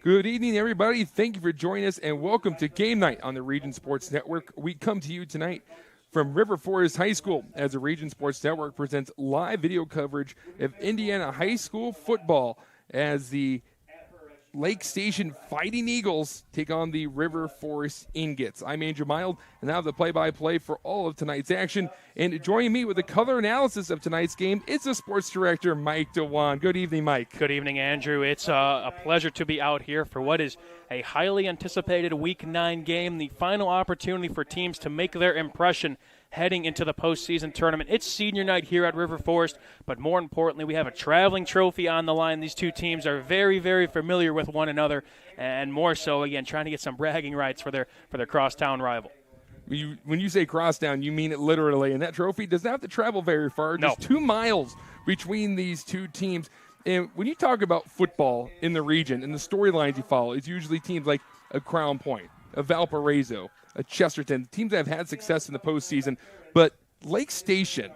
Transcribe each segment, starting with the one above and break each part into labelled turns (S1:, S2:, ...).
S1: Good evening, everybody. Thank you for joining us, and welcome to Game Night on the Region Sports Network. We come to you tonight from River Forest High School as the Region Sports Network presents live video coverage of Indiana high school football as the Lake Station Fighting Eagles take on the River Forest Ingots. I'm Andrew Mild, and I have the play-by-play for all of tonight's action. And joining me with the color analysis of tonight's game is the sports director, Mike DeWan. Good evening, Mike.
S2: Good evening, Andrew. It's a pleasure to be out here for what is a highly anticipated Week 9 game, the final opportunity for teams to make their impression heading into the postseason tournament. It's senior night here at River Forest, but more importantly, we have a traveling trophy on the line. These two teams are very, very familiar with one another, and more so, again, trying to get some bragging rights for their crosstown rival.
S1: When you say crosstown, you mean it literally, and that trophy doesn't have to travel very far.
S2: No.
S1: Just 2 miles between these two teams. And when you talk about football in the region and the storylines you follow, it's usually teams like a Crown Point, a Valparaiso, a Chesterton, teams that have had success in the postseason. But Lake Station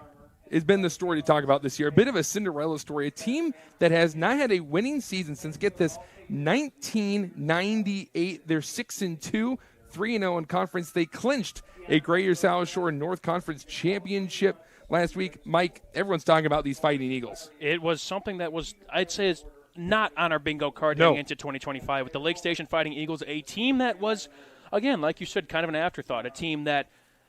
S1: has been the story to talk about this year. A bit of a Cinderella story. A team that has not had a winning season since, get this, 1998. They're 6-2, 3-0 in conference. They clinched a Greater South Shore North Conference championship last week. Mike, everyone's talking about these Fighting Eagles.
S2: It was something that was, I'd say, is not on our bingo card
S1: No.
S2: heading into 2025 with the Lake Station Fighting Eagles, a team that was, again, like you said, kind of an afterthought, a team that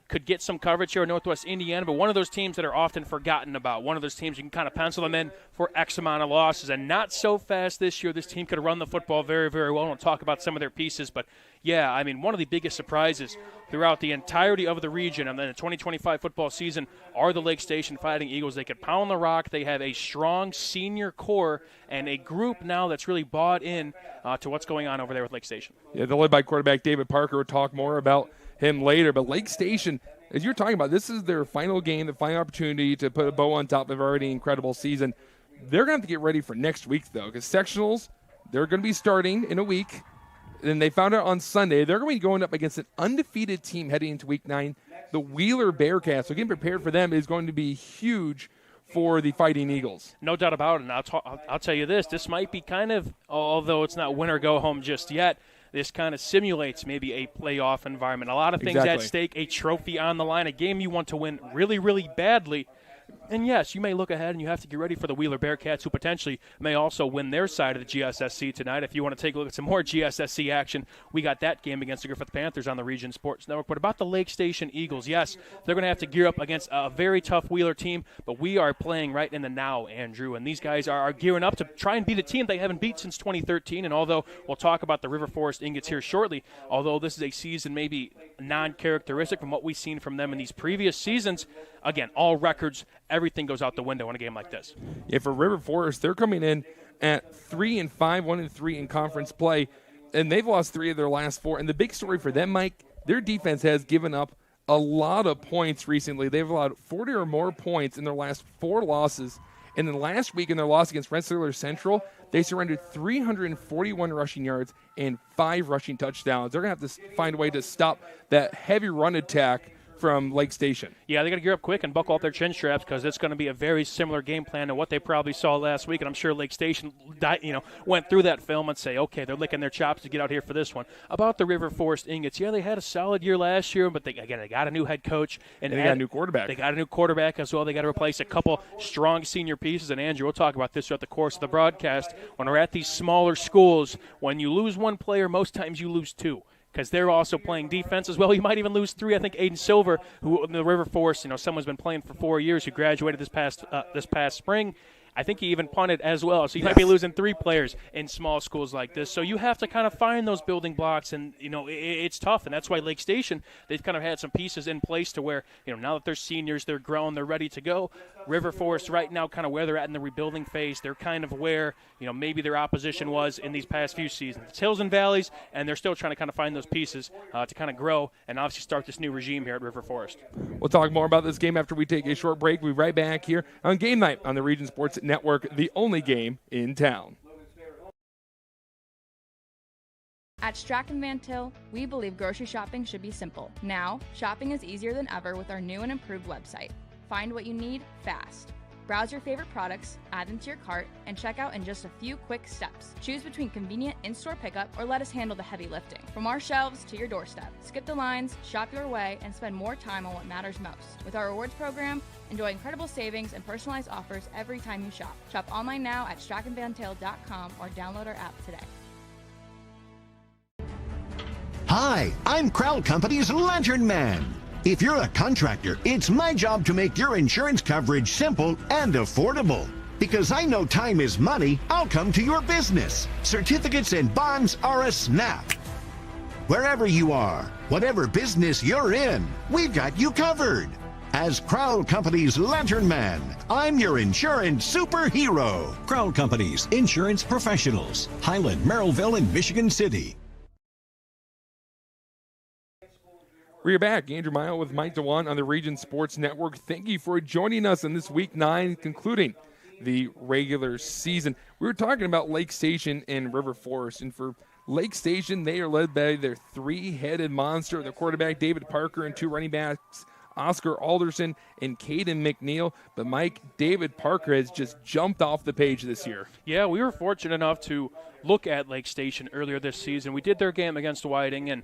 S2: could get some coverage here in Northwest Indiana, but one of those teams that are often forgotten about, one of those teams you can kind of pencil them in for X amount of losses, and not so fast this year. This team could run the football very, very well. We'll talk about some of their pieces, but yeah, I mean, one of the biggest surprises throughout the entirety of the region and then the 2025 football season are the Lake Station Fighting Eagles. They could pound the rock. They have a strong senior core and a group now that's really bought in to what's going on over there with Lake Station.
S1: Yeah, they're led by quarterback David Parker. We'll talk more about him later. But Lake Station, as you're talking about, this is their final game, the final opportunity to put a bow on top of an already incredible season. They're going to have to get ready for next week, though, because sectionals, they're going to be starting in a week. And they found out on Sunday they're going to be going up against an undefeated team heading into Week 9, the Wheeler Bearcats. So getting prepared for them is going to be huge for the Fighting Eagles.
S2: No doubt about it. And I'll tell you this might be kind of, although it's not win or go home just yet, this kind of simulates maybe a playoff environment. A lot of things at stake, a trophy on the line, a game you want to win really, really badly. And yes, you may look ahead and you have to get ready for the Wheeler Bearcats, who potentially may also win their side of the GSSC tonight. If you want to take a look at some more GSSC action, we got that game against the Griffith Panthers on the Region Sports Network. But about the Lake Station Eagles, yes, they're going to have to gear up against a very tough Wheeler team, but we are playing right in the now, Andrew, and these guys are gearing up to try and beat a team they haven't beat since 2013. And although we'll talk about the River Forest Ingots here shortly, although this is a season maybe non-characteristic from what we've seen from them in these previous seasons, again, all records, everything goes out the window in a game like this.
S1: Yeah, for River Forest, they're coming in at 3-5, 1-3 in conference play, and they've lost 3 of their last 4. And the big story for them, Mike, their defense has given up a lot of points recently. They've allowed 40 or more points in their last 4 losses. And then last week in their loss against Rensselaer Central, they surrendered 341 rushing yards and 5 rushing touchdowns. They're going to have to find a way to stop that heavy run attack from Lake Station.
S2: Yeah, they got to gear up quick and buckle up their chin straps because it's going to be a very similar game plan to what they probably saw last week. And I'm sure Lake Station, went through that film and say, okay, they're licking their chops to get out here for this one. About the River Forest Ingots, yeah, they had a solid year last year, but they got a new head coach and
S1: they got a new quarterback.
S2: They got a new quarterback as well. They got to replace a couple strong senior pieces. And Andrew, we'll talk about this throughout the course of the broadcast. When we're at these smaller schools, when you lose one player, most times you lose 2. Because they're also playing defense as well. You might even lose 3. I think Aiden Silver, who in the River Forest, someone's been playing for 4 years, who graduated this past spring. I think he even punted as well. So you might be losing 3 players in small schools like this. So you have to kind of find those building blocks, and, it's tough. And that's why Lake Station, they've kind of had some pieces in place to where, now that they're seniors, they're grown, they're ready to go. River Forest right now kind of where they're at in the rebuilding phase. They're kind of where, maybe their opposition was in these past few seasons. It's hills and valleys, and they're still trying to kind of find those pieces to kind of grow and obviously start this new regime here at River Forest.
S1: We'll talk more about this game after we take a short break. We'll be right back here on Game Night on the Region Sports Network, the only game in town.
S3: At Strachan Van Til, we believe grocery shopping should be simple. Now, shopping is easier than ever with our new and improved website. Find what you need fast. Browse your favorite products, add them to your cart, and check out in just a few quick steps. Choose between convenient in-store pickup or let us handle the heavy lifting. From our shelves to your doorstep. Skip the lines, shop your way, and spend more time on what matters most. With our rewards program, enjoy incredible savings and personalized offers every time you shop. Shop online now at strachanvantail.com or download our app today.
S4: Hi, I'm Crowell Company's Lantern Man. If you're a contractor, it's my job to make your insurance coverage simple and affordable. Because I know time is money, I'll come to your business. Certificates and bonds are a snap. Wherever you are, whatever business you're in, we've got you covered. As Crowell Company's Lantern Man, I'm your insurance superhero.
S5: Crowell Company's insurance professionals. Highland, Merrillville, and Michigan City.
S1: We're back. Andrew Mile with Mike DeWan on the Region Sports Network. Thank you for joining us on this Week 9, concluding the regular season. We were talking about Lake Station and River Forest, and for Lake Station, they are led by their three-headed monster, their quarterback David Parker, and two running backs, Oscar Alderson and Caden McNeil. But Mike, David Parker has just jumped off the page this year.
S2: Yeah, we were fortunate enough to look at Lake Station earlier this season. We did their game against Whiting, and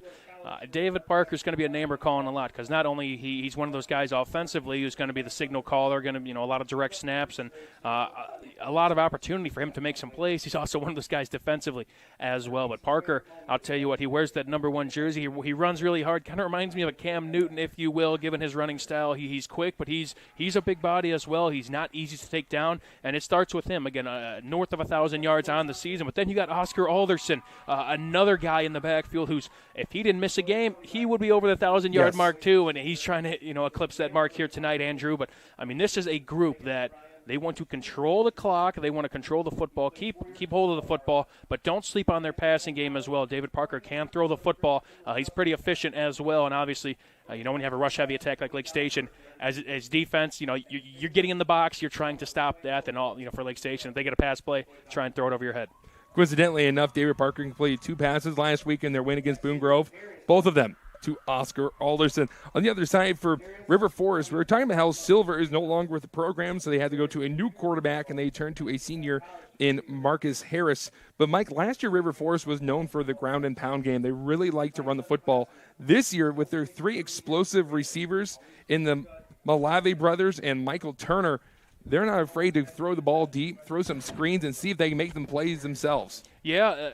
S2: David Parker's going to be a name we're calling a lot because not only he's one of those guys offensively who's going to be the signal caller, going to a lot of direct snaps and a lot of opportunity for him to make some plays. He's also one of those guys defensively as well. But Parker, I'll tell you what, he wears that number 1 jersey. He runs really hard. Kind of reminds me of a Cam Newton, if you will, given his running style. He's quick, but he's a big body as well. He's not easy to take down, and it starts with him. Again, north of 1,000 yards on the season. But then you got Oscar Alderson, another guy in the backfield who's, if he didn't miss a game, he would be over the 1,000-yard mark too, and he's trying to eclipse that mark here tonight, Andrew. But I mean, this is a group that they want to control the clock, they want to control the football, keep hold of the football, but don't sleep on their passing game as well. David Parker can throw the football. He's pretty efficient as well, and obviously, when you have a rush-heavy attack like Lake Station, as defense, you're getting in the box, you're trying to stop that, and all for Lake Station, if they get a pass play, try and throw it over your head.
S1: Coincidentally enough, David Parker completed 2 passes last week in their win against Boone Grove, both of them to Oscar Alderson. On the other side for River Forest, we were talking about how Silver is no longer with the program, so they had to go to a new quarterback, and they turned to a senior in Marcus Harris. But, Mike, last year River Forest was known for the ground and pound game. They really like to run the football. This year, with their 3 explosive receivers in the Malave brothers and Michael Turner, they're not afraid to throw the ball deep, throw some screens, and see if they can make them plays themselves.
S2: Yeah,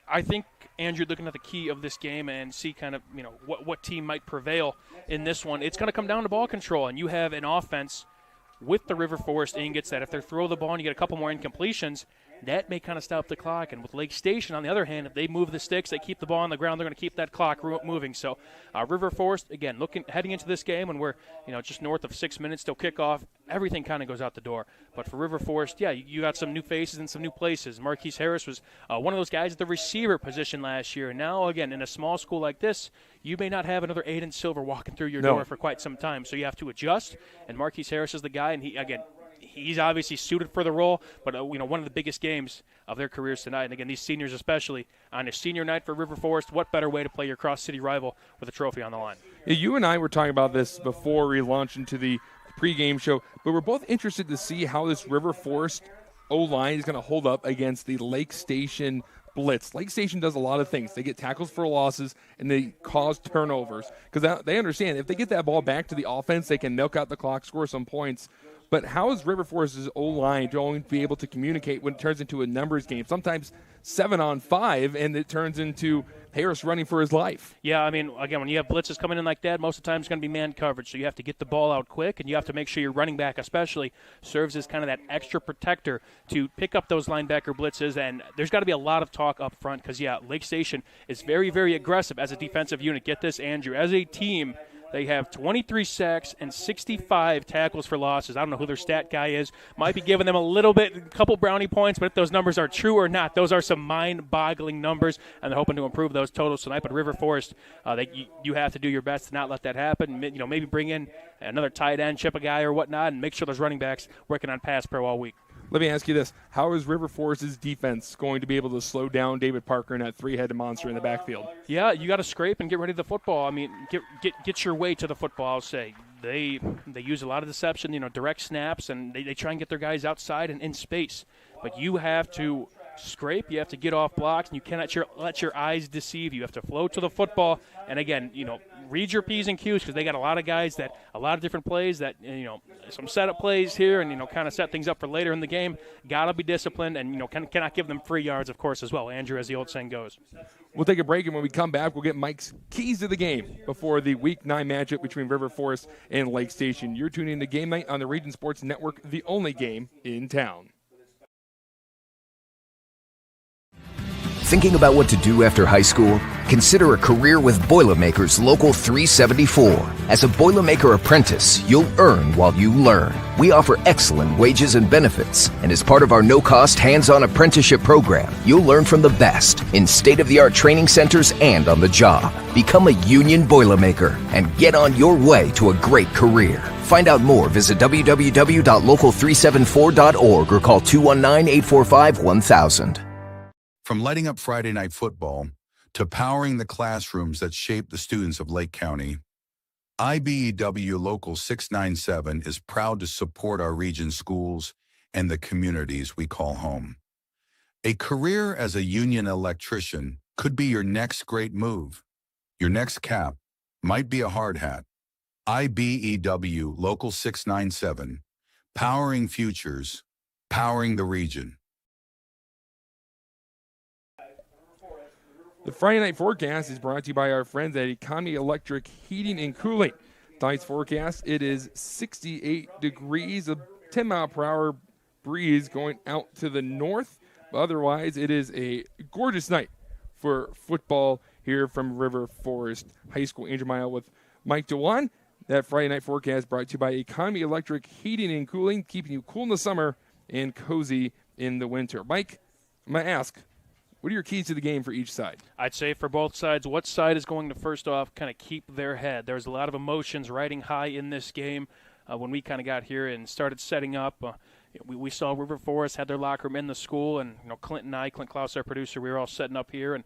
S2: I think, Andrew, looking at the key of this game and see kind of, what team might prevail in this one, it's going to come down to ball control. And you have an offense with the River Forest ingots that if they throw the ball and you get a couple more incompletions, that may kind of stop the clock. And with Lake Station, on the other hand, if they move the sticks, they keep the ball on the ground, they're going to keep that clock moving. So River Forest, again, heading into this game when we're just north of 6 minutes till kickoff, everything kind of goes out the door. But for River Forest, yeah, you got some new faces and some new places. Marquise Harris was one of those guys at the receiver position last year. And now, again, in a small school like this, you may not have another Aiden Silver walking through your door for quite some time. So you have to adjust. And Marquise Harris is the guy, and he's obviously suited for the role, but one of the biggest games of their careers tonight. And again, these seniors especially on a senior night for River Forest, what better way to play your cross-city rival with a trophy on the line?
S1: Yeah, you and I were talking about this before we launched into the pregame show, but we're both interested to see how this River Forest O-line is going to hold up against the Lake Station blitz. Lake Station does a lot of things. They get tackles for losses, and they cause turnovers because they understand if they get that ball back to the offense, they can milk out the clock, score some points. But how is River Forest's O-line going to be able to communicate when it turns into a numbers game? Sometimes 7-on-5, and it turns into Harris running for his life.
S2: Yeah, I mean, again, when you have blitzes coming in like that, most of the time it's going to be man coverage. So you have to get the ball out quick, and you have to make sure your running back especially serves as kind of that extra protector to pick up those linebacker blitzes. And there's got to be a lot of talk up front because, yeah, Lake Station is very, very aggressive as a defensive unit. Get this, Andrew. As a team, they have 23 sacks and 65 tackles for losses. I don't know who their stat guy is. Might be giving them a couple brownie points, but if those numbers are true or not, those are some mind-boggling numbers, and they're hoping to improve those totals tonight. But River Forest, you have to do your best to not let that happen. Maybe bring in another tight end, chip a guy or whatnot, and make sure those running backs working on pass pro all week.
S1: Let me ask you this. How is River Forest's defense going to be able to slow down David Parker and that three-headed monster in the backfield?
S2: Yeah, you got to scrape and get ready to the football. I mean, get your way to the football, I'll say. they use a lot of deception, direct snaps, and they try and get their guys outside and in space. But you have to scrape, you have to get off blocks, and you cannot let your eyes deceive you. You have to flow to the football, and again, read your P's and Q's, because they got a lot of guys that a lot of different plays that, some setup plays here and, kind of set things up for later in the game. Got to be disciplined and, cannot give them free yards, of course, as well, Andrew, as the old saying goes.
S1: We'll take a break, and when we come back, we'll get Mike's keys to the game before the Week 9 matchup between River Forest and Lake Station. You're tuning in to Game Night on the Region Sports Network, the only game in town.
S6: Thinking about what to do after high school? Consider a career with Boilermakers Local 374. As a Boilermaker apprentice, you'll earn while you learn. We offer excellent wages and benefits, and as part of our no-cost hands-on apprenticeship program, you'll learn from the best in state-of-the-art training centers and on the job. Become a union Boilermaker and get on your way to a great career. Find out more, visit www.local374.org or call 219-845-1000.
S7: From lighting up Friday Night Football to powering the classrooms that shape the students of Lake County, IBEW Local 697 is proud to support our region's schools and the communities we call home. A career as a union electrician could be your next great move. Your next cap might be a hard hat. IBEW Local 697, powering futures, powering the region.
S1: The Friday night forecast is brought to you by our friends at Economy Electric Heating and Cooling. Tonight's forecast, it is 68 degrees, a 10-mile-per-hour breeze going out to the north. But otherwise, it is a gorgeous night for football here from River Forest High School. Andrew Mile with Mike DeWan. That Friday night forecast brought to you by Economy Electric Heating and Cooling, keeping you cool in the summer and cozy in the winter. Mike, I'm going to ask, what are your keys to the game for each side?
S2: I'd say for both sides, what side is going to first off kind of keep their head? There's a lot of emotions riding high in this game. When we kind of got here and started setting up, we saw River Forest had their locker room in the school, and Clint Klaus, our producer, we were all setting up here and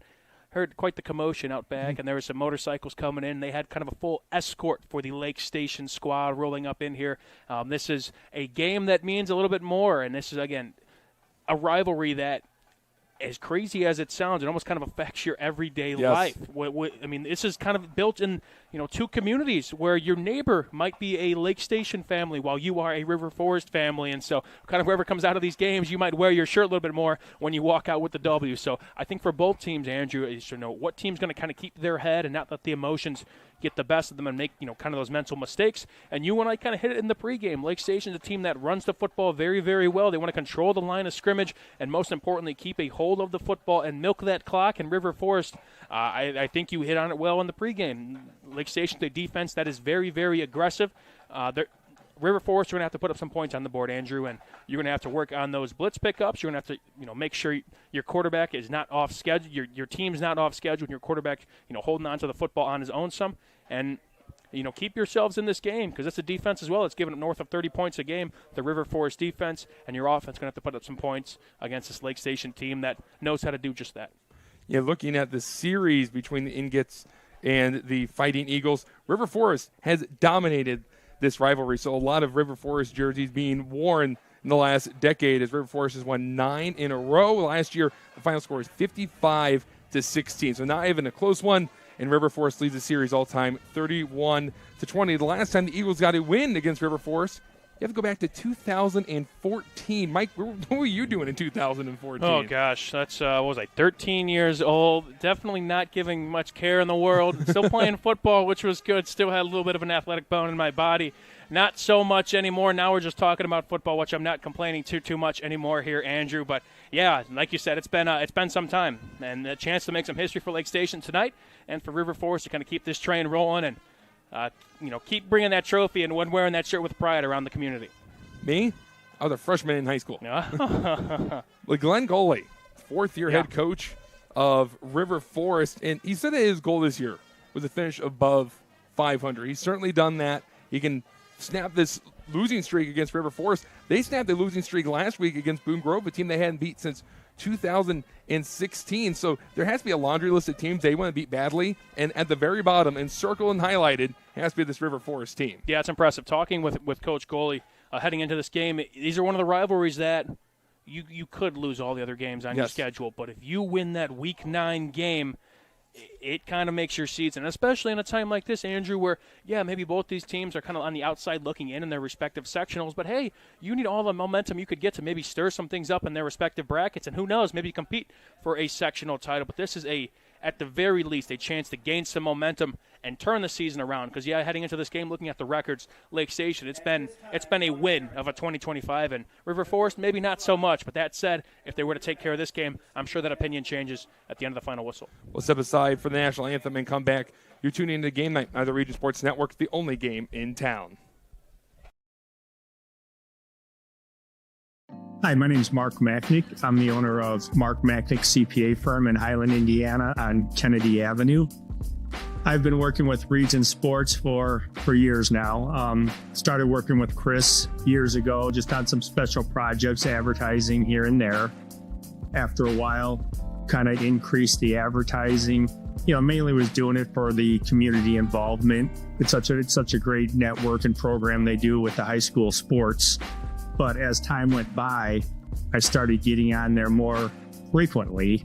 S2: heard quite the commotion out back, and there were some motorcycles coming in. They had kind of a full escort for the Lake Station squad rolling up in here. This is a game that means a little bit more, and this is, again, a rivalry that, as crazy as it sounds, it almost kind of affects your everyday life. I mean, this is kind of built in, two communities where your neighbor might be a Lake Station family while you are a River Forest family. And so kind of whoever comes out of these games, you might wear your shirt a little bit more when you walk out with the W. So I think for both teams, Andrew, is to know what team's going to kind of keep their head and not let the emotions get the best of them and make, kind of those mental mistakes. And you and I kind of hit it in the pregame. Lake Station's a team that runs the football very, very well. They want to control the line of scrimmage and, most importantly, keep a hold of the football and milk that clock. And River Forest, I think you hit on it well in the pregame. Lake Station's a defense that is very, very aggressive. River Forest, you're going to have to put up some points on the board, Andrew, and you're going to have to work on those blitz pickups. You're going to have to, make sure your quarterback is not off schedule. Your team's not off schedule, and your quarterback, holding on to the football on his own some. And, keep yourselves in this game, because it's a defense as well. It's giving up north of 30 points a game, the River Forest defense, and your offense going to have to put up some points against this Lake Station team that knows how to do just that.
S1: Yeah, looking at the series between the Ingots and the Fighting Eagles, River Forest has dominated this rivalry. So a lot of River Forest jerseys being worn in the last decade, as River Forest has won 9 in a row. Last year, the final score is 55-16. So not even a close one, and River Forest leads the series all-time 31-20. The last time the Eagles got a win against River Forest, you have to go back to 2014. Mike, what were you doing in 2014?
S2: Oh, gosh. That's, 13 years old. Definitely not giving much care in the world. Still playing football, which was good. Still had a little bit of an athletic bone in my body. Not so much anymore. Now we're just talking about football, which I'm not complaining too much anymore here, Andrew. But, yeah, like you said, it's been some time. And a chance to make some history for Lake Station tonight and for River Forest to kind of keep this train rolling and keep bringing that trophy and wearing that shirt with pride around the community.
S1: Me? I was a freshman in high school. Like Glenn Goley, fourth-year head coach of River Forest, and he said that his goal this year was to finish above 500. He's certainly done that. He can snap this losing streak against River Forest. They snapped the losing streak last week against Boone Grove, a team they hadn't beat since 2016. So there has to be a laundry list of teams they want to beat badly. And at the very bottom, and circled and highlighted, has to be this River Forest team.
S2: Yeah, it's impressive. Talking with Coach Goley heading into this game, these are one of the rivalries that you could lose all the other games on your schedule. But if you win that Week 9 game, it kind of makes your season, especially in a time like this, Andrew, where, maybe both these teams are kind of on the outside looking in their respective sectionals, but, hey, you need all the momentum you could get to maybe stir some things up in their respective brackets, and who knows, maybe compete for a sectional title. But this is, at the very least, a chance to gain some momentum and turn the season around. Because, heading into this game, looking at the records, Lake Station, it's been a win of a 2025, and River Forest, maybe not so much. But that said, if they were to take care of this game, I'm sure that opinion changes at the end of the final whistle.
S1: We'll step aside for the national anthem and come back. You're tuning into Game Night on the Region Sports Network, the only game in town.
S8: Hi, my name is Mark Macknick. I'm the owner of Mark Macknick CPA firm in Highland, Indiana on Kennedy Avenue. I've been working with Region Sports for years now. Started working with Chris years ago, just on some special projects, advertising here and there. After a while, kind of increased the advertising. Mainly was doing it for the community involvement. It's such a great network and program they do with the high school sports. But as time went by, I started getting on there more frequently.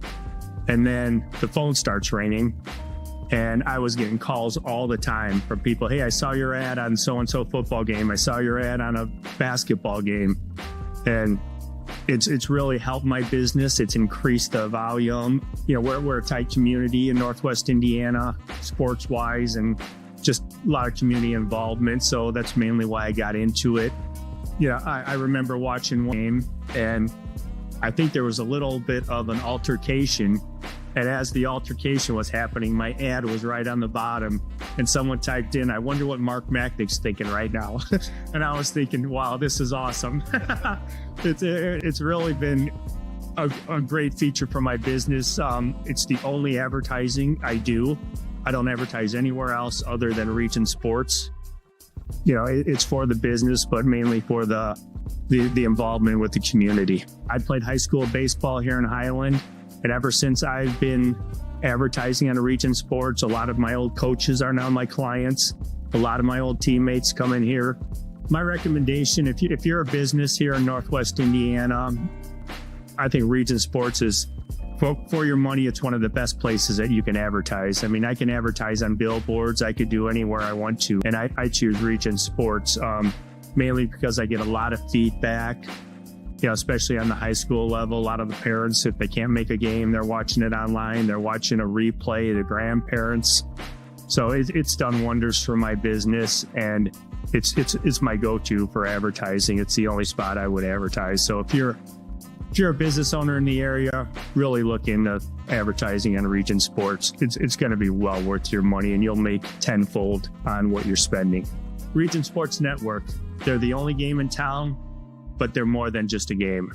S8: And then the phone starts ringing. And I was getting calls all the time from people. Hey, I saw your ad on so-and-so football game. I saw your ad on a basketball game. And it's really helped my business. It's increased the volume. We're a tight community in Northwest Indiana, sports-wise, and just a lot of community involvement. So that's mainly why I got into it. I remember watching one game, and I think there was a little bit of an altercation. And as the altercation was happening, my ad was right on the bottom, and someone typed in, "I wonder what Mark Macknick's thinking right now." And I was thinking, wow, this is awesome. It's really been a great feature for my business. It's the only advertising I do. I don't advertise anywhere else other than Region Sports. It's for the business, but mainly for the involvement with the community. I played high school baseball here in Highland. And ever since I've been advertising on Region Sports, a lot of my old coaches are now my clients. A lot of my old teammates come in here. My recommendation, if you're a business here in Northwest Indiana, I think Region Sports is, for your money, it's one of the best places that you can advertise. I mean, I can advertise on billboards. I could do anywhere I want to. And I choose Region Sports, mainly because I get a lot of feedback. Especially on the high school level, a lot of the parents, if they can't make a game, they're watching it online, they're watching a replay, the grandparents. So it's done wonders for my business, and it's my go-to for advertising. It's the only spot I would advertise. So if you're a business owner in the area, really look into advertising on Region Sports. It's going to be well worth your money, and you'll make tenfold on what you're spending. Region Sports Network, they're the only game in town, but they're more than just a game.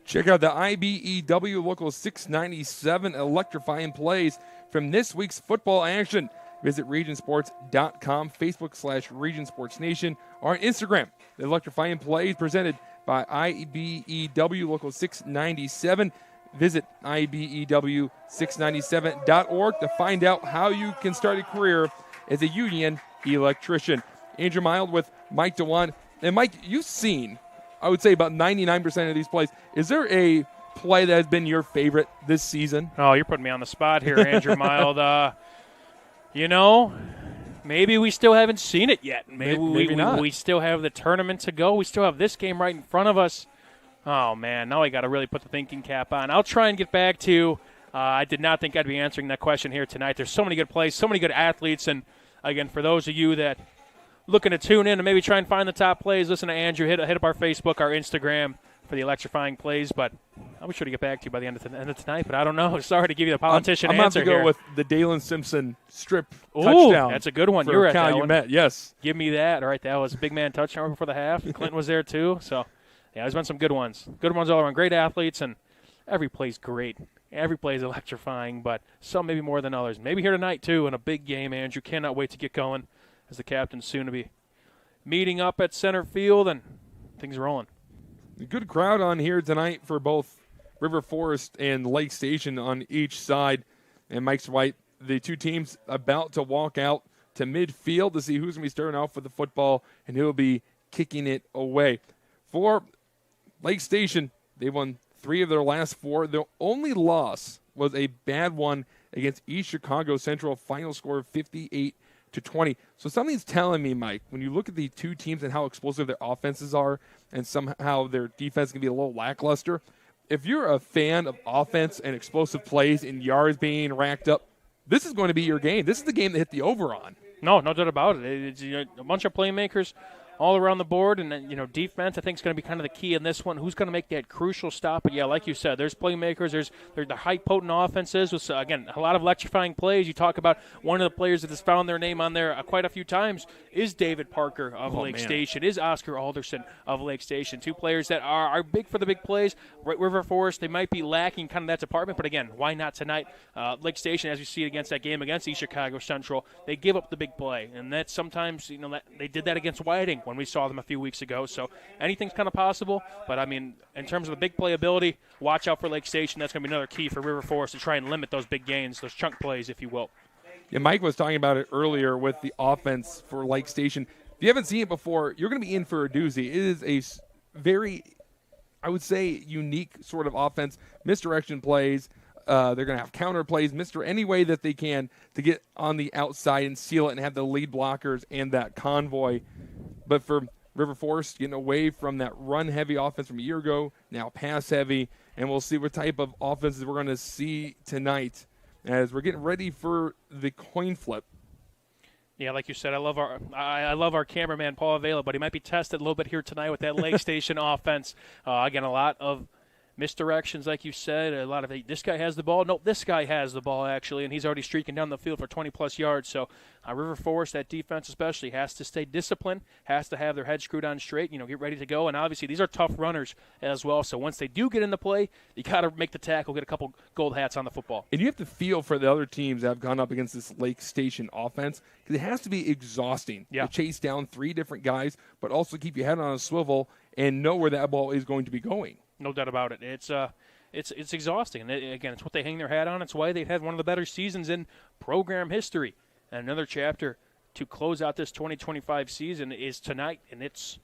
S1: Check out the IBEW Local 697 electrifying plays from this week's football action. Visit regionsports.com, Facebook/Region Sports Nation, or on Instagram. The electrifying plays presented by IBEW Local 697. Visit IBEW697.org to find out how you can start a career as a union electrician. Andrew Mild with Mike DeWan. And Mike, you've seen, I would say, about 99% of these plays. Is there a play that has been your favorite this season?
S2: Oh, you're putting me on the spot here, Andrew Mild. Maybe we still haven't seen it yet. Maybe not. We still have the tournament to go. We still have this game right in front of us. Oh, man, now I got to really put the thinking cap on. I'll try and get back to I did not think I'd be answering that question here tonight. There's so many good plays, so many good athletes, and again, for those of you that looking to tune in and maybe try and find the top plays, listen to Andrew, hit up our Facebook, our Instagram for the electrifying plays. But I'll be sure to get back to you by the end of tonight. But I don't know. Sorry to give you the politician answer here.
S1: I'm going to go with the Dalen Simpson strip touchdown.
S2: That's a good one. You're at that one.
S1: Yes.
S2: Give me that. All right, that was a big man touchdown before the half. Clinton was there too. So, yeah, there's been some good ones. Good ones all around. Great athletes, and every play's great. Every play is electrifying, but some maybe more than others. Maybe here tonight, too, in a big game. Andrew cannot wait to get going as the captain's soon to be meeting up at center field. And things rolling.
S1: A good crowd on here tonight for both River Forest and Lake Station on each side. And Mike's White, the two teams about to walk out to midfield to see who's going to be starting off with the football and who will be kicking it away. For Lake Station, they won 3 of their last 4. The only loss was a bad one against East Chicago Central, final score of 58-20. So something's telling me, Mike, when you look at the two teams and how explosive their offenses are and somehow their defense can be a little lackluster, if you're a fan of offense and explosive plays and yards being racked up, this is going to be your game. This is the game that hit the over on.
S2: No doubt about it. It's a bunch of playmakers all around the board, and defense I think is going to be kind of the key in this one. Who's going to make that crucial stop? But yeah, like you said, there's playmakers. There's the high potent offenses with again a lot of electrifying plays. You talk about one of the players that has found their name on there quite a few times is David Parker of Lake Station, is Oscar Alderson of Lake Station. 2 players that are big for the big plays. River Forest, they might be lacking kind of that department, but again, why not tonight? Lake Station, as you see against that game against East Chicago Central, they give up the big play, and that's sometimes they did that against Whiting when we saw them a few weeks ago. So anything's kind of possible, but I mean, in terms of the big playability, watch out for Lake Station. That's going to be another key for River Forest to try and limit those big gains, those chunk plays, if you will.
S1: Yeah, Mike was talking about it earlier with the offense for Lake Station. If you haven't seen it before, you're going to be in for a doozy. It is a very, I would say, unique sort of offense. Misdirection plays. They're going to have counter plays, any way that they can to get on the outside and seal it and have the lead blockers and that convoy. But for River Forest, getting away from that run-heavy offense from a year ago, now pass-heavy, and we'll see what type of offenses we're going to see tonight as we're getting ready for the coin flip.
S2: Yeah, like you said, I love our cameraman, Paul Avila, but he might be tested a little bit here tonight with that Lake Station offense. Again, a lot of misdirections, like you said, a lot of this guy has the ball. Nope, this guy has the ball, actually, and he's already streaking down the field for 20-plus yards. So River Forest, that defense especially, has to stay disciplined, has to have their head screwed on straight, get ready to go. And obviously, these are tough runners as well. So once they do get into play, you got to make the tackle, get a couple gold hats on the football.
S1: And you have to feel for the other teams that have gone up against this Lake Station offense, because it has to be exhausting to chase down 3 different guys, but also keep your head on a swivel and know where that ball is going to be going.
S2: No doubt about it. It's exhausting. And again, it's what they hang their hat on. It's why they've had one of the better seasons in program history. And another chapter to close out this 2025 season is tonight, and it's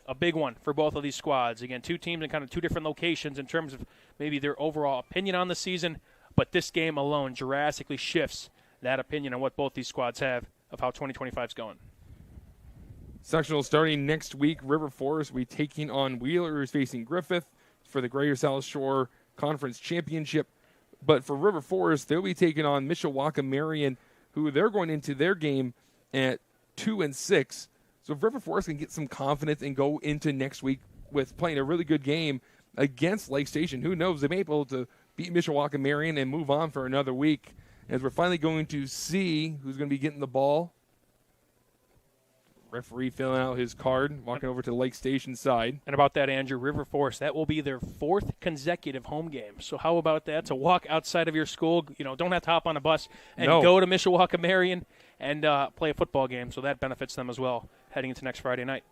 S2: a big one for both of these squads. Again, 2 teams in kind of 2 different locations in terms of maybe their overall opinion on the season, but this game alone drastically shifts that opinion on what both these squads have of how 2025 is going.
S1: Sectional starting next week. River Forest will be taking on Wheeler, who's facing Griffith for the Greater South Shore Conference Championship. But for River Forest, they'll be taking on Mishawaka Marion, who they're going into their game at 2-6. So if River Forest can get some confidence and go into next week with playing a really good game against Lake Station, who knows, they may be able to beat Mishawaka Marion and move on for another week, as we're finally going to see who's going to be getting the ball. Referee filling out his card, walking over to the Lake Station side.
S2: And about that, Andrew, River Forest, that will be their 4th consecutive home game. So how about that, to walk outside of your school, don't have to hop on a bus and go to Mishawaka Marion and play a football game. So that benefits them as well heading into next Friday night.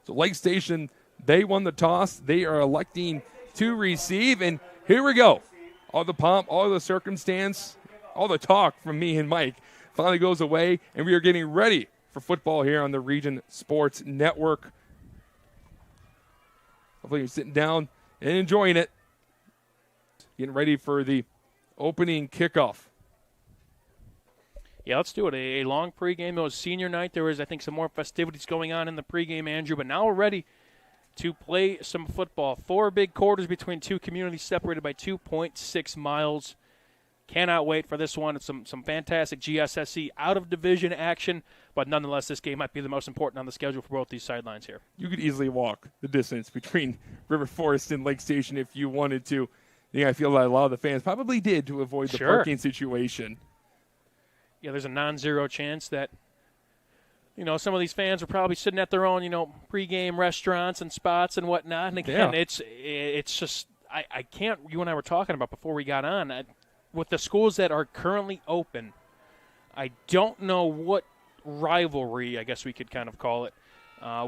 S1: So Lake Station, they won the toss. They are electing to receive. And here we go. All the pomp, all the circumstance, all the talk from me and Mike finally goes away, and we are getting ready for football here on the Region Sports Network. Hopefully you're sitting down and enjoying it. Getting ready for the opening kickoff.
S2: Yeah, let's do it. A long pregame. It was senior night. There was, I think, some more festivities going on in the pregame, Andrew. But now we're ready to play some football. 4 big quarters between 2 communities separated by 2.6 miles. Cannot wait for this one. It's some fantastic GSSC out-of-division action, but nonetheless, this game might be the most important on the schedule for both these sidelines here.
S1: You could easily walk the distance between River Forest and Lake Station if you wanted to. Yeah, I feel like a lot of the fans probably did to avoid the parking situation.
S2: Yeah, there's a non-zero chance that, some of these fans are probably sitting at their own, pregame restaurants and spots and whatnot. And again, it's just, I can't, you and I were talking about before we got on, with the schools that are currently open, I don't know what rivalry, I guess we could kind of call it,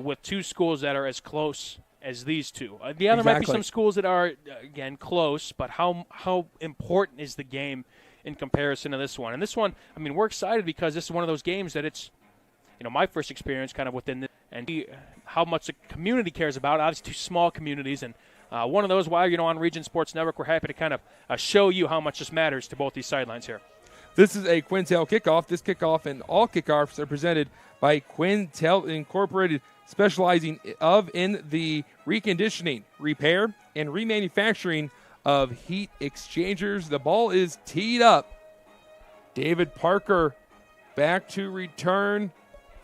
S2: with 2 schools that are as close as these two. There might be some schools that are, again, close, but how important is the game in comparison to this one? And this one, I mean, we're excited because this is one of those games that it's, my first experience kind of within this, and how much the community cares about. Obviously, 2 small communities, and one of those why, on Region Sports Network, we're happy to kind of show you how much this matters to both these sidelines here.
S1: This is a Quintel kickoff. This kickoff and all kickoffs are presented by Quintel Incorporated, specializing in the reconditioning, repair, and remanufacturing of heat exchangers. The ball is teed up. David Parker back to return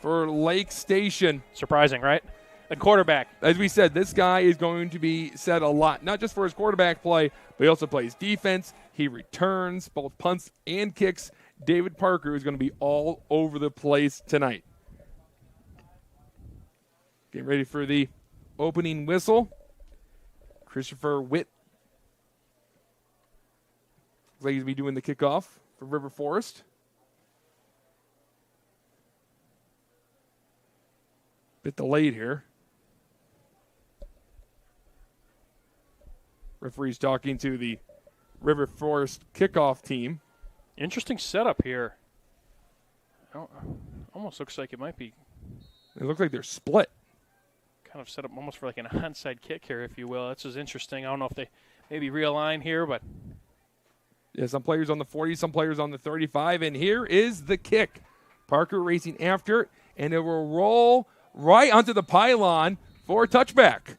S1: for Lake Station.
S2: Surprising, right? The quarterback.
S1: As we said, this guy is going to be said a lot, not just for his quarterback play, but he also plays defense. He returns both punts and kicks. David Parker is going to be all over the place tonight. Getting ready for the opening whistle. Christopher Witt. Looks like he's going to be doing the kickoff for River Forest. Bit delayed here. Referee's talking to the River Forest kickoff team.
S2: Interesting setup here. Almost looks like it might be.
S1: It looks like they're split.
S2: Kind of set up almost for like an onside kick here, if you will. This is interesting. I don't know if they maybe realign here, but.
S1: Yeah, some players on the 40, some players on the 35, and here is the kick. Parker racing after it, and it will roll right onto the pylon for a touchback.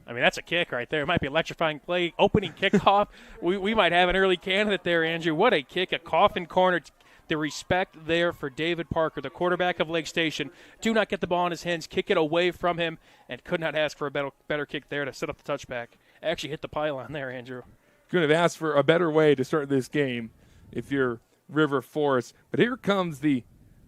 S2: I mean, that's a kick right there. It might be electrifying play, opening kickoff. we might have an early candidate there, Andrew. What a kick, a coffin corner. The respect there for David Parker, the quarterback of Lake Station. Do not get the ball in his hands, kick it away from him, and could not ask for a better kick there to set up the touchback. Actually hit the pylon there, Andrew.
S1: Couldn't have asked for a better way to start this game if you're River Forest. But here comes the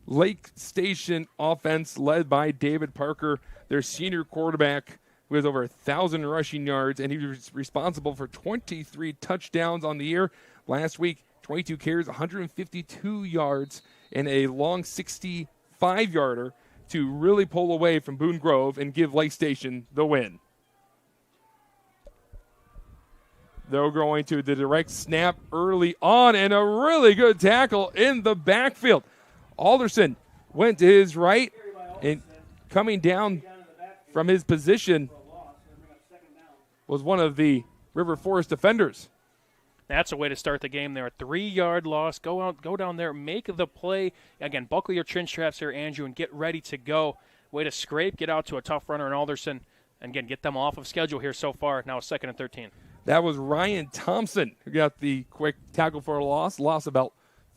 S1: Lake Station offense led by David Parker, their senior quarterback, who has over 1,000 rushing yards, and he was responsible for 23 touchdowns on the year. Last week, 22 carries, 152 yards, and a long 65-yarder to really pull away from Boone Grove and give Lake Station the win. They're going to the direct snap early on, and a really good tackle in the backfield. Alderson went to his right, and coming down from his position was one of the River Forest defenders.
S2: That's a way to start the game there. A 3-yard loss. Go down there, make the play. Again, buckle your chin straps here, Andrew, and get ready to go. Way to scrape, get out to a tough runner in Alderson, and again, get them off of schedule here so far. Now 2nd and 13.
S1: That was Ryan Thompson who got the quick tackle for a loss. Lost about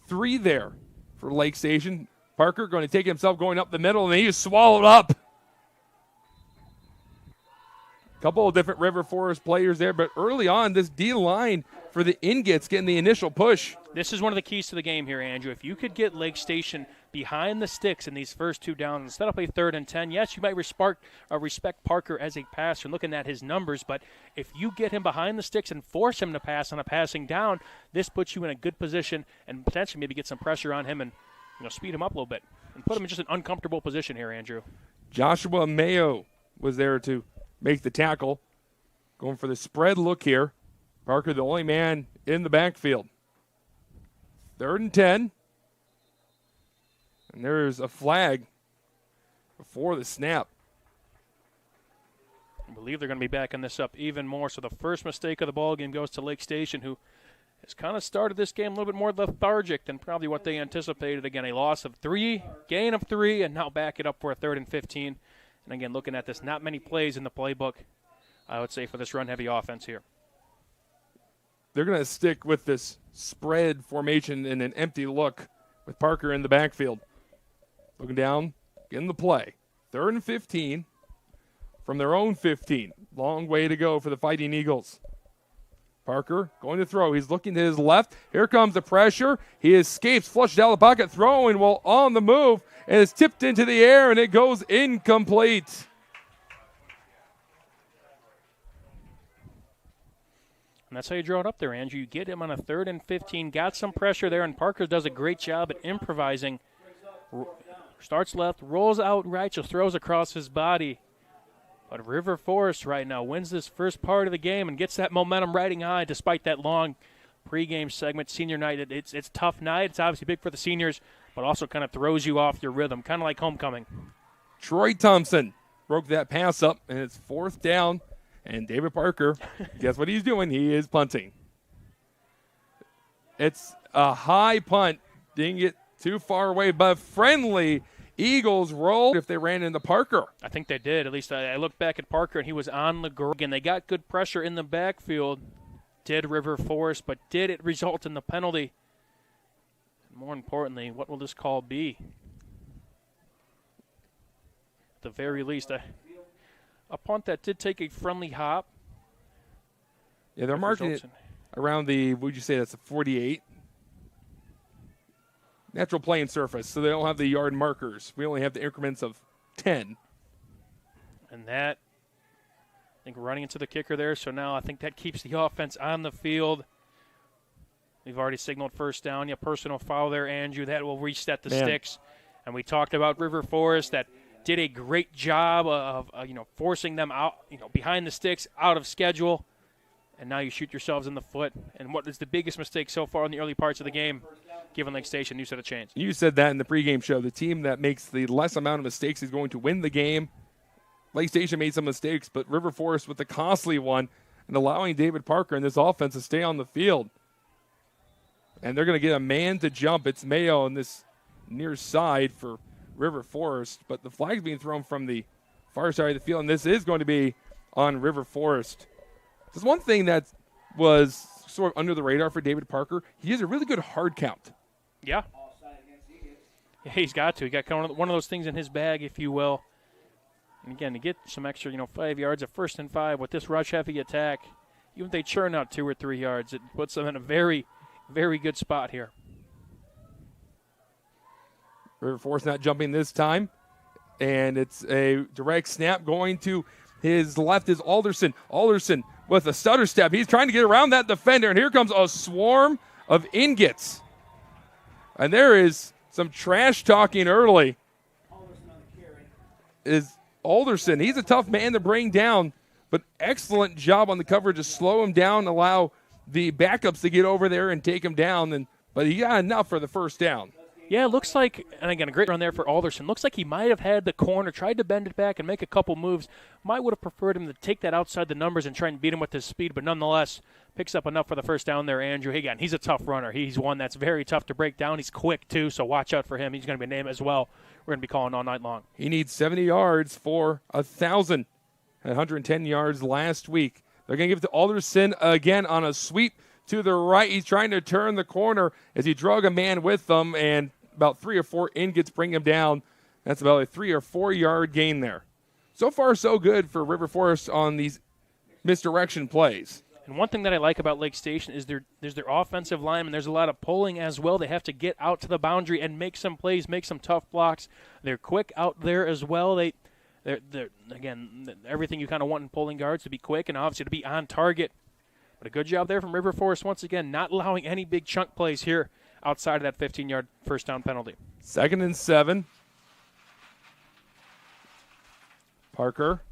S1: 3 there for Lake Station. Parker going to take himself going up the middle, and he is swallowed up. Couple of different River Forest players there, but early on, this D-line for the Ingots getting the initial push.
S2: This is one of the keys to the game here, Andrew. If you could get Lake Station behind the sticks in these first 2 downs and set up a 3rd and 10, yes, you might respect Parker as a passer looking at his numbers, but if you get him behind the sticks and force him to pass on a passing down, this puts you in a good position and potentially maybe get some pressure on him and speed him up a little bit and put him in just an uncomfortable position here, Andrew.
S1: Joshua Mayo was there to make the tackle. Going for the spread look here. Parker, the only man in the backfield. 3rd and 10. And there's a flag before the snap.
S2: I believe they're going to be backing this up even more. So the first mistake of the ball game goes to Lake Station, who has kind of started this game a little bit more lethargic than probably what they anticipated. Again, a loss of 3, gain of 3, and now back it up for a 3rd and 15. And again, looking at this, not many plays in the playbook, I would say, for this run-heavy offense here.
S1: They're going to stick with this spread formation in an empty look with Parker in the backfield. Looking down, getting the play. 3rd and 15 from their own 15. Long way to go for the Fighting Eagles. Parker going to throw. He's looking to his left. Here comes the pressure. He escapes, flushed out of the pocket, throwing while on the move, and it's tipped into the air, and it goes incomplete.
S2: And that's how you draw it up there, Andrew. You get him on a 3rd and 15, got some pressure there, and Parker does a great job at improvising. Starts left, rolls out right, just throws across his body. But River Forest right now wins this first part of the game and gets that momentum riding high despite that long pregame segment. Senior night, it's a tough night. It's obviously big for the seniors, but also kind of throws you off your rhythm, kind of like homecoming.
S1: Troy Thompson broke that pass up, and it's 4th down. And David Parker, guess what he's doing? He is punting. It's a high punt. Didn't get too far away, but friendly. Eagles rolled if they ran into Parker.
S2: I think they did. At least I looked back at Parker, and he was on the ground. Again, they got good pressure in the backfield. Did River Forest, but did it result in the penalty? More importantly, what will this call be? At the very least, a punt that did take a friendly hop.
S1: Yeah, they're marking it around the, would you say that's a 48? Natural playing surface, so they don't have the yard markers. We only have the increments of 10.
S2: And that, I think, running into the kicker there, so now I think that keeps the offense on the field. We've already signaled first down. Yeah, personal foul there, Andrew. That will reset the sticks. And we talked about River Forest that did a great job of forcing them out, behind the sticks, out of schedule. And now you shoot yourselves in the foot. And what is the biggest mistake so far in the early parts of the game? Given Lake Station, you said a change.
S1: You said that in the pregame show. The team that makes the less amount of mistakes is going to win the game. Lake Station made some mistakes, but River Forest with the costly one and allowing David Parker and this offense to stay on the field. And they're going to get a man to jump. It's Mayo on this near side for River Forest, but the flag's being thrown from the far side of the field, and this is going to be on River Forest. There's one thing that was sort of under the radar for David Parker. He has a really good hard count.
S2: Yeah. Yeah, he's got to. He got one of those things in his bag, if you will. And again, to get some extra, 5 yards at 1st and 5 with this rush-heavy attack, even if they churn out 2 or 3 yards, it puts them in a very, very good spot here.
S1: River Forest not jumping this time, and it's a direct snap going to his left is Alderson. Alderson with a stutter step. He's trying to get around that defender, and here comes a swarm of ingots. And there is some trash talking early. Is Alderson. He's a tough man to bring down, but excellent job on the coverage to slow him down, allow the backups to get over there and take him down. But he got enough for the first down.
S2: Yeah, it looks like, and again, a great run there for Alderson. Looks like he might have had the corner, tried to bend it back and make a couple moves. Might would have preferred him to take that outside the numbers and try and beat him with his speed, but nonetheless, picks up enough for the first down there, Andrew. Again, he's a tough runner. He's one that's very tough to break down. He's quick, too, so watch out for him. He's going to be a name as well. We're going to be calling all night long.
S1: He needs 70 yards for 1,000. 110 yards last week. They're going to give it to Alderson again on a sweep to the right. He's trying to turn the corner as he drug a man with them, and about 3 or 4 ingots bring him down. That's about a 3 or 4 yard gain there. So far, so good for River Forest on these misdirection plays.
S2: And one thing that I like about Lake Station is there's their offensive line, and there's a lot of pulling as well. They have to get out to the boundary and make some plays, make some tough blocks. They're quick out there as well. They're again, everything you kind of want in pulling guards, to be quick and obviously to be on target. But a good job there from River Forest once again, not allowing any big chunk plays here outside of that 15-yard first down penalty.
S1: 2nd and 7. Parker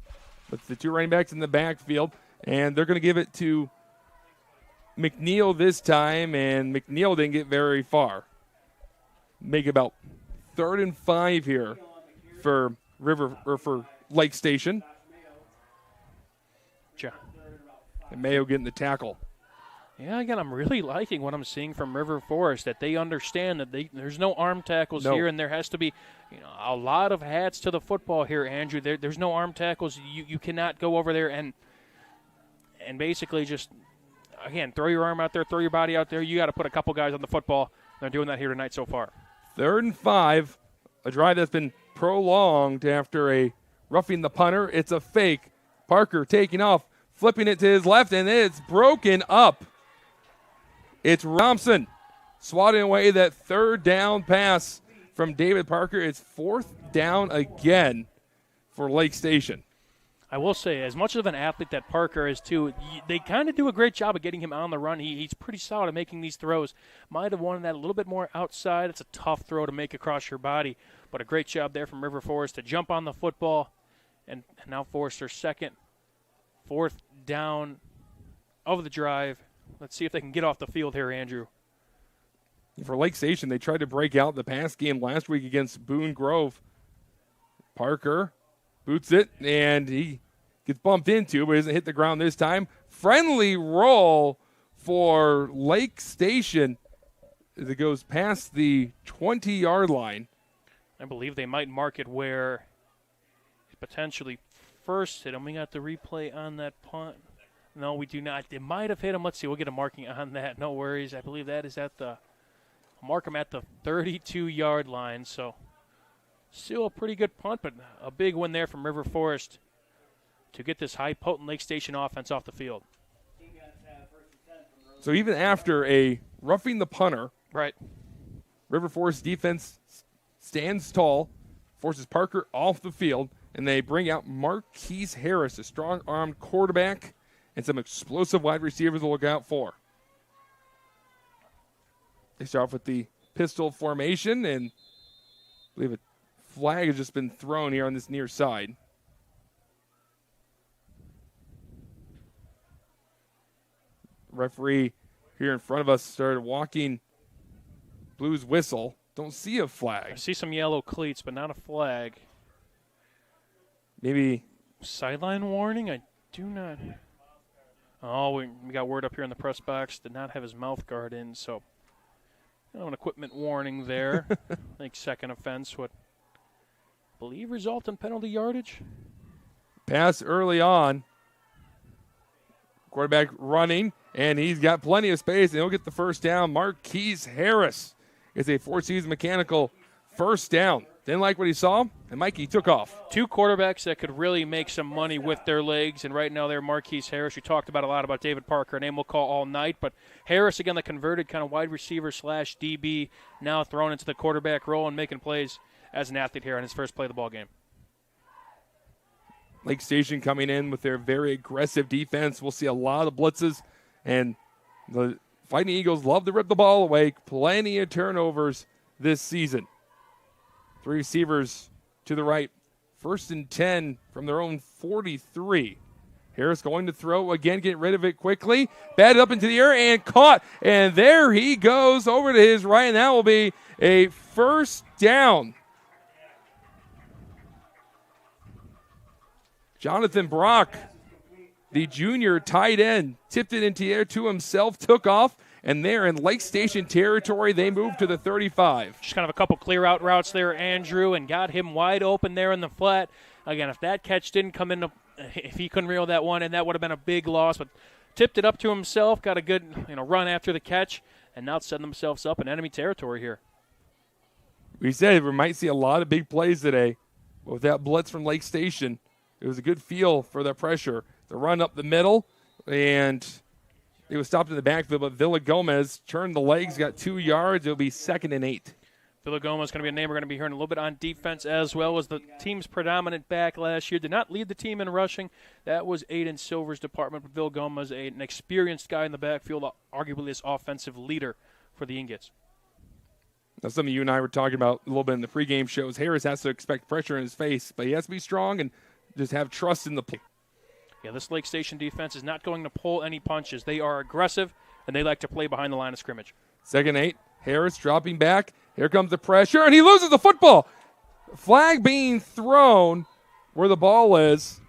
S1: with the 2 running backs in the backfield, and they're going to give it to McNeil this time, and McNeil didn't get very far. Make about 3rd and 5 here for for Lake Station.
S2: Yeah.
S1: And Mayo getting the tackle.
S2: Yeah, again, I'm really liking what I'm seeing from River Forest, that they understand that there's no arm tackles here, and there has to be a lot of hats to the football here, Andrew. There's no arm tackles. You cannot go over there and basically just, again, throw your arm out there, throw your body out there. You got to put a couple guys on the football. They're doing that here tonight so far.
S1: 3rd and 5, a drive that's been prolonged after a roughing the punter. It's a fake. Parker taking off, flipping it to his left, and it's broken up. It's Thompson swatting away that 3rd down pass from David Parker. It's 4th down again for Lake Station.
S2: I will say, as much of an athlete that Parker is too, they kind of do a great job of getting him on the run. He's pretty solid at making these throws. Might have wanted that a little bit more outside. It's a tough throw to make across your body, but a great job there from River Forest to jump on the football And now Forrester second, 4th down of the drive. Let's see if they can get off the field here, Andrew.
S1: For Lake Station, they tried to break out the pass game last week against Boone Grove. Parker boots it, and he gets bumped into, but doesn't hit the ground this time. Friendly roll for Lake Station as it goes past the 20-yard line.
S2: I believe they might mark it where he potentially first hit him. We got the replay on that punt. No, we do not. They might have hit him. Let's see. We'll get a marking on that. No worries. I believe that is at the – mark him at the 32-yard line. So still a pretty good punt, but a big win there from River Forest to get this high potent Lake Station offense off the field.
S1: So even after a roughing the punter,
S2: right,
S1: River Forest defense stands tall, forces Parker off the field, and they bring out Marquise Harris, a strong-armed quarterback, and some explosive wide receivers to look out for. They start off with the pistol formation, and I believe a flag has just been thrown here on this near side. Referee here in front of us started walking Blues whistle. Don't see a flag.
S2: I see some yellow cleats, but not a flag.
S1: Maybe
S2: sideline warning? I do not. Oh, we got word up here in the press box. Did not have his mouth guard in, so an equipment warning there. I think second offense would, I believe, result in penalty yardage.
S1: Pass early on. Quarterback running, and he's got plenty of space, and he'll get the first down. Marquise Harris is a Four Seasons Mechanical first down. Didn't like what he saw, and Mikey took off.
S2: Two quarterbacks that could really make some money with their legs, and right now they're Marquise Harris. We talked about a lot about David Parker, a name we'll call all night, but Harris, again, the converted kind of wide receiver / DB, now thrown into the quarterback role and making plays as an athlete here on his first play of the ball game.
S1: Lake Station coming in with their very aggressive defense. We'll see a lot of blitzes, and the Fighting Eagles love to rip the ball away. Plenty of turnovers this season. Three receivers to the right. 1st and 10 from their own 43. Harris going to throw again, get rid of it quickly. Batted up into the air and caught. And there he goes over to his right, and that will be a first down. Jonathan Brock, the junior tight end, tipped it into the air to himself, took off, and there in Lake Station territory, they moved to the 35.
S2: Just kind of a couple clear-out routes there, Andrew, and got him wide open there in the flat. Again, if that catch didn't come in, if he couldn't reel that one in, that would have been a big loss, but tipped it up to himself, got a good run after the catch, and now setting themselves up in enemy territory here.
S1: We said we might see a lot of big plays today, but with that blitz from Lake Station, it was a good feel for the pressure. The run up the middle, and it was stopped in the backfield, but Villa Gomez turned the legs, got 2 yards. It'll be 2nd and 8.
S2: Villa Gomez is going to be a name we're going to be hearing a little bit on defense as well as the team's predominant back last year. Did not lead the team in rushing. That was Aiden Silver's department, but Villa Gomez, an experienced guy in the backfield, arguably this offensive leader for the Ingots.
S1: That's something you and I were talking about a little bit in the pregame shows. Harris has to expect pressure in his face, but he has to be strong and just have trust in the play.
S2: Yeah, this Lake Station defense is not going to pull any punches. They are aggressive, and they like to play behind the line of scrimmage.
S1: 2nd and 8. Harris dropping back. Here comes the pressure, and he loses the football. Flag being thrown where the ball is.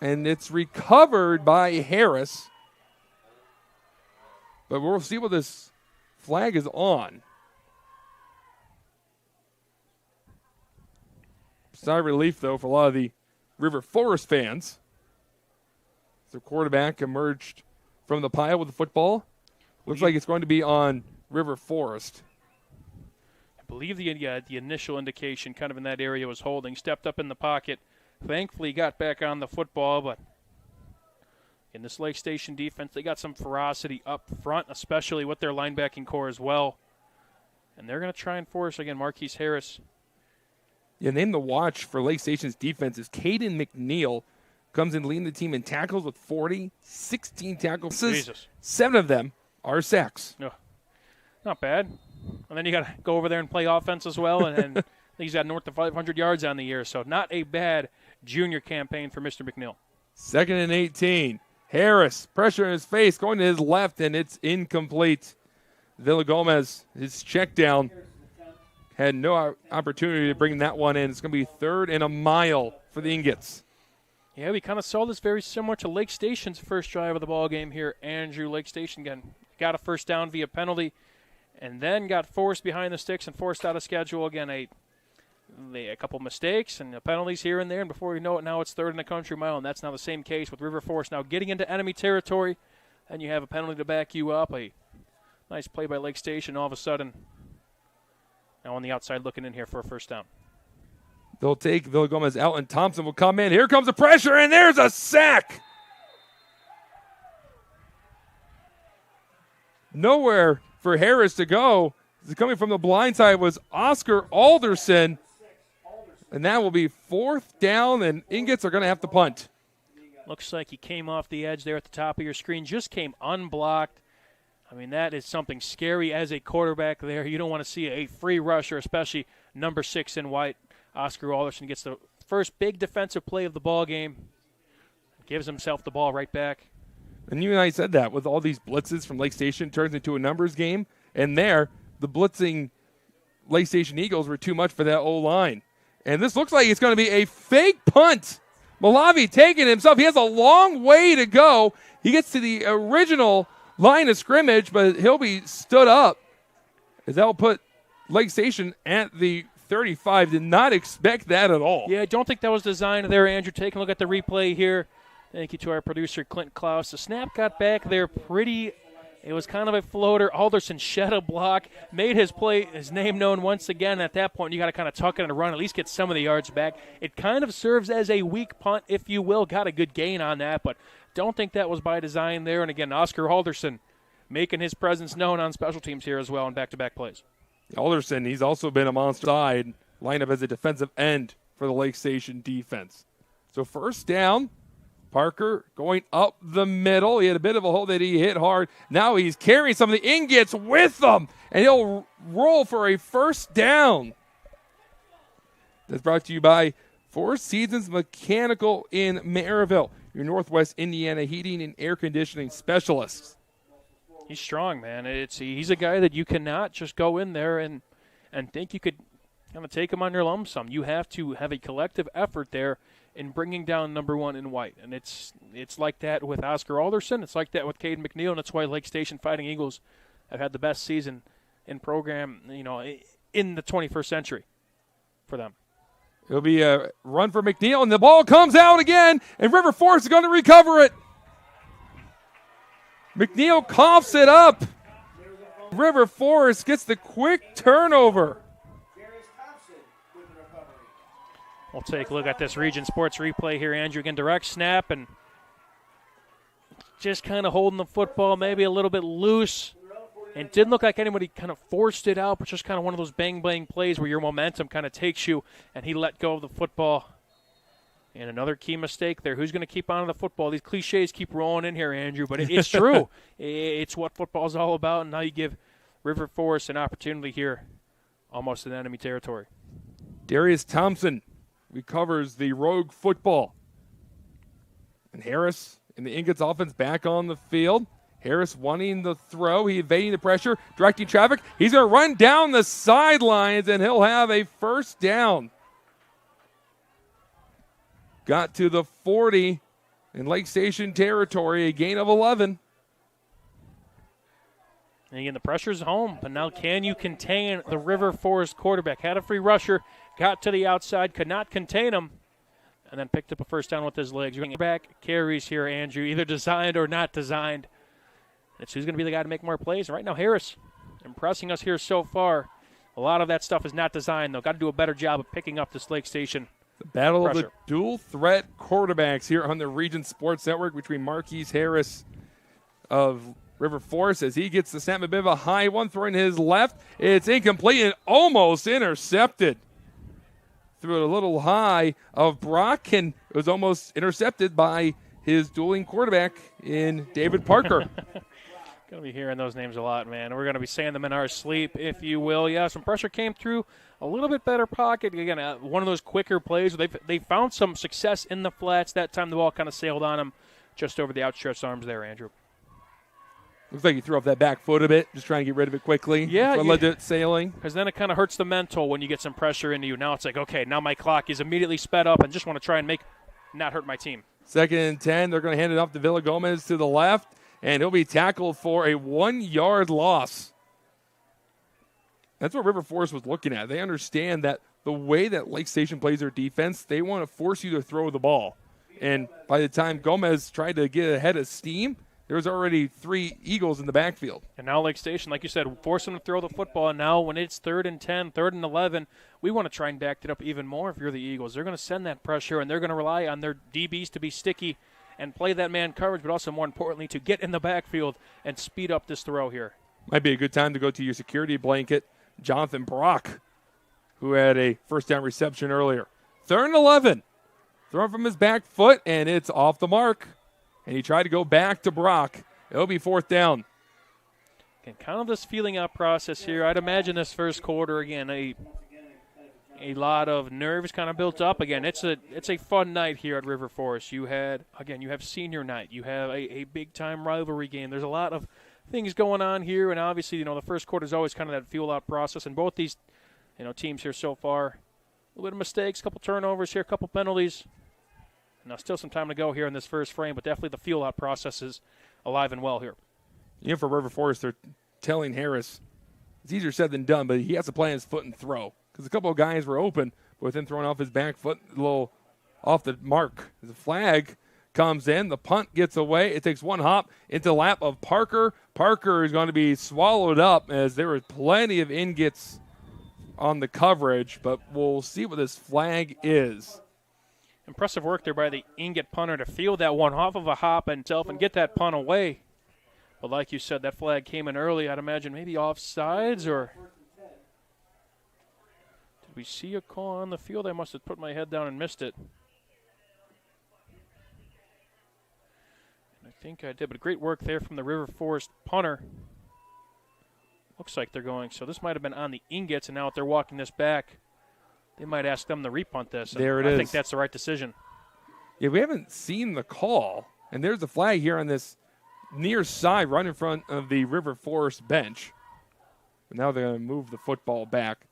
S1: And it's recovered by Harris. But we'll see what this flag is on. Sigh of relief, though, for a lot of the River Forest fans. The quarterback emerged from the pile with the football. Looks like it's going to be on River Forest.
S2: I believe the initial indication kind of in that area was holding. Stepped up in the pocket. Thankfully got back on the football, but in this Lake Station defense, they got some ferocity up front, especially with their linebacking core as well. And they're going to try and force, again, Marquise Harris.
S1: Yeah, name the watch for Lake Station's defense is Caden McNeil. Comes in leading the team in tackles with 40, 16 tackles.
S2: Jesus.
S1: 7 of them are sacks.
S2: No, not bad. And then you got to go over there and play offense as well and think he's got north of 500 yards on the year, so not a bad junior campaign for Mr. McNeil.
S1: 2nd and 18. Harris, pressure in his face, going to his left, and it's incomplete. Villagomez, his check down, had no opportunity to bring that one in. It's going to be 3rd and a mile for the Ingots.
S2: Yeah, we kind of saw this very similar to Lake Station's first drive of the ball game here. Andrew, Lake Station got a first down via penalty and then got forced behind the sticks and forced out of schedule. Again, a couple mistakes and the penalties here and there, and before you know it, now it's 3rd and a country mile, and that's now the same case with River Forest. Now getting into enemy territory, and you have a penalty to back you up. A nice play by Lake Station all of a sudden. Now on the outside looking in here for a first down.
S1: They'll take Villagomez out, and Thompson will come in. Here comes the pressure, and there's a sack. Nowhere for Harris to go. Coming from the blind side was Oscar Alderson, and that will be 4th down, and Ingots are going to have to punt.
S2: Looks like he came off the edge there at the top of your screen, just came unblocked. I mean, that is something scary as a quarterback there. You don't want to see a free rusher, especially number 6 in white. Oscar Alderson gets the first big defensive play of the ball game, gives himself the ball right back.
S1: And you and I said that with all these blitzes from Lake Station turns into a numbers game, and there the blitzing Lake Station Eagles were too much for that O-line. And this looks like it's going to be a fake punt. Malavi taking himself. He has a long way to go. He gets to the original line of scrimmage, but he'll be stood up as that will put Lake Station at the 35. Did not expect that at all.
S2: Yeah, I don't think that was designed there, Andrew. Take a look at the replay here. Thank you to our producer, Clint Klaus. The snap got back there pretty. It was kind of a floater. Alderson shed a block, made his name known once again. At that point, you got to kind of tuck it and run, at least get some of the yards back. It kind of serves as a weak punt, if you will. Got a good gain on that, but don't think that was by design there. And again, Oscar Alderson making his presence known on special teams here as well in back-to-back plays.
S1: Alderson, he's also been a monster side, lined up as a defensive end for the Lake Station defense. So 1st down, Parker going up the middle. He had a bit of a hole that he hit hard. Now he's carrying some of the Ingots with him, and he'll roll for a 1st down. That's brought to you by Four Seasons Mechanical in Maryville, your Northwest Indiana heating and air conditioning specialists.
S2: He's strong, man. He's a guy that you cannot just go in there and think you could kind of take him on your lump sum. You have to have a collective effort there in bringing down number 1 in white. And it's like that with Oscar Alderson. It's like that with Caden McNeil, and that's why Lake Station Fighting Eagles have had the best season in program, in the 21st century for them.
S1: It'll be a run for McNeil, and the ball comes out again, and River Forest is going to recover it. McNeil coughs it up. River Forest gets the quick turnover.
S2: We'll take a look at this Region Sports replay here, Andrew. Again, direct snap and just kind of holding the football maybe a little bit loose. And didn't look like anybody kind of forced it out, but just kind of one of those bang-bang plays where your momentum kind of takes you, and he let go of the football. And another key mistake there. Who's going to keep on the football? These cliches keep rolling in here, Andrew, but it's true. It's what football's all about, and now you give River Forest an opportunity here, almost in enemy territory.
S1: Darius Thompson recovers the rogue football. And Harris in the Ingots offense back on the field. Harris wanting the throw. He evading the pressure, directing traffic. He's going to run down the sidelines, and he'll have a 1st down. Got to the 40 in Lake Station territory, a gain of 11.
S2: And again, the pressure's home, but now can you contain the River Forest quarterback? Had a free rusher, got to the outside, could not contain him, and then picked up a 1st down with his legs. You're going to back carries here, Andrew, either designed or not designed. It's who's going to be the guy to make more plays. And right now, Harris impressing us here so far. A lot of that stuff is not designed, though. Got to do a better job of picking up this Lake Station
S1: the battle
S2: pressure.
S1: Of the dual-threat quarterbacks here on the Region Sports Network between Marquise Harris of River Forest as he gets the snap, a bit of a high one, throwing his left. It's incomplete and almost intercepted. Threw it a little high of Brock, and it was almost intercepted by his dueling quarterback in David Parker.
S2: Going to be hearing those names a lot, man. We're going to be saying them in our sleep, if you will. Yeah, some pressure came through. A little bit better pocket. Again, one of those quicker plays where they found some success in the flats. That time the ball kind of sailed on them just over the outstretched arms there, Andrew.
S1: Looks like you threw off that back foot a bit, just trying to get rid of it quickly.
S2: Yeah.
S1: That's what led to it sailing.
S2: Because then it kind of hurts the mental when you get some pressure into you. Now it's like, okay, now my clock is immediately sped up and just want to try and not hurt my team.
S1: 2nd and 10. They're going to hand it off to Villagomez to the left, and he'll be tackled for a 1-yard loss. That's what River Forest was looking at. They understand that the way that Lake Station plays their defense, they want to force you to throw the ball. And by the time Gomez tried to get ahead of steam, there was already 3 Eagles in the backfield.
S2: And now Lake Station, like you said, force them to throw the football. And now when it's 3rd and 10, 3rd and 11, we want to try and back it up even more if you're the Eagles. They're going to send that pressure, and they're going to rely on their DBs to be sticky and play that man coverage, but also more importantly to get in the backfield and speed up this throw here.
S1: Might be a good time to go to your security blanket, Jonathan Brock, who had a first down reception earlier. 3rd and 11. Thrown from his back foot, and it's off the mark. And he tried to go back to Brock. It'll be 4th down.
S2: And kind of this feeling out process here. I'd imagine this first quarter, again, a lot of nerves kind of built up. Again, it's a fun night here at River Forest. You have senior night. You have a big-time rivalry game. There's a lot of things going on here, and obviously, the first quarter is always kind of that feel-out process. And both these, teams here so far, a little bit of mistakes, a couple turnovers here, a couple penalties. Now, still some time to go here in this first frame, but definitely the feel-out process is alive and well here.
S1: For River Forest, they're telling Harris it's easier said than done, but he has to plant his foot and throw because a couple of guys were open, but with him throwing off his back foot a little off the mark. The flag comes in. The punt gets away. It takes one hop into the lap of Parker. Parker is going to be swallowed up as there were plenty of ingets on the coverage, but we'll see what this flag is.
S2: Impressive work there by the ingot punter to field that one off of a hop and get that punt away. But like you said, that flag came in early. I'd imagine maybe offsides, or did we see a call on the field? I must have put my head down and missed it. I think I did, but great work there from the River Forest punter. Looks like they're going. So this might have been on the ingots, and now if they're walking this back, they might ask them to repunt this.
S1: There it is.
S2: I think that's the right decision.
S1: Yeah, we haven't seen the call. And there's the flag here on this near side right in front of the River Forest bench. But now they're going to move the football back.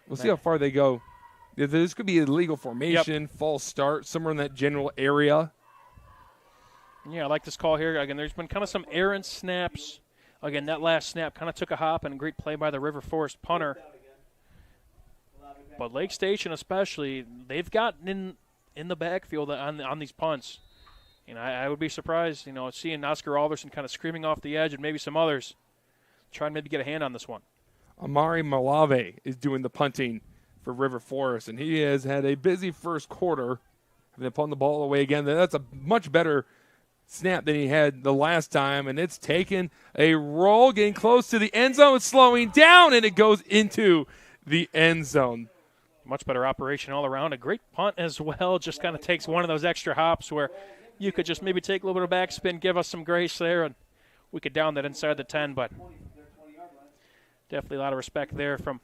S1: We'll see how far they go. This could be illegal formation, false start, somewhere in that general area.
S2: Yeah, I like this call here. Again, there's been kind of some errant snaps. Again, that last snap kind of took a hop, and a great play by the River Forest punter. But Lake Station especially, they've gotten in the backfield on these punts. I would be surprised, seeing Oscar Alderson kind of screaming off the edge and maybe some others trying to maybe get a hand on this one.
S1: Amari Malave is doing the punting for River Forest, and he has had a busy first quarter. They're pulling the ball away again. That's a much better snap than he had the last time, and it's taken a roll, getting close to the end zone, slowing down, and it goes into the end zone.
S2: Much better operation all around. A great punt as well. Just kind of takes one of those extra hops where you could just maybe take a little bit of backspin, give us some grace there, and we could down that inside the 10. But definitely a lot of respect there from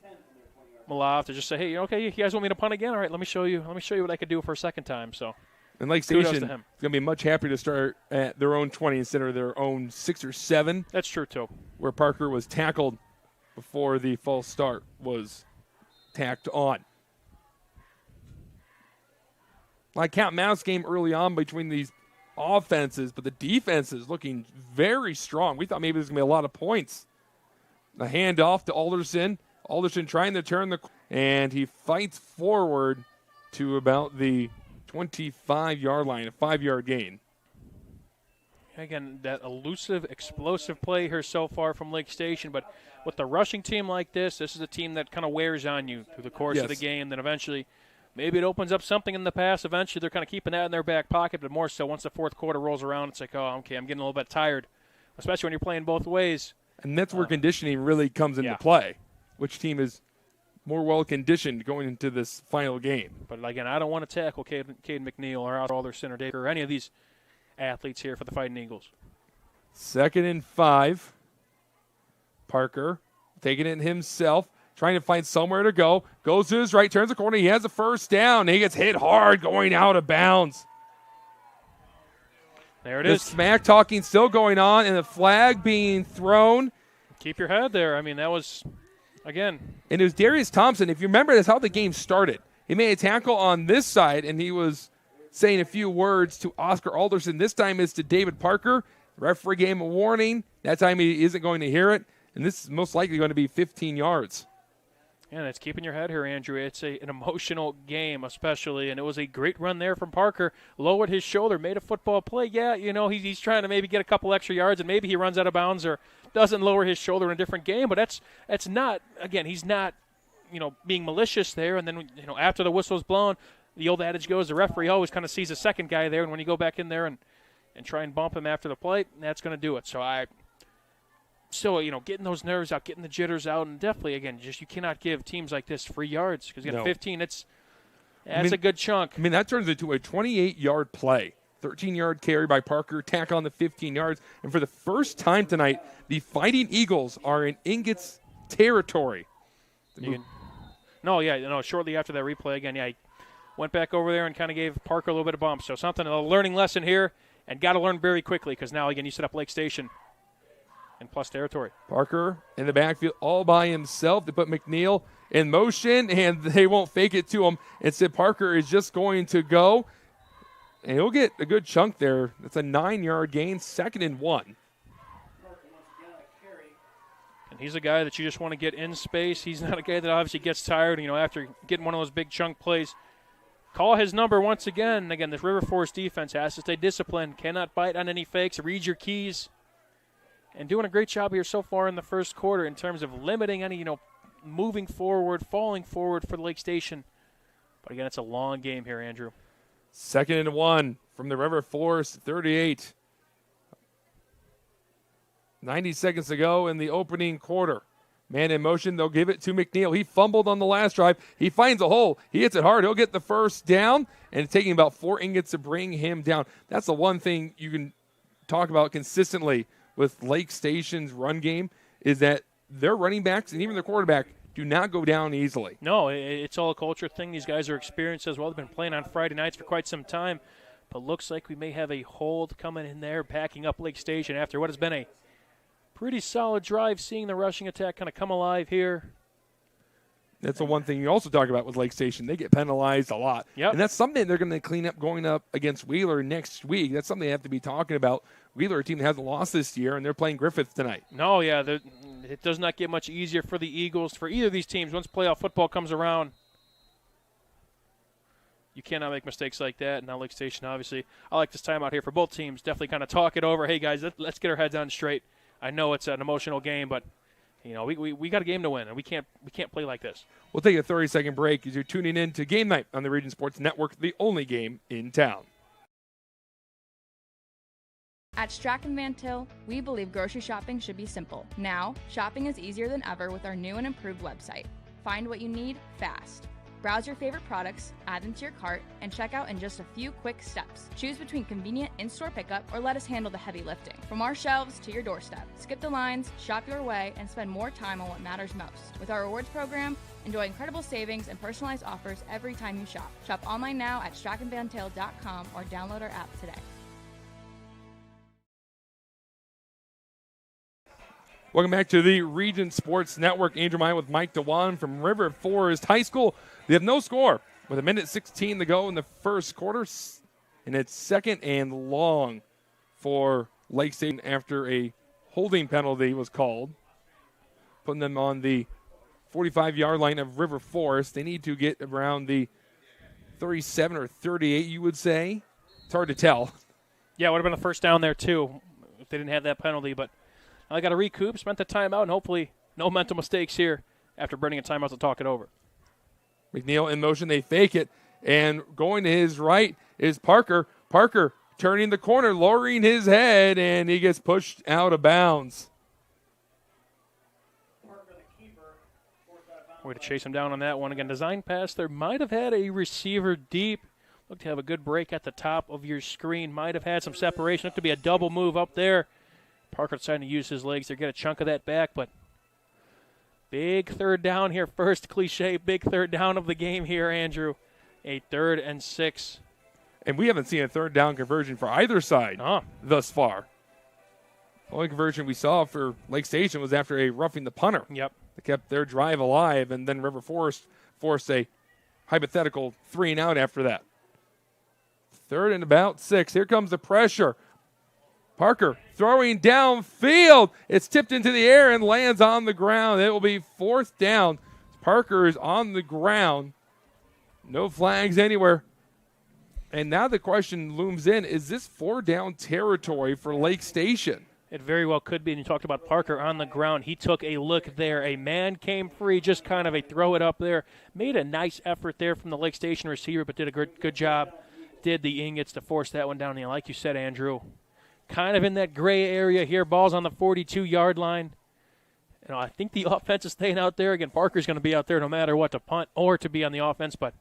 S2: Malav to just say, hey, okay, you guys want me to punt again? All right, let me show you what I could do for a second time. So,
S1: and Lake Station is going to be much happier to start at their own 20 instead of their own 6 or 7.
S2: That's true, too.
S1: Where Parker was tackled before the false start was tacked on. Like cat mouse game early on between these offenses, but the defense is looking very strong. We thought maybe there's going to be a lot of points. The handoff to Alderson. Alderson trying to turn and he fights forward to about the 25-yard line, a 5-yard gain.
S2: Again, that elusive, explosive play here so far from Lake Station, but with the rushing team like this is a team that kind of wears on you through the course of the game. Then eventually, maybe it opens up something in the pass. Eventually, they're kind of keeping that in their back pocket, but more so once the fourth quarter rolls around, it's like, oh, okay, I'm getting a little bit tired, especially when you're playing both ways.
S1: And that's where conditioning really comes into play. Which team is more well-conditioned going into this final game?
S2: But, again, I don't want to tackle Cade McNeil or Alderson or Dave or any of these athletes here for the Fighting Eagles.
S1: 2nd and 5. Parker taking it himself, trying to find somewhere to go. Goes to his right, turns the corner. He has a first down. He gets hit hard going out of bounds.
S2: There it is.
S1: The smack talking still going on, and the flag being thrown.
S2: Keep your head there. I mean, that was, again.
S1: And it was Darius Thompson. If you remember, that's how the game started. He made a tackle on this side, and he was saying a few words to Oscar Alderson. This time it's to David Parker. The referee gave him a warning. That time he isn't going to hear it. And this is most likely going to be 15 yards.
S2: Yeah, that's keeping your head here, Andrew. It's an emotional game, especially, and it was a great run there from Parker. Lowered his shoulder, made a football play. Yeah, he's trying to maybe get a couple extra yards, and maybe he runs out of bounds or doesn't lower his shoulder in a different game. But that's not, again, he's not, being malicious there. And then, after the whistle's blown, the old adage goes, the referee always kind of sees a second guy there, and when you go back in there and try and bump him after the play, that's going to do it. So getting those nerves out, getting the jitters out, and definitely, again, you cannot give teams like this free yards because, 15, that's a good chunk.
S1: I mean, that turns into a 28-yard play. 13-yard carry by Parker, tackle on the 15 yards. And for the first time tonight, the Fighting Eagles are in Ingots territory.
S2: Shortly after that replay, again, he went back over there and kind of gave Parker a little bit of bump. So a learning lesson here, and got to learn very quickly because now, again, you set up Lake Station in plus territory.
S1: Parker in the backfield all by himself. They put McNeil in motion, and they won't fake it to him. Instead, Parker is just going to go, and he'll get a good chunk there. That's a 9-yard gain, 2nd and 1.
S2: And he's a guy that you just want to get in space. He's not a guy that obviously gets tired, after getting one of those big chunk plays. Call his number once again. Again, this River Forest defense has to stay disciplined, cannot bite on any fakes, read your keys. And doing a great job here so far in the first quarter in terms of limiting any, moving forward, falling forward for Lake Station. But again, it's a long game here, Andrew.
S1: 2nd and 1 from the River Forest 38. 90 seconds to go in the opening quarter. Man in motion, they'll give it to McNeil. He fumbled on the last drive. He finds a hole. He hits it hard. He'll get the first down, and it's taking about 4 ingots to bring him down. That's the one thing you can talk about consistently with Lake Station's run game is that their running backs and even their quarterback do not go down easily.
S2: No, it's all a culture thing. These guys are experienced as well. They've been playing on Friday nights for quite some time. But looks like we may have a hold coming in there, backing up Lake Station after what has been a pretty solid drive, seeing the rushing attack kind of come alive here.
S1: That's the one thing you also talk about with Lake Station. They get penalized a lot.
S2: Yep.
S1: And that's something they're going to clean up going up against Wheeler next week. That's something they have to be talking about. Wheeler, a team that hasn't lost this year, and they're playing Griffith tonight.
S2: No, yeah, it does not get much easier for the Eagles, for either of these teams. Once playoff football comes around, you cannot make mistakes like that. And now Lake Station, obviously, I like this time out here for both teams. Definitely kind of talk it over. Hey, guys, let's get our heads on straight. I know it's an emotional game, but we got a game to win, and we can't play like this.
S1: We'll take a 30-second break as you're tuning in to Game Night on the Region Sports Network, the only game in town.
S3: At Strachan Van Til, we believe grocery shopping should be simple. Now, shopping is easier than ever with our new and improved website. Find what you need fast. Browse your favorite products, add them to your cart, and check out in just a few quick steps. Choose between convenient in-store pickup or let us handle the heavy lifting. From our shelves to your doorstep, skip the lines, shop your way, and spend more time on what matters most. With our rewards program, enjoy incredible savings and personalized offers every time you shop. Shop online now at strachanvantil.com or download our app today.
S1: Welcome back to the Region Sports Network. Andrew Meyer with Mike DeWan from River Forest High School. They have no score with 1:16 to go in the first quarter, and it's 2nd and long for Lake Station after a holding penalty was called, putting them on the 45-yard line of River Forest. They need to get around the 37 or 38, you would say. It's hard to tell.
S2: Yeah, it would have been a first down there, too, if they didn't have that penalty, but I got to recoup, spent the timeout, and hopefully no mental mistakes here after burning a timeout to talk it over.
S1: McNeil in motion, they fake it, and going to his right is Parker. Parker turning the corner, lowering his head, and he gets pushed out of bounds.
S2: Way to chase him down on that one. Again, design pass there. Might have had a receiver deep. Looked to have a good break at the top of your screen. Might have had some separation. Looked to be a double move up there Parker deciding to use his legs to get a chunk of that back, but big third down here. First cliche, big third down of the game here, Andrew. A 3rd and 6.
S1: And we haven't seen a third down conversion for either side thus far. The only conversion we saw for Lake Station was after a roughing the punter.
S2: Yep.
S1: They kept their drive alive, and then River Forest forced a hypothetical 3-and-out after that. 3rd and about 6. Here comes the pressure. Parker throwing downfield. It's tipped into the air and lands on the ground. It will be 4th down. Parker is on the ground. No flags anywhere. And now the question looms in, is this 4-down territory for Lake Station?
S2: It very well could be, and you talked about Parker on the ground. He took a look there. A man came free, just kind of a throw it up there. Made a nice effort there from the Lake Station receiver, but did a good job. Did the Ingots to force that one down. And like you said, Andrew, kind of in that gray area here. Ball's on the 42-yard line. You know, I think the offense is staying out there. Again, Parker's going to be out there no matter what, to punt or to be on the offense, but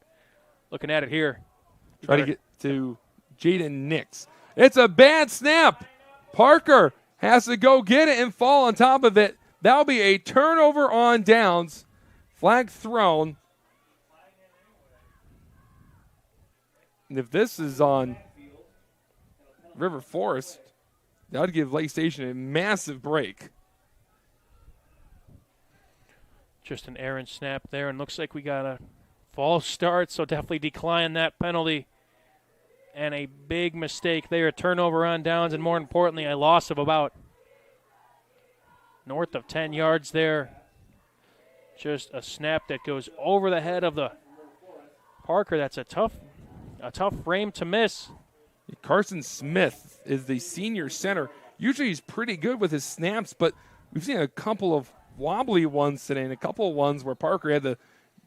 S2: looking at it here.
S1: Try to get to Jaden Nix. It's a bad snap. Parker has to go get it and fall on top of it. That'll be a turnover on downs. Flag thrown. And if this is on River Forest, that would give Lake Station a massive break.
S2: Just an errant snap there, and looks like we got a false start, so definitely decline that penalty. And a big mistake there, a turnover on downs, and more importantly, a loss of about north of 10 yards there. Just a snap that goes over the head of the Parker. That's a tough frame to miss.
S1: Carson Smith is the senior center. Usually he's pretty good with his snaps, but we've seen a couple of wobbly ones today and a couple of ones where Parker had to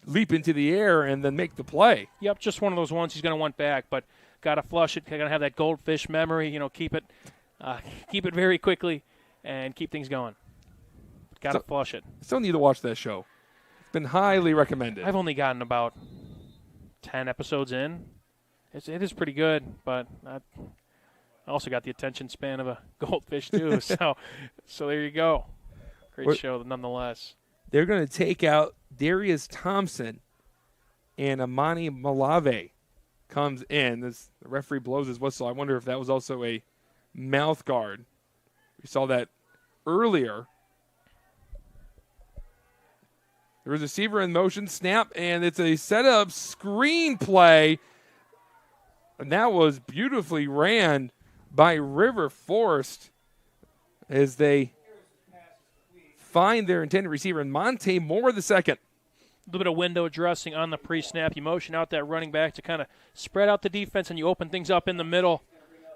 S1: leap into the air and then make the play.
S2: Yep, just one of those ones he's going to want back, but got to flush it. Got to have that goldfish memory. You know, keep it very quickly and keep things going. Got to flush it.
S1: Still need to watch that show. It's been highly recommended.
S2: I've only gotten about 10 episodes in. It is pretty good, but I also got the attention span of a goldfish too. so there you go. Great show nonetheless.
S1: They're going to take out Darius Thompson, and Amani Malave comes in. The referee blows his whistle. I wonder if that was also a mouth guard. We saw that earlier. There was a receiver in motion, snap, and it's a setup screen play. And that was beautifully ran by River Forest as they find their intended receiver, and Monte Moore the second.
S2: A little bit of window dressing on the pre-snap. You motion out that running back to kind of spread out the defense, and you open things up in the middle.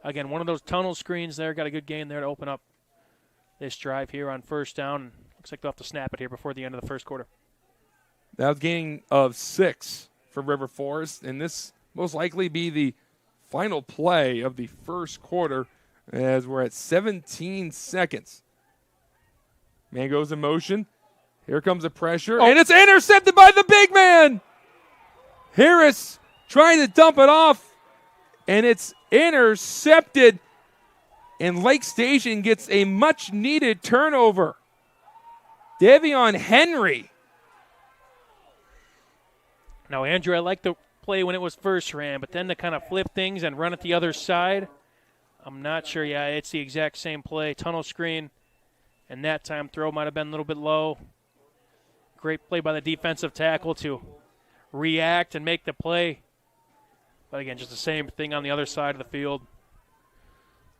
S2: Again, one of those tunnel screens there. Got a good gain there to open up this drive here on 1st down. Looks like they'll have to snap it here before the end of the first quarter.
S1: That was a gain of 6 for River Forest, and this most likely be the final play of the first quarter as we're at 17 seconds. Man goes in motion. Here comes the pressure, and it's intercepted by the big man. Harris trying to dump it off, and it's intercepted, and Lake Station gets a much-needed turnover. Devion Henry.
S2: Now, Andrew, I like the play when it was first ran, but then to kind of flip things and run it the other side, I'm not sure. Yeah, it's the exact same play. Tunnel screen, and that time throw might have been a little bit low. Great play by the defensive tackle to react and make the play. But again, just the same thing on the other side of the field.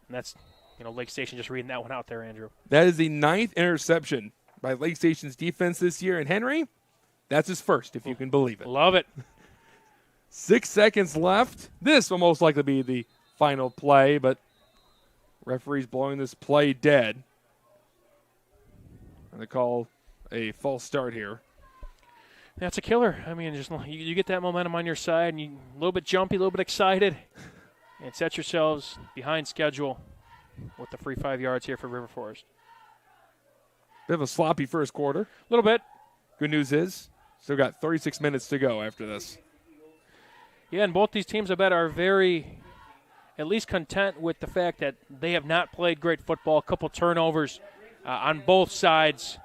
S2: And that's, Lake Station just reading that one out there, Andrew.
S1: That is the 9th interception by Lake Station's defense this year. And Henry, that's his first, if you can believe it.
S2: Love it.
S1: 6 seconds left. This will most likely be the final play, but referee's blowing this play dead. And they call a false start here.
S2: That's a killer. I mean, just you get that momentum on your side, and you a little bit jumpy, a little bit excited, and set yourselves behind schedule with the free 5 yards here for River Forest.
S1: Bit of a sloppy first quarter.
S2: A little bit.
S1: Good news is, still got 36 minutes to go after this.
S2: Yeah, and both these teams, I bet, are very at least content with the fact that they have not played great football. A couple turnovers on both sides.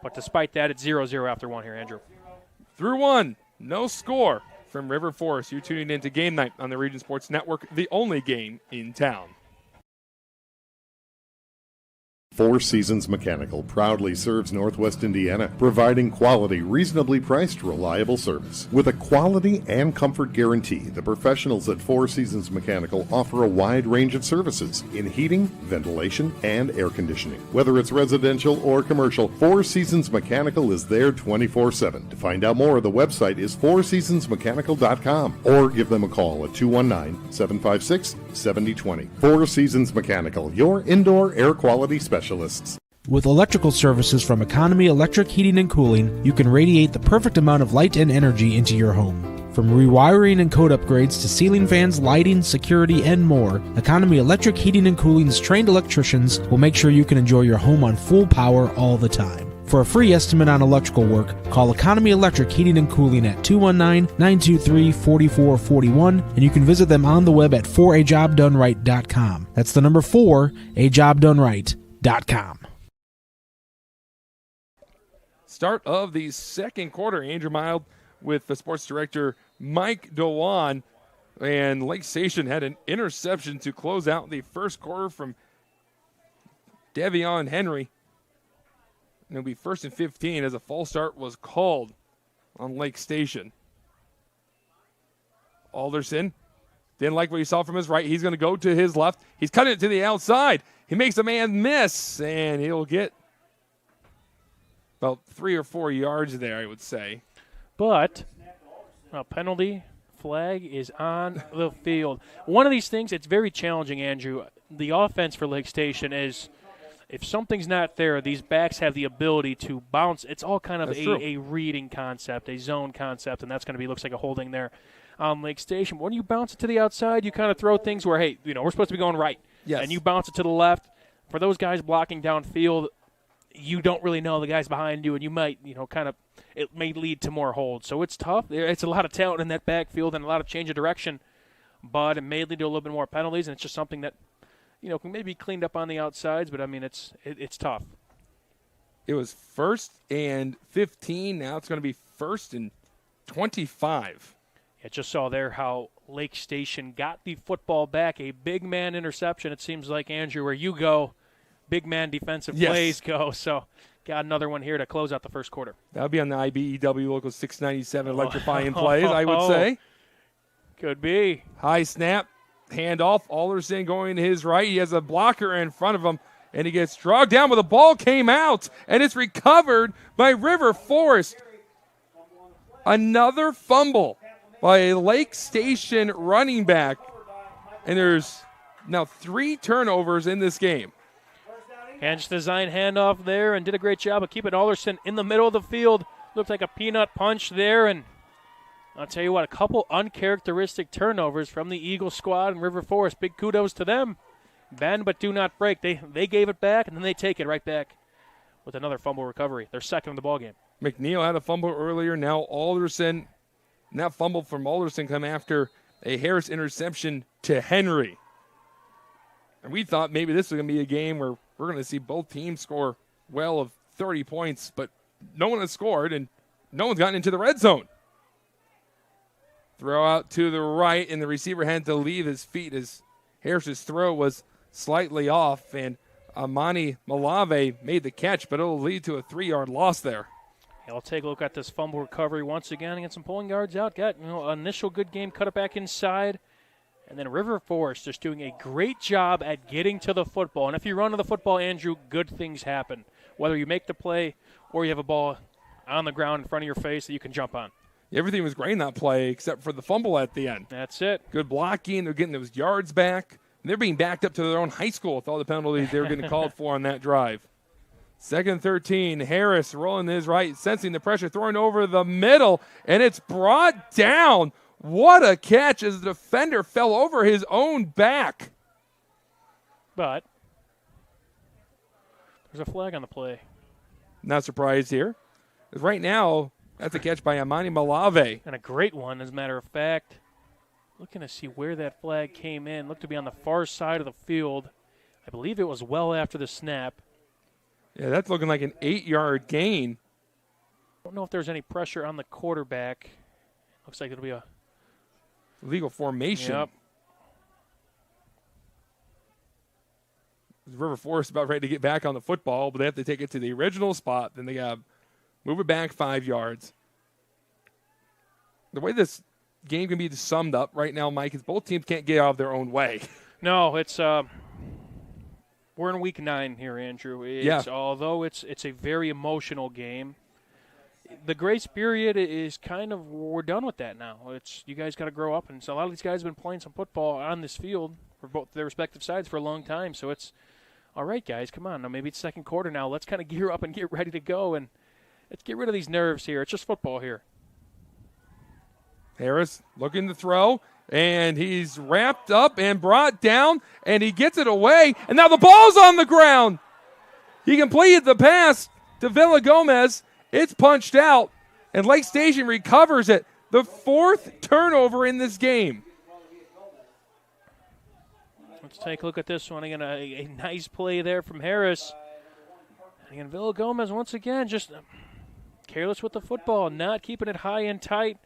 S2: But despite that, it's 0-0 after one here, Andrew.
S1: Through one, no score from River Forest. You're tuning into Game Night on the Region Sports Network, the only game in town.
S9: Four Seasons Mechanical proudly serves Northwest Indiana, providing quality, reasonably priced, reliable service. With a quality and comfort guarantee, the professionals at Four Seasons Mechanical offer a wide range of services in heating, ventilation, and air conditioning. Whether it's residential or commercial, Four Seasons Mechanical is there 24/7. To find out more, the website is fourseasonsmechanical.com or give them a call at 219-756-7020. Four Seasons Mechanical, your indoor air quality specialist.
S10: With electrical services from Economy Electric Heating and Cooling, you can radiate the perfect amount of light and energy into your home. From rewiring and code upgrades to ceiling fans, lighting, security, and more, Economy Electric Heating and Cooling's trained electricians will make sure you can enjoy your home on full power all the time. For a free estimate on electrical work, call Economy Electric Heating and Cooling at 219-923-4441, and you can visit them on the web at 4ajobdoneright.com. That's the number 4ajobdoneright.com.
S1: Start of the second quarter. Andrew Mild with the sports director Mike Dewan. And Lake Station had an interception to close out the first quarter from Devion Henry. And it'll be 1st and 15 as a false start was called on Lake Station. Alderson didn't like what he saw from his right. He's going to go to his left. He's cutting it to the outside. He makes a man miss, and he'll get about 3 or 4 yards there, I would say.
S2: But a penalty flag is on the field. One of these things, it's very challenging, Andrew. The offense for Lake Station is, if something's not there, these backs have the ability to bounce. It's all kind of a reading concept, a zone concept, and that's going to be, looks like a holding there on Lake Station. When you bounce it to the outside, you kind of throw things where, hey, we're supposed to be going right.
S1: Yes.
S2: And you bounce it to the left. For those guys blocking downfield, you don't really know the guys behind you, and you might, it may lead to more holds. So it's tough. It's a lot of talent in that backfield and a lot of change of direction, but it may lead to a little bit more penalties, and it's just something that, can maybe be cleaned up on the outsides, but, it's tough.
S1: It was 1st and 15. Now it's going to be 1st and 25.
S2: I just saw there how Lake Station got the football back. A big man interception, it seems like, Andrew, where you go, big man defensive plays go. So got another one here to close out the first quarter.
S1: That'll be on the IBEW Local 697 electrifying plays, I would say.
S2: Could be.
S1: High snap, handoff. Alderson going to his right. He has a blocker in front of him, and he gets dragged down, but the ball came out, and it's recovered by River Forest. Another fumble by a Lake Station running back, and there's now 3 turnovers in this game.
S2: Hanch design handoff there and did a great job of keeping Alderson in the middle of the field. Looked like a peanut punch there, and I'll tell you what, a couple uncharacteristic turnovers from the Eagle squad and River Forest. Big kudos to them. Bend but do not break. They gave it back, and then they take it right back with another fumble recovery. They're second in the ballgame.
S1: McNeil had a fumble earlier. Now Alderson. And that fumble from Alderson come after a Harris interception to Henry. And we thought maybe this was going to be a game where we're going to see both teams score well of 30 points, but no one has scored, and no one's gotten into the red zone. Throw out to the right, and the receiver had to leave his feet as Harris's throw was slightly off, and Amani Malave made the catch, but it'll lead to a 3-yard loss there.
S2: I'll take a look at this fumble recovery once again. Get some pulling guards out. Got initial good game, cut it back inside. And then River Forest just doing a great job at getting to the football. And if you run to the football, Andrew, good things happen. Whether you make the play or you have a ball on the ground in front of your face that you can jump on.
S1: Everything was great in that play except for the fumble at the end.
S2: That's it.
S1: Good blocking. They're getting those yards back. And they're being backed up to their own high school with all the penalties they were getting called for on that drive. 2nd and 13, Harris rolling to his right, sensing the pressure, throwing over the middle, and it's brought down. What a catch as the defender fell over his own back.
S2: But there's a flag on the play.
S1: Not surprised here. Right now, that's a catch by Amani Malave.
S2: And a great one, as a matter of fact. looking to see where that flag came in. Looked to be on the far side of the field. I believe it was well after the snap.
S1: Yeah, that's looking like an 8-yard gain.
S2: I don't know if there's any pressure on the quarterback. Looks like it'll be a
S1: legal formation.
S2: Yep.
S1: River Forest about ready to get back on the football, but they have to take it to the original spot. Then they got to move it back 5 yards. The way this game can be summed up right now, Mike, is both teams can't get out of their own way.
S2: No, it's we're in week 9 here, Andrew. Although it's a very emotional game, the grace period is kind of, we're done with that now. It's, you guys got to grow up, and so a lot of these guys have been playing some football on this field for both their respective sides for a long time. So it's, all right, guys, come on. Now maybe it's second quarter now. Let's kind of gear up and get ready to go, and let's get rid of these nerves here. It's just football here.
S1: Harris looking to throw, and he's wrapped up and brought down, and he gets it away, and now the ball's on the ground. He completed the pass to Villagomez. It's punched out, and Lake Station recovers it. The 4th turnover in this game.
S2: Let's take a look at this one. Again, a nice play there from Harris. And again, Villagomez once again just careless with the football, not keeping it high and tight.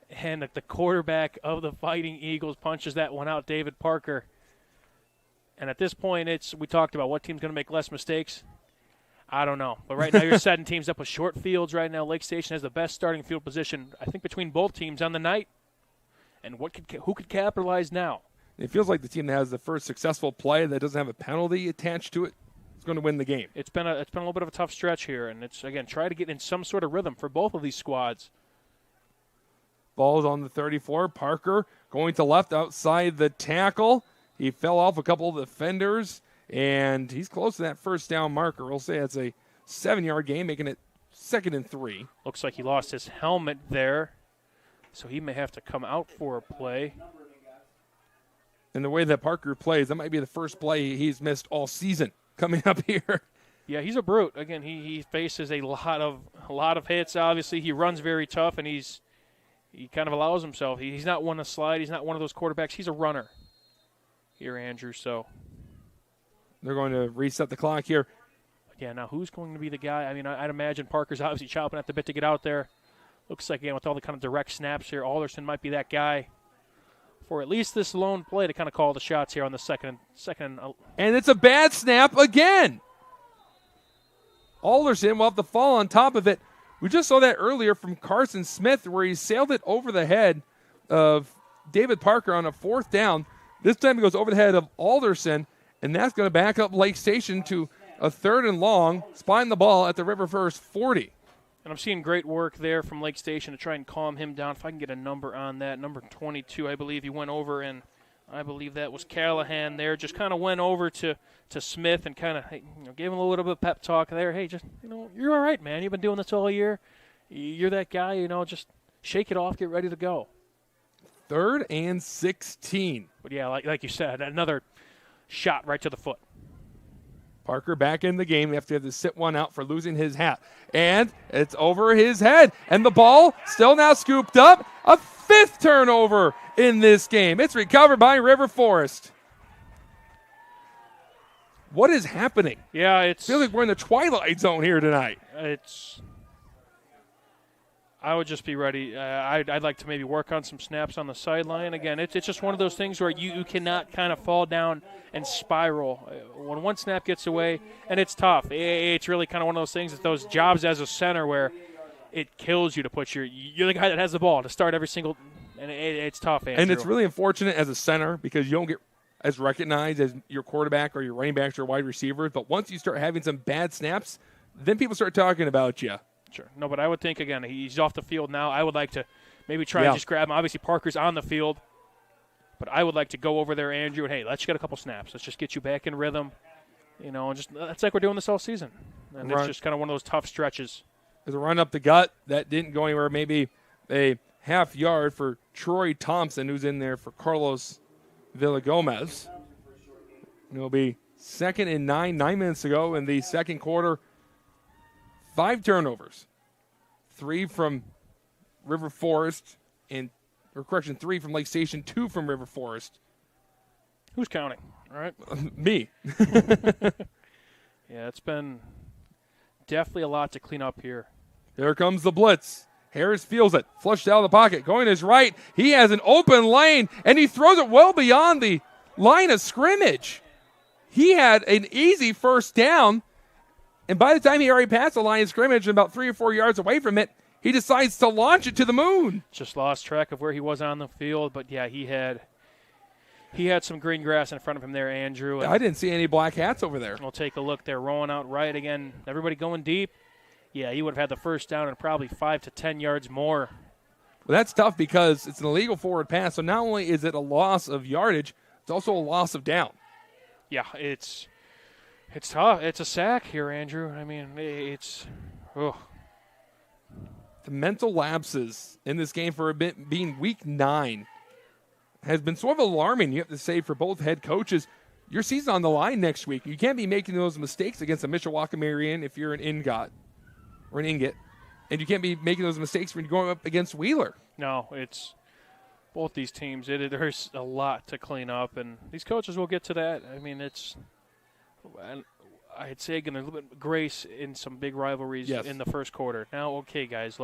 S2: And the quarterback of the Fighting Eagles punches that one out, David Parker. And at this point, we talked about what team's going to make less mistakes. I don't know. But right now you're setting teams up with short fields right now. Lake Station has the best starting field position, I think, between both teams on the night. And who could capitalize now?
S1: It feels like the team that has the first successful play that doesn't have a penalty attached to it is going to win the game.
S2: It's been a little bit of a tough stretch here, and it's, again, try to get in some sort of rhythm for both of these squads.
S1: Ball's on the 34. Parker going to left outside the tackle. He fell off a couple of defenders, and he's close to that first down marker. We'll say it's a 7-yard game, making it 2nd and 3.
S2: Looks like he lost his helmet there, so he may have to come out for a play.
S1: And the way that Parker plays, that might be the first play he's missed all season coming up here.
S2: Yeah, he's a brute. Again, he faces a lot of hits. Obviously, he runs very tough, and he kind of allows himself. He's not one to slide. He's not one of those quarterbacks. He's a runner here, Andrew. So
S1: they're going to reset the clock here.
S2: Yeah, now who's going to be the guy? I mean, I'd imagine Parker's obviously chopping at the bit to get out there. Looks like, again, with all the kind of direct snaps here, Alderson might be that guy for at least this lone play to kind of call the shots here on the second.
S1: And it's a bad snap again. Alderson will have to fall on top of it. We just saw that earlier from Carson Smith where he sailed it over the head of David Parker on a 4th down. This time it goes over the head of Alderson, and that's going to back up Lake Station to a 3rd and long, spotting the ball at the River First 40.
S2: And I'm seeing great work there from Lake Station to try and calm him down. If I can get a number on that, number 22, I believe he went over, and I believe that was Callahan there. Just kind of went over to Smith and kind of gave him a little bit of pep talk there. Hey, just, you're all right, man. You've been doing this all year. You're that guy, just shake it off, get ready to go.
S1: 3rd and 16.
S2: But, yeah, like you said, another shot right to the foot.
S1: Parker back in the game. They have to sit one out for losing his hat. And it's over his head. And the ball still now scooped up. A 5th turnover in this game. It's recovered by River Forest. What is happening?
S2: Yeah,
S1: it feels like we're in the twilight zone here tonight.
S2: I would just be ready. I'd like to maybe work on some snaps on the sideline. Again, it's just one of those things where you cannot kind of fall down and spiral. When one snap gets away, and it's tough. It's really kind of one of those things, it's those jobs as a center where it kills you to put you're the guy that has the ball to start every single, and it's tough, Andrew.
S1: And it's really unfortunate as a center because you don't get as recognized as your quarterback or your running backs or wide receivers. But once you start having some bad snaps, then people start talking about you.
S2: Sure. No, but I would think, again, he's off the field now. I would like to maybe try and just grab him. Obviously, Parker's on the field. But I would like to go over there, Andrew, and, hey, let's get a couple snaps. Let's just get you back in rhythm. And just it's like we're doing this all season. And it's just kind of one of those tough stretches.
S1: There's a run up the gut that didn't go anywhere. Maybe a half yard for Troy Thompson, who's in there for Carlos Villagomez. It'll be 2nd and 9 minutes ago in the second quarter. 5 turnovers. 3 from River Forest and or correction, 3 from Lake Station, 2 from River Forest.
S2: Who's counting? All right.
S1: Me.
S2: Yeah, it's been definitely a lot to clean up here.
S1: Here comes the blitz. Harris feels it. Flushed out of the pocket. Going to his right. He has an open lane, and he throws it well beyond the line of scrimmage. He had an easy first down, and by the time he already passed the line of scrimmage and about 3 or 4 yards away from it, he decides to launch it to the moon.
S2: Just lost track of where he was on the field, but, yeah, he had some green grass in front of him there, Andrew.
S1: I didn't see any black hats over there.
S2: We'll take a look. They're rolling out right again. Everybody going deep. Yeah, he would have had the first down and probably 5 to 10 yards more.
S1: Well, that's tough because it's an illegal forward pass, so not only is it a loss of yardage, it's also a loss of down.
S2: Yeah, it's tough. It's a sack here, Andrew. I mean, it's the
S1: mental lapses in this game for a bit being week 9 has been sort of alarming, you have to say, for both head coaches. Your season's on the line next week. You can't be making those mistakes against a Mishawaka Marion if you're an Ingot or an Ingot. And you can't be making those mistakes when you're going up against Wheeler.
S2: No, it's both these teams. There's a lot to clean up, and these coaches will get to that. I mean, I'd say, again, a little bit of grace in some big rivalries in the first quarter. Now, okay, guys,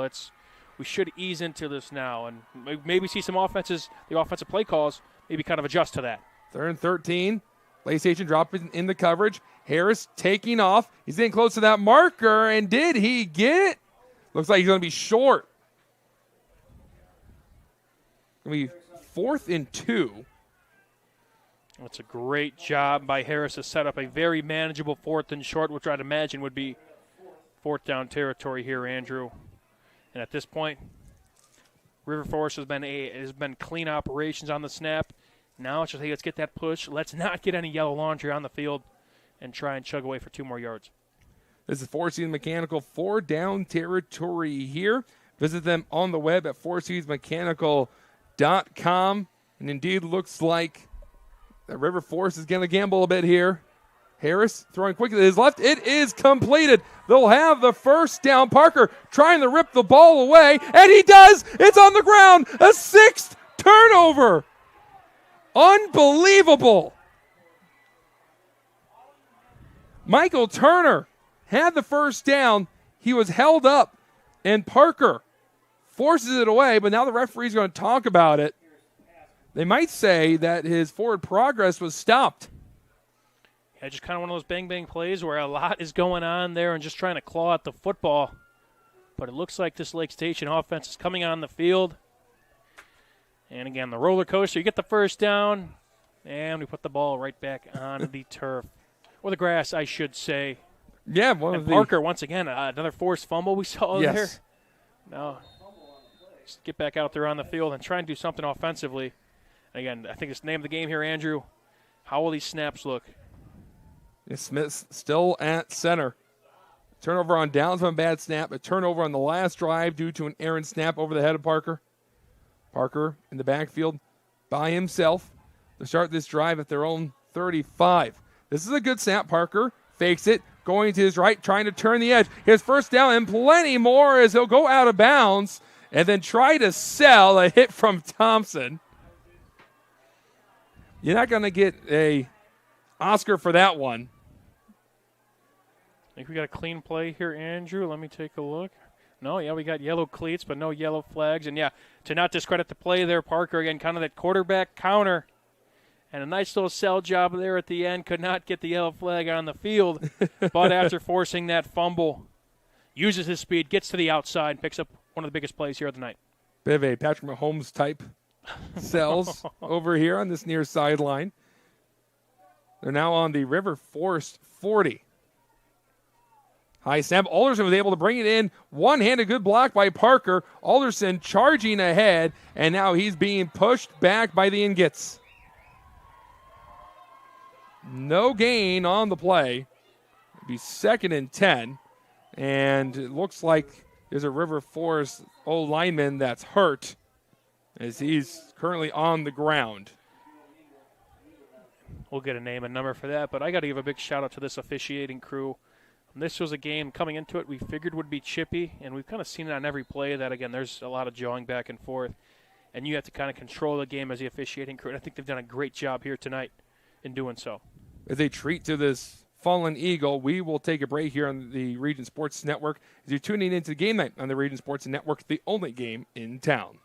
S2: we should ease into this now and maybe see some the offensive play calls, maybe kind of adjust to that.
S1: 3rd and 13. Lake Station dropping in the coverage. Harris taking off. He's getting close to that marker, and did he get it? Looks like he's going to be short. Going to be 4th and 2.
S2: That's a great job by Harris to set up a very manageable 4th and short, which I'd imagine would be 4th down territory here, Andrew. And at this point, River Forest has been clean operations on the snap. Now it's just, hey, let's get that push. Let's not get any yellow laundry on the field and try and chug away for 2 more yards.
S1: This is Four Seasons Mechanical 4 down territory here. Visit them on the web at fourseasonsmechanical.com. And indeed looks like the River Forest is going to gamble a bit here. Harris throwing quickly to his left. It is completed. They'll have the first down. Parker trying to rip the ball away, and he does. It's on the ground. A 6th turnover. Unbelievable. Michael Turner had the first down. He was held up, and Parker forces it away, but now the referee's going to talk about it. They might say that his forward progress was stopped.
S2: Yeah, just kind of one of those bang-bang plays where a lot is going on there and just trying to claw at the football. But it looks like this Lake Station offense is coming on the field. And again, the roller coaster, you get the first down, and we put the ball right back on the turf. Or the grass, I should say.
S1: Yeah,
S2: Parker, once again, another forced fumble we saw there. Now, just get back out there on the field and try and do something offensively. And again, I think it's the name of the game here, Andrew. How will these snaps look?
S1: Smith still at center. Turnover on downs from a bad snap. A turnover on the last drive due to an errant snap over the head of Parker. Parker in the backfield by himself to start this drive at their own 35. This is a good snap. Parker fakes it, going to his right, trying to turn the edge. His first down and plenty more as he'll go out of bounds and then try to sell a hit from Thompson. You're not going to get a Oscar for that one.
S2: I think we got a clean play here, Andrew. Let me take a look. No, yeah, we got yellow cleats, but no yellow flags. And, yeah, to not discredit the play there, Parker, again, kind of that quarterback counter. And a nice little sell job there at the end. Could not get the yellow flag on the field. But after forcing that fumble, uses his speed, gets to the outside, and picks up one of the biggest plays here of the night.
S1: Bit of a Patrick Mahomes type sells over here on this near sideline. They're now on the River Forest 40. High snap. Alderson was able to bring it in. One-handed good block by Parker. Alderson charging ahead, and now he's being pushed back by the Ingots. No gain on the play. It'll be 2nd and 10. And it looks like there's a River Forest O-lineman that's hurt as he's currently on the ground.
S2: We'll get a name and number for that, but I got to give a big shout-out to this officiating crew. This was a game coming into it we figured would be chippy, and we've kind of seen it on every play that, again, there's a lot of jawing back and forth. and you have to kind of control the game as the officiating crew. And I think they've done a great job here tonight in doing so.
S1: As a treat to this fallen eagle, we will take a break here on the Region Sports Network as you're tuning into Game Night on the Region Sports Network, the only game in town.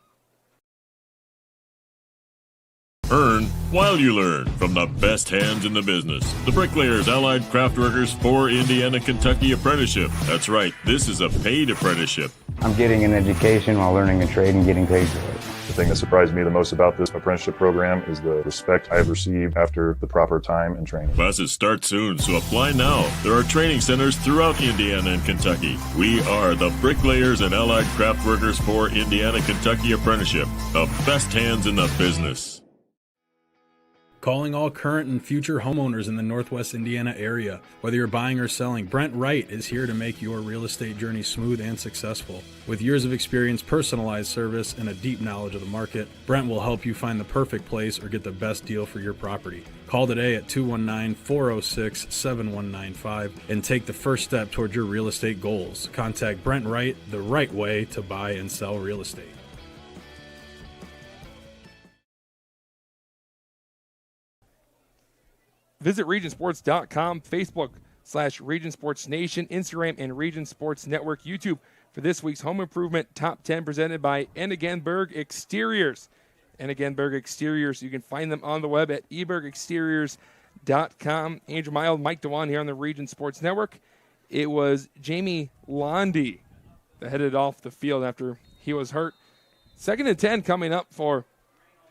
S11: Earn while you learn from the best hands in the business. The Bricklayers Allied Craft Workers for Indiana, Kentucky Apprenticeship. That's right, this is a paid apprenticeship.
S12: I'm getting an education while learning a trade and getting paid for it.
S13: The thing that surprised me the most about this apprenticeship program is the respect I've received after the proper time and training.
S11: Classes start soon, so apply now. There are training centers throughout Indiana and Kentucky. We are the Bricklayers and Allied Craft Workers for Indiana, Kentucky Apprenticeship. The best hands in the business.
S14: Calling all current and future homeowners in the Northwest Indiana area. Whether you're buying or selling, Brent Wright is here to make your real estate journey smooth and successful. With years of experience, personalized service, and a deep knowledge of the market, Brent will help you find the perfect place or get the best deal for your property. Call today at 219-406-7195 and take the first step toward your real estate goals. Contact Brent Wright, the right way to buy and sell real estate.
S1: Visit regionsports.com, Facebook/Region Sports Nation, Instagram, and Region Sports Network YouTube for this week's Home Improvement Top 10 presented by Ennegenberg Exteriors. Ennegenberg Exteriors, you can find them on the web at ebergexteriors.com. Andrew Mild, Mike DeWan here on the Region Sports Network. It was Jamie Londy that headed off the field after he was hurt. 2nd and 10 coming up for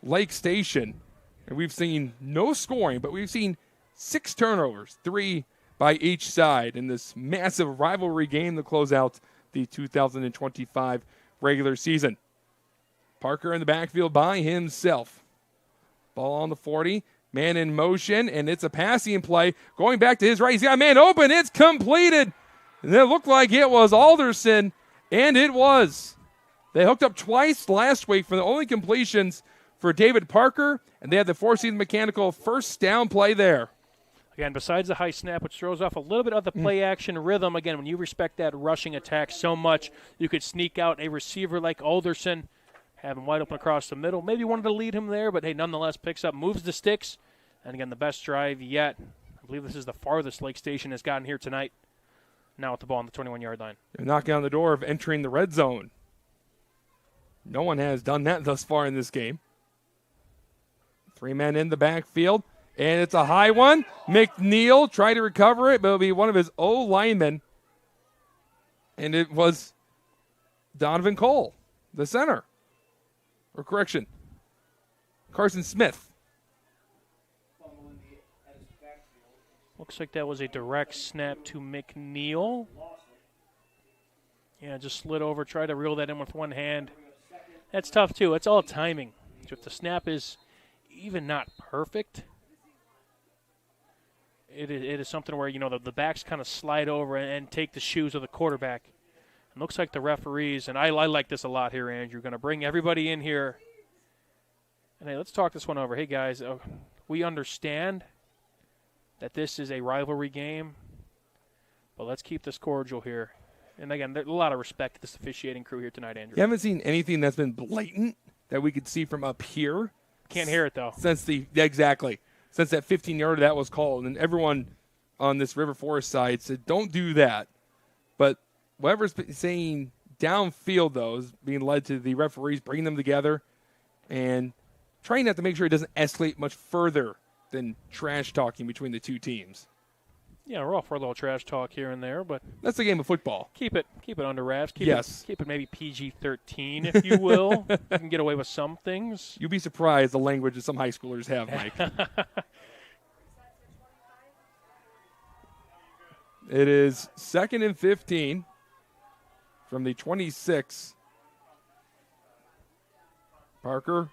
S1: Lake Station. And we've seen no scoring, but we've seen 6 turnovers, 3 by each side in this massive rivalry game to close out the 2025 regular season. Parker in the backfield by himself. Ball on the 40, man in motion, and it's a passing play. Going back to his right, he's got a man open, it's completed. And it looked like it was Alderson, and it was. They hooked up twice last week for the only completions for David Parker, and they had the Four Seasons Mechanical first down play there.
S2: Again, besides the high snap, which throws off a little bit of the play action rhythm, again, when you respect that rushing attack so much, you could sneak out a receiver like Alderson, have him wide open across the middle. Maybe wanted to lead him there, but hey, nonetheless picks up, moves the sticks, and again, the best drive yet. I believe this is the farthest Lake Station has gotten here tonight. Now with the ball on the 21-yard line.
S1: They're knocking on the door of entering the red zone. No one has done that thus far in this game. 3 men in the backfield, and it's a high one. McNeil tried to recover it, but it'll be one of his linemen. And it was Donovan Cole, the center. Or correction, Carson Smith.
S2: Looks like that was a direct snap to McNeil. Yeah, just slid over, tried to reel that in with one hand. That's tough, too. It's all timing. So if the snap is even not perfect, it is something where, the backs kind of slide over and take the shoes of the quarterback. It looks like the referees, and I like this a lot here, Andrew, going to bring everybody in here. And hey, let's talk this one over. Hey, guys, we understand that this is a rivalry game, but let's keep this cordial here. And again, there's a lot of respect to this officiating crew here tonight, Andrew.
S1: You haven't seen anything that's been blatant that we could see from up here.
S2: Can't hear it, though.
S1: Since that 15-yarder that was called. And everyone on this River Forest side said, don't do that. But whatever's saying downfield, though, is being led to the referees bringing them together and trying not to make sure it doesn't escalate much further than trash talking between the two teams.
S2: Yeah, we're all for a little trash talk here and there, but
S1: that's the game of football.
S2: Keep it under wraps. Keep it maybe PG-13, if you will. You can get away with some things.
S1: You'd be surprised the language that some high schoolers have, Mike. It is 2nd and 15 from the 26. Parker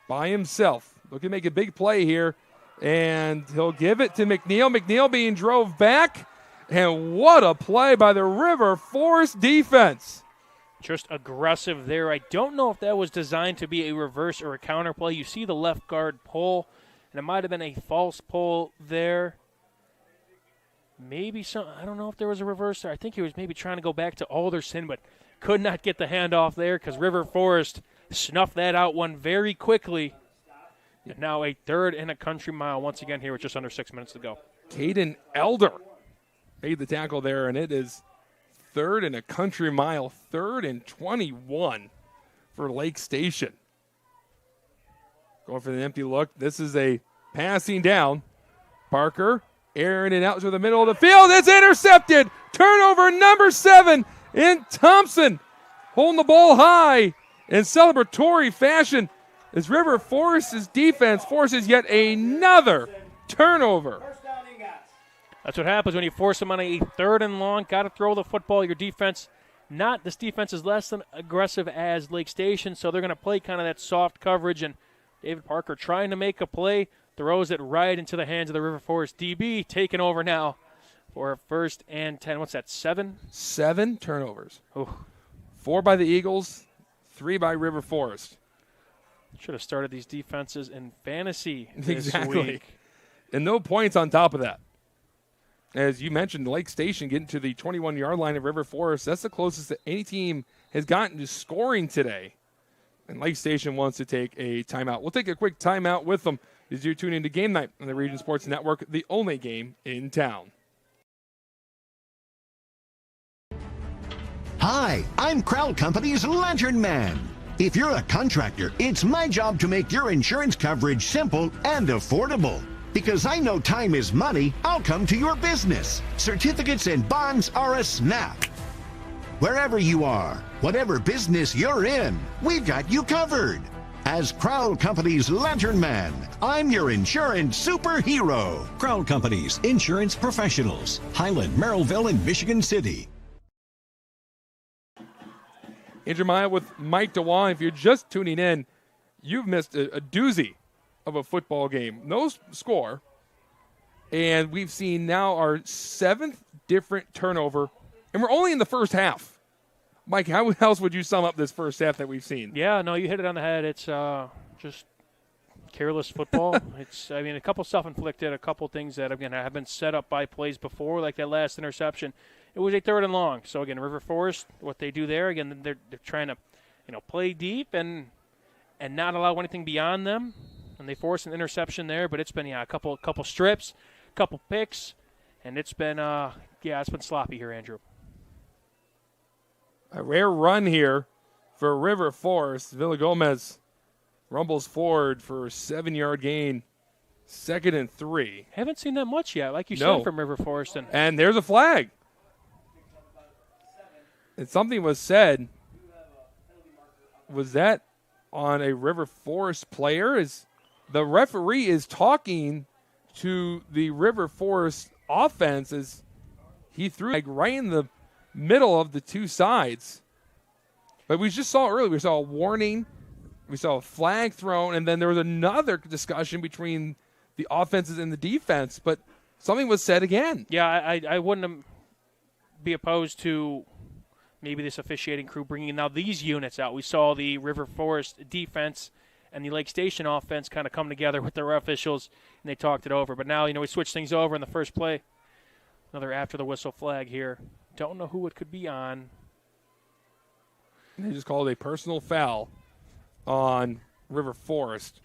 S1: by himself. Looking to make a big play here. And he'll give it to McNeil. McNeil being drove back. And what a play by the River Forest defense.
S2: Just aggressive there. I don't know if that was designed to be a reverse or a counter play. You see the left guard pull, and it might have been a false pull there. Maybe some. I don't know if there was a reverse there. I think he was maybe trying to go back to Alderson, but could not get the handoff there because River Forest snuffed that out one very quickly. And now a third and a country mile once again here with just under 6 minutes to go.
S1: Caden Elder made the tackle there, and it is third and a country mile, 3rd and 21 for Lake Station. Going for the empty look. This is a passing down. Parker airing it out to the middle of the field. It's intercepted. Turnover number 7 in Thompson. Holding the ball high in celebratory fashion as River Forest's defense forces yet another turnover.
S2: That's what happens when you force them on a 3rd and long. Got to throw the football. Your defense, this defense is less than aggressive as Lake Station, so they're going to play kind of that soft coverage. And David Parker trying to make a play, throws it right into the hands of the River Forest DB, taking over now for 1st and 10. What's that, 7?
S1: 7 turnovers.
S2: Ooh.
S1: 4 by the Eagles, 3 by River Forest.
S2: Should have started these defenses in fantasy this
S1: exactly.
S2: week.
S1: And no points on top of that. As you mentioned, Lake Station getting to the 21-yard line of River Forest. That's the closest that any team has gotten to scoring today. And Lake Station wants to take a timeout. We'll take a quick timeout with them as you tune into Game Night on the Region Sports Network, the only game in town.
S4: Hi, I'm Crowd Company's Lantern Man. If you're a contractor, it's my job to make your insurance coverage simple and affordable. Because I know time is money, I'll come to your business. Certificates and bonds are a snap. Wherever you are, whatever business you're in, we've got you covered. As Crowd Company's Lantern Man, I'm your insurance superhero.
S5: Crowd Companies, insurance professionals. Highland, Merrillville, and Michigan City.
S1: Andrew Maya with Mike DeWan. If you're just tuning in, you've missed a doozy of a football game. No score. And we've seen now our 7th different turnover. And we're only in the first half. Mike, how else would you sum up this first half that we've seen?
S2: Yeah, no, you hit it on the head. It's just careless football. A couple self-inflicted, a couple things that, again, have been set up by plays before, like that last interception. It was a 3rd and long. So, again, River Forest, what they do there, again, they're trying to, play deep and not allow anything beyond them. And they forced an interception there, but it's been, a couple strips, a couple picks, and it's been, it's been sloppy here, Andrew.
S1: A rare run here for River Forest. Villagomez rumbles forward for a 7-yard gain. 2nd and 3.
S2: Haven't seen that much yet, like you said, from River Forest.
S1: And there's a flag. And something was said. Was that on a River Forest player? Is the referee is talking to the River Forest offense as he threw right in the middle of the two sides. But we just saw earlier, we saw a warning, we saw a flag thrown, and then there was another discussion between the offenses and the defense. But something was said again.
S2: Yeah, I wouldn't be opposed to maybe this officiating crew bringing now these units out. We saw the River Forest defense and the Lake Station offense kind of come together with their officials, and they talked it over. But now, we switched things over in the first play. Another after the whistle flag here. Don't know who it could be on.
S1: They just called a personal foul on River Forest.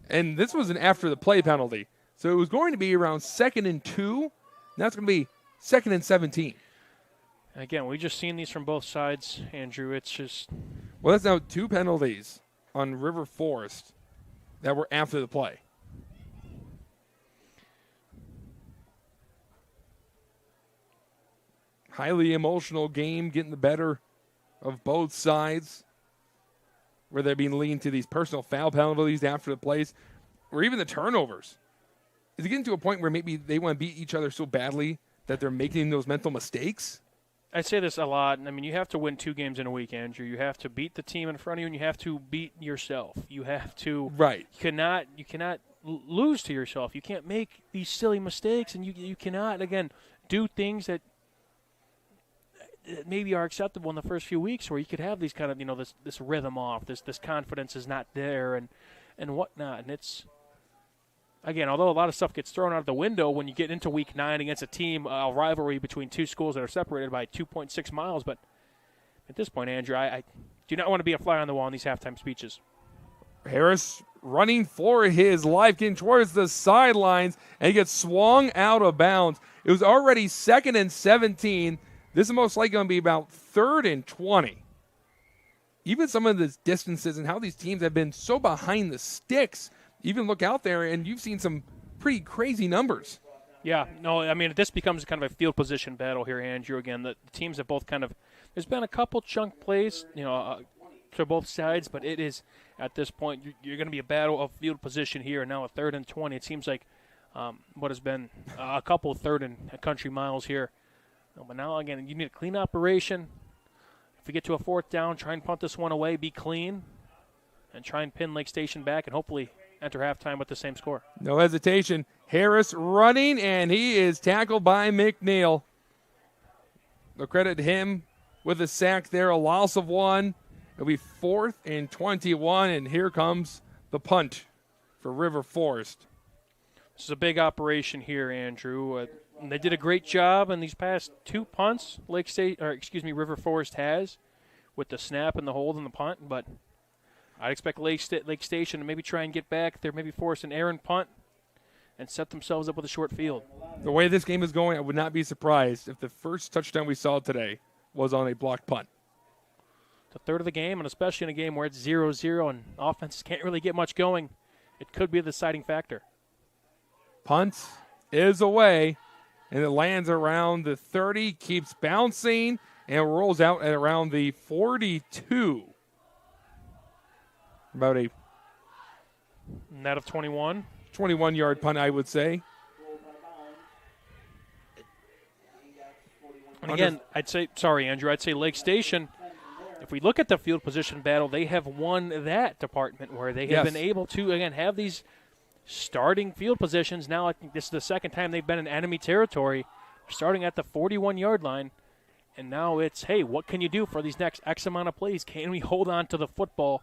S1: And this was an after the play penalty. So it was going to be around 2nd and 2. And that's going to be 2nd and 17.
S2: Again, we've just seen these from both sides, Andrew. It's just...
S1: Well, that's now 2 penalties on River Forest that were after the play. Highly emotional game, getting the better of both sides, where they're being leaned to these personal foul penalties after the plays, or even the turnovers. Is it getting to a point where maybe they want to beat each other so badly that they're making those mental mistakes?
S2: I say this a lot. You have to win 2 games in a week, Andrew. You have to beat the team in front of you, and you have to beat yourself. You have to.
S1: Right.
S2: You cannot lose to yourself. You can't make these silly mistakes, and you cannot, again, do things that maybe are acceptable in the first few weeks, where you could have these kind of, this rhythm off, this confidence is not there, and whatnot. And it's, again, although a lot of stuff gets thrown out the window when you get into Week 9 against a team, a rivalry between 2 schools that are separated by 2.6 miles. But at this point, Andrew, do not want to be a fly on the wall in these halftime speeches.
S1: Harris running for his life, getting towards the sidelines, and he gets swung out of bounds. It was already 2nd and 17. This is most likely going to be about 3rd and 20. Even some of the distances and how these teams have been so behind the sticks, even look out there, and you've seen some pretty crazy numbers.
S2: Yeah, no, I mean, this becomes kind of a field position battle here, Andrew. Again, the teams have both kind of – there's been a couple chunk plays, to both sides, but it is, at this point, you're going to be a battle of field position here. Now a 3rd and 20. It seems like what has been a couple 3rd and country miles here. But now, again, you need a clean operation. If we get to a 4th down, try and punt this one away, be clean, and try and pin Lake Station back and hopefully enter halftime with the same score.
S1: No hesitation. Harris running, and he is tackled by McNeil. They'll credit him with a sack there, a loss of 1. It'll be 4th and 21, and here comes the punt for River Forest.
S2: This is a big operation here, Andrew. They did a great job in these past 2 punts River Forest has with the snap and the hold and the punt, but I'd expect Lake Station to maybe try and get back there, maybe force an errant punt and set themselves up with a short field.
S1: The way this game is going, I would not be surprised if the first touchdown we saw today was on a blocked punt.
S2: The 3rd of the game, and especially in a game where it's 0-0 and offenses can't really get much going, it could be the deciding factor.
S1: Punt is away, and it lands around the 30, keeps bouncing, and rolls out at around the 42. About a
S2: net of 21.
S1: 21-yard punt, I would say.
S2: And again, I'd say Lake Station, if we look at the field position battle, they have won that department where they have been able to, again, have these starting field positions. Now I think this is the second time they've been in enemy territory, starting at the 41-yard line. And now it's, hey, what can you do for these next X amount of plays? Can we hold on to the football?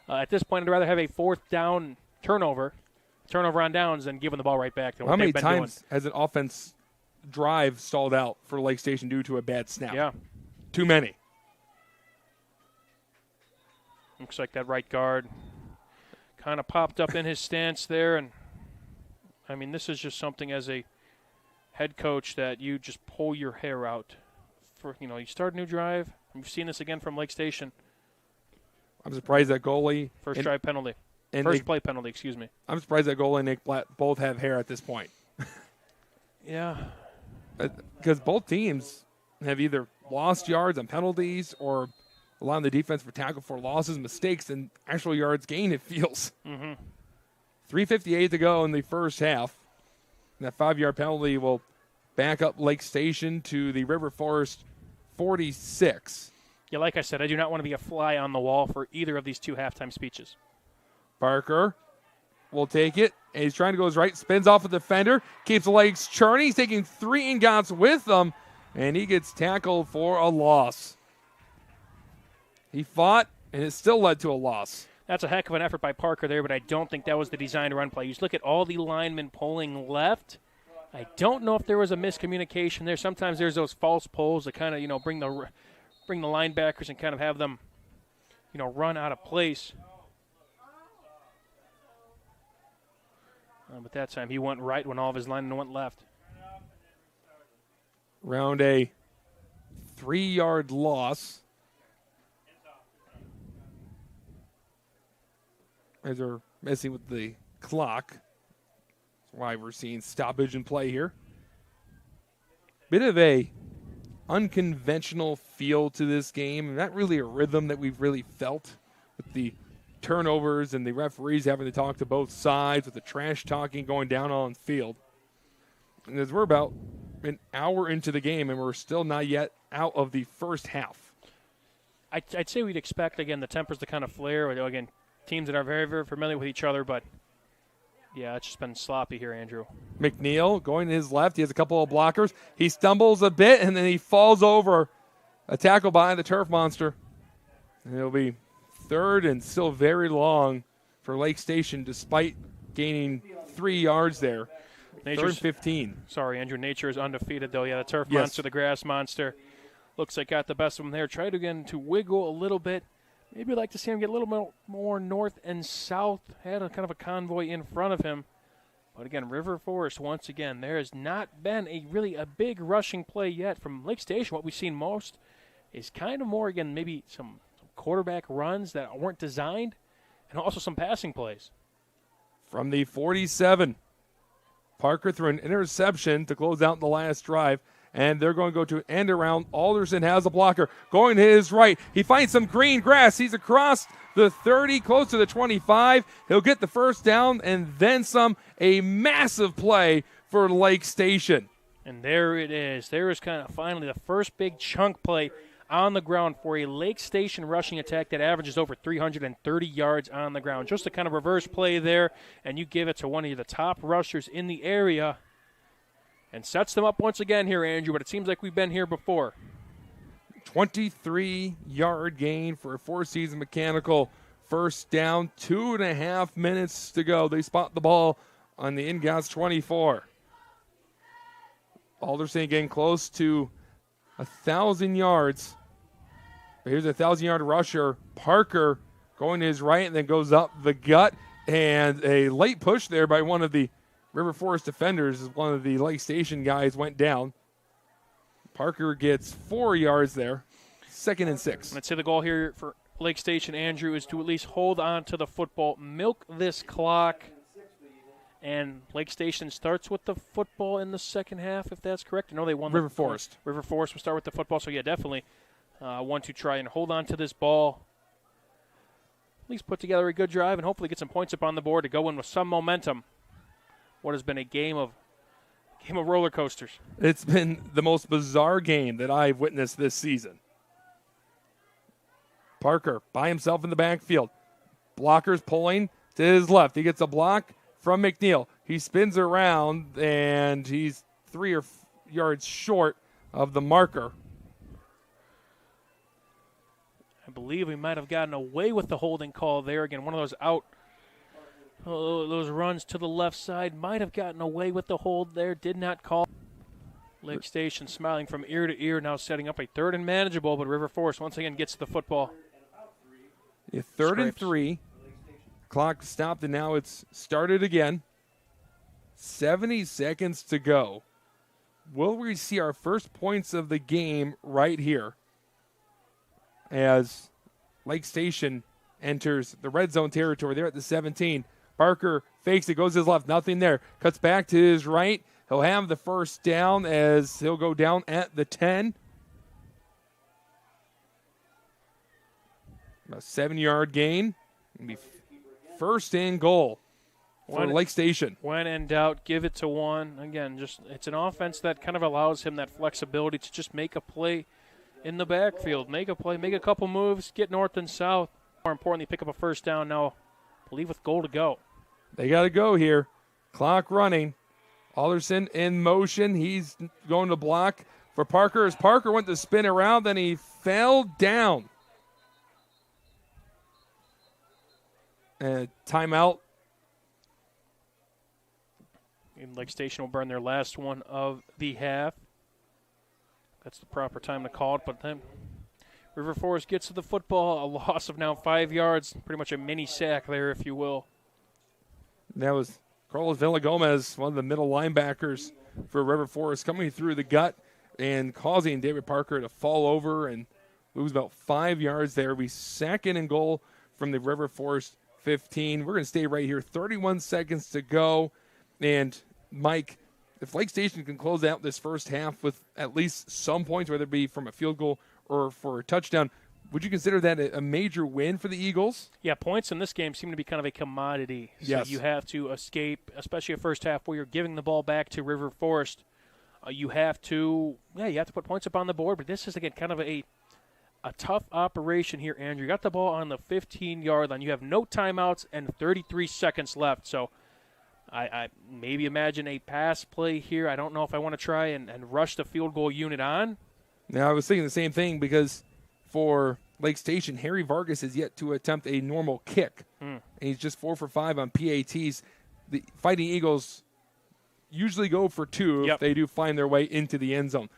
S2: At this point, I'd rather have a 4th down turnover on downs than giving the ball right back to what they've been doing.
S1: How many times has an offense drive stalled out for Lake Station due to a bad snap?
S2: Yeah.
S1: Too many.
S2: Looks like that right guard kind of popped up in his stance there. And, I mean, this is just something as a head coach that you just pull your hair out. You start a new drive. We've seen this again from Lake Station.
S1: I'm surprised that goalie.
S2: First drive penalty. First play penalty, excuse me.
S1: I'm surprised that goalie and Nick Blatt both have hair at this point.
S2: Yeah.
S1: Because both teams have either lost yards on penalties or allowing the defense for tackle for losses, mistakes, and actual yards gained, it feels. 3:58 to go in the first half. And that 5-yard penalty will back up Lake Station to the River Forest 46.
S2: Yeah, like I said, I do not want to be a fly on the wall for either of these 2 halftime speeches.
S1: Parker will take it. And he's trying to go his right, spins off a defender, keeps the legs churning. He's taking 3 ingots with him, and he gets tackled for a loss. He fought, and it still led to a loss.
S2: That's a heck of an effort by Parker there, but I don't think that was the designed run play. You just look at all the linemen pulling left. I don't know if there was a miscommunication there. Sometimes there's those false pulls that kind of, bring the linebackers and kind of have them, run out of place. But that time he went right when all of his linemen went left.
S1: Around a 3-yard loss. As they're messing with the clock. That's why we're seeing stoppage in play here. Bit of a unconventional feel to this game. Not really a rhythm that we've really felt with the turnovers and the referees having to talk to both sides with the trash talking going down on the field. And as we're about an hour into the game and we're still not yet out of the first half.
S2: I'd say we'd expect, again, the tempers to kind of flare. Again, teams that are very, very familiar with each other, but yeah, it's just been sloppy here, Andrew.
S1: McNeil going to his left. He has a couple of blockers. He stumbles a bit, and then he falls over a tackle by the turf monster. And it'll be 3rd and still very long for Lake Station, despite gaining 3 yards there. 3rd and 15.
S2: Sorry, Andrew. Nature is undefeated, though. Yeah, the turf monster, the grass monster, looks like got the best of them there. Tried again to wiggle a little bit. Maybe I'd like to see him get a little more north and south. Had a kind of a convoy in front of him. But again, River Forest, once again, there has not been a big rushing play yet from Lake Station. What we've seen most is kind of more, again, maybe some quarterback runs that weren't designed, and also some passing plays.
S1: From the 47, Parker threw an interception to close out the last drive, and they're going to go to end around. Alderson has a blocker going to his right. He finds some green grass. He's across the 30, close to the 25. He'll get the first down and then some. A massive play for Lake Station.
S2: And there it is. There is kind of finally the first big chunk play on the ground for a Lake Station rushing attack that averages over 330 yards on the ground. Just a kind of reverse play there, and you give it to one of the top rushers in the area and sets them up once again here, Andrew, but it seems like we've been here before.
S1: 23-yard gain for a four-season Mechanical first down. 2.5 minutes to go. They spot the ball on the InGas 24. Alderson getting close to 1,000 yards. But here's a 1,000-yard rusher. Parker going to his right and then goes up the gut. And a late push there by one of the River Forest defenders as one of the Lake Station guys went down. Parker gets 4 yards there. 2nd and 6.
S2: Let's say the goal here for Lake Station, Andrew, is to at least hold on to the football, milk this clock. And Lake Station starts with the football in the second half, if that's correct. I know they won.
S1: River Forest.
S2: River Forest will start with the football. So, yeah, definitely want to try and hold on to this ball. At least put together a good drive and hopefully get some points up on the board to go in with some momentum. What has been a game of roller coasters.
S1: It's been the most bizarre game that I've witnessed this season. Parker by himself in the backfield. Blockers pulling to his left. He gets a block from McNeil. He spins around, and he's 3 or 4 yards short of the marker.
S2: I believe we might have gotten away with the holding call there. Again, one of those those runs to the left side might have gotten away with the hold there. Did not call. Lake Station smiling from ear to ear, now setting up a 3rd and manageable, but River Forest once again gets the football.
S1: Yeah, 3rd and 3. Clock stopped, and now it's started again. 70 seconds to go. Will we see our first points of the game right here as Lake Station enters the red zone territory? They're at the 17. Parker fakes it, goes to his left, nothing there. Cuts back to his right. He'll have the first down as he'll go down at the 10. A 7-yard gain. It'll be 1st and goal for Lake Station.
S2: When in doubt, give it to one. Again, just it's an offense that kind of allows him that flexibility to just make a play in the backfield. Make a play, make a couple moves, get north and south. More importantly, pick up a first down now, I believe with goal to go.
S1: They got to go here. Clock running. Alderson in motion. He's going to block for Parker. As Parker went to spin around, then he fell down. And timeout.
S2: And Lake Station will burn their last one of the half. That's the proper time to call it, but then River Forest gets to the football. A loss of now 5 yards. Pretty much a mini sack there, if you will.
S1: That was Carlos Villagomez, one of the middle linebackers for River Forest, coming through the gut and causing David Parker to fall over and lose about 5 yards there. We 2nd and goal from the River Forest 15. We're going to stay right here. 31 seconds to go. And, Mike, if Lake Station can close out this first half with at least some points, whether it be from a field goal or for a touchdown, would you consider that a major win for the Eagles?
S2: Yeah, points in this game seem to be kind of a commodity. So
S1: yes.
S2: You have to escape, especially a first half where you're giving the ball back to River Forest. You have to put points up on the board. But this is, again, kind of a tough operation here, Andrew. You got the ball on the 15-yard line. You have no timeouts and 33 seconds left. So I maybe imagine a pass play here. I don't know if I want to try and rush the field goal unit on.
S1: Now, I was thinking the same thing because for Lake Station, Harry Vargas has yet to attempt a normal kick. And he's just 4 for 5 on PATs. The Fighting Eagles usually go for 2 if they do find their way into the end zone.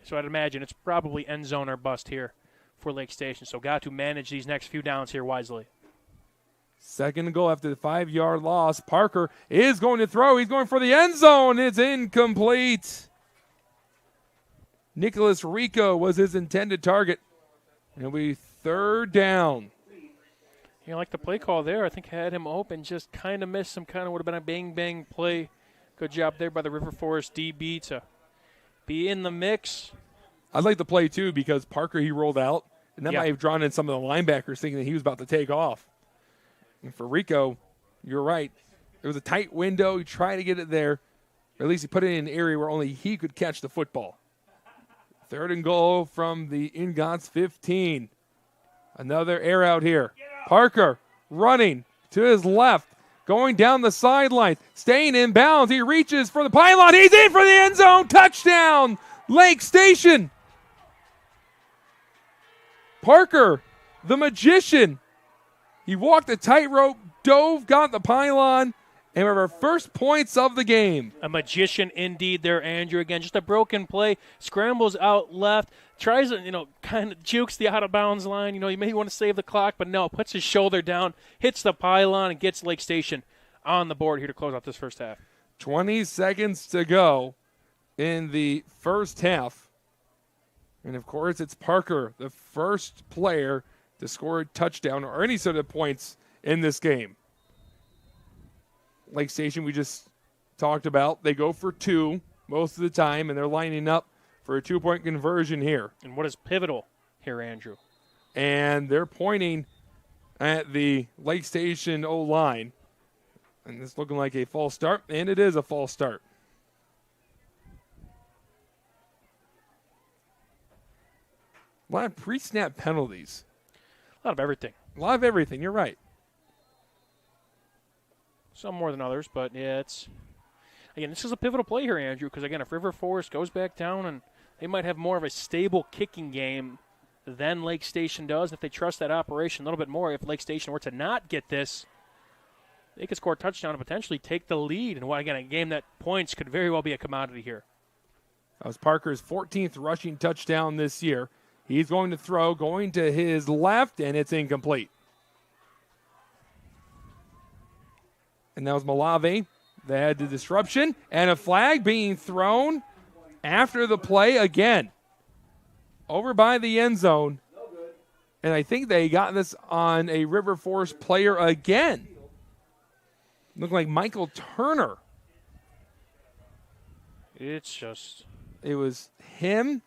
S2: So I'd imagine it's probably end zone or bust here for Lake Station. So got to manage these next few downs here wisely.
S1: Second and goal after the 5-yard loss. Parker is going to throw. He's going for the end zone. It's incomplete. Nicholas Rico was his intended target. And it'll be third down.
S2: You know, like the play call there, I think had him open, just kind of missed some kind of would have been a bang-bang play. Good job there by the River Forest DB to be in the mix.
S1: I like the play, too, because Parker, he rolled out, and that
S2: Yeah.
S1: might have drawn in some of the linebackers thinking that he was about to take off. And for Rico, you're right. It was a tight window. He tried to get it there. Or at least he put it in an area where only he could catch the football. Third and goal from the Ingots 15. Another air out here. Parker running to his left, going down the sideline, staying in bounds. He reaches for the pylon. He's in for the end zone. Touchdown, Lake Station. Parker, the magician. He walked the tightrope, dove, got the pylon, and we have our first points of the game.
S2: A magician indeed there, Andrew. Again, just a broken play. Scrambles out left. Tries to, kind of jukes the out-of-bounds line. You may want to save the clock, but no, puts his shoulder down, hits the pylon, and gets Lake Station on the board here to close out this first half.
S1: 20 seconds to go in the first half. And, of course, it's Parker, the first player to score a touchdown or any sort of points in this game. Lake Station, we just talked about, they go for two most of the time, and they're lining up for a 2-point conversion here.
S2: And what is pivotal here, Andrew?
S1: And they're pointing at the Lake Station O-line. And it's looking like a false start, and it is a false start. A lot of pre-snap penalties.
S2: A lot of everything.
S1: A lot of everything, you're right.
S2: Some more than others, but yeah, this is a pivotal play here, Andrew, because, again, if River Forest goes back down and they might have more of a stable kicking game than Lake Station does, if they trust that operation a little bit more, if Lake Station were to not get this, they could score a touchdown and potentially take the lead. And, again, a game that points could very well be a commodity here.
S1: That was Parker's 14th rushing touchdown this year. He's going to throw, going to his left, and it's incomplete. And that was Malave. They had the disruption and a flag being thrown after the play again. Over by the end zone. And I think they got this on a River Forest player again. Looked like Michael Turner.
S2: It
S1: was him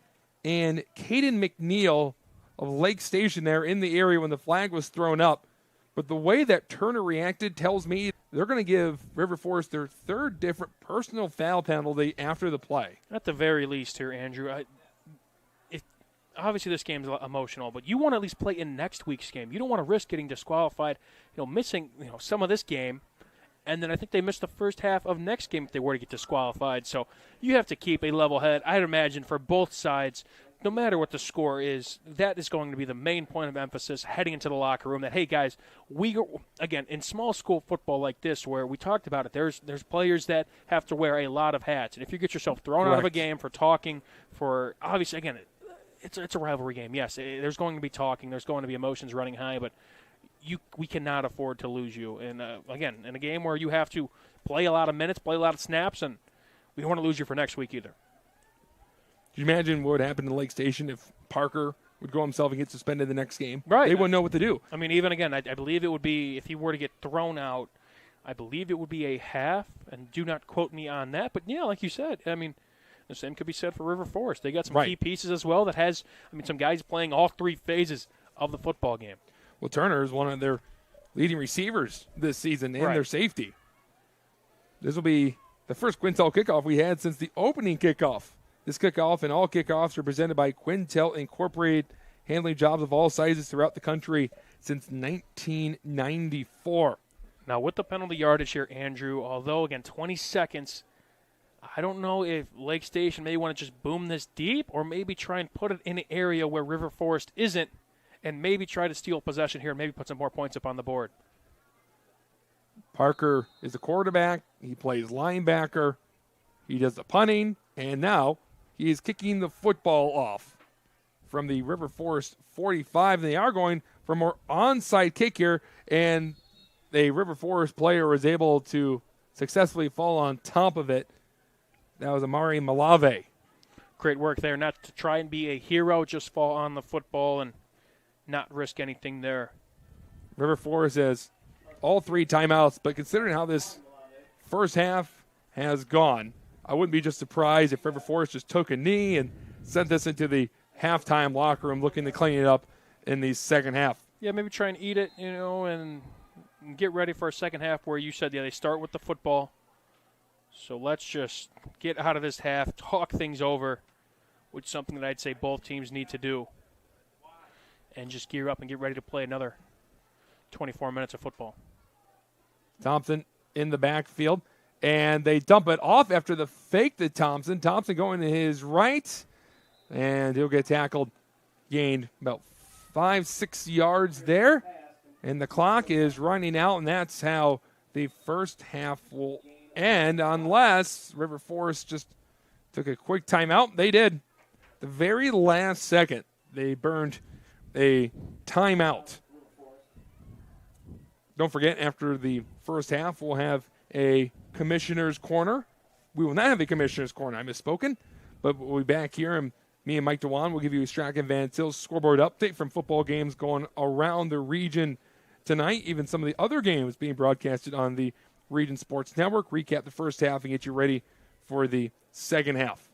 S1: and Caden McNeil of Lake Station there in the area when the flag was thrown up. But the way that Turner reacted tells me they're going to give River Forest their third different personal foul penalty after the play.
S2: At the very least here, Andrew, obviously this game's emotional, but you want to at least play in next week's game. You don't want to risk getting disqualified, missing some of this game. And then I think they missed the first half of next game if they were to get disqualified. So you have to keep a level head, I'd imagine, for both sides. No matter what the score is, that is going to be the main point of emphasis heading into the locker room. That, hey, guys, again, in small school football like this where we talked about it, there's players that have to wear a lot of hats. And if you get yourself thrown out of a game for talking, for obviously, again, it's a rivalry game. Yes, there's going to be talking. There's going to be emotions running high, but we cannot afford to lose you. And, again, in a game where you have to play a lot of minutes, play a lot of snaps, and we don't want to lose you for next week either.
S1: Can you imagine what would happen to Lake Station if Parker would go himself and get suspended the next game?
S2: Right.
S1: They wouldn't know what to do.
S2: I mean, even again, I believe it would be, if he were to get thrown out, I believe it would be a half, and do not quote me on that. But, yeah, like you said, I mean, the same could be said for River Forest. They got some key pieces as well that has, some guys playing all three phases of the football game.
S1: Well, Turner is one of their leading receivers this season and their safety. This will be the first Quintel kickoff we had since the opening kickoff. This kickoff and all kickoffs are presented by Quintel Incorporated, handling jobs of all sizes throughout the country since 1994.
S2: Now, with the penalty yardage here, Andrew, although, again, 20 seconds, I don't know if Lake Station may want to just boom this deep or maybe try and put it in an area where River Forest isn't and maybe try to steal possession here and maybe put some more points up on the board.
S1: Parker is a quarterback. He plays linebacker. He does the punting, and now he is kicking the football off from the River Forest 45. They are going for more onside kick here, and the River Forest player was able to successfully fall on top of it. That was Amari Malave.
S2: Great work there, not to try and be a hero, just fall on the football and not risk anything there.
S1: River Forest has all 3 timeouts, but considering how this first half has gone, I wouldn't be just surprised if River Forest just took a knee and sent this into the halftime locker room looking to clean it up in the second half.
S2: Yeah, maybe try and eat it, and get ready for a second half where you said, they start with the football. So let's just get out of this half, talk things over, which is something that I'd say both teams need to do, and just gear up and get ready to play another 24 minutes of football.
S1: Thompson in the backfield, and they dump it off after the fake to Thompson. Thompson going to his right, and he'll get tackled, gained about 5-6 yards there, and the clock is running out, and that's how the first half will end, unless River Forest just took a quick timeout. They did. The very last second, they burned a timeout. Don't forget, after the first half, we'll have a commissioner's corner. We will not have a commissioner's corner. I misspoken, but we'll be back here, and me and Mike Dewan will give you a Strachan Van Til scoreboard update from football games going around the region tonight, even some of the other games being broadcasted on the Region Sports Network. Recap the first half and get you ready for the second half.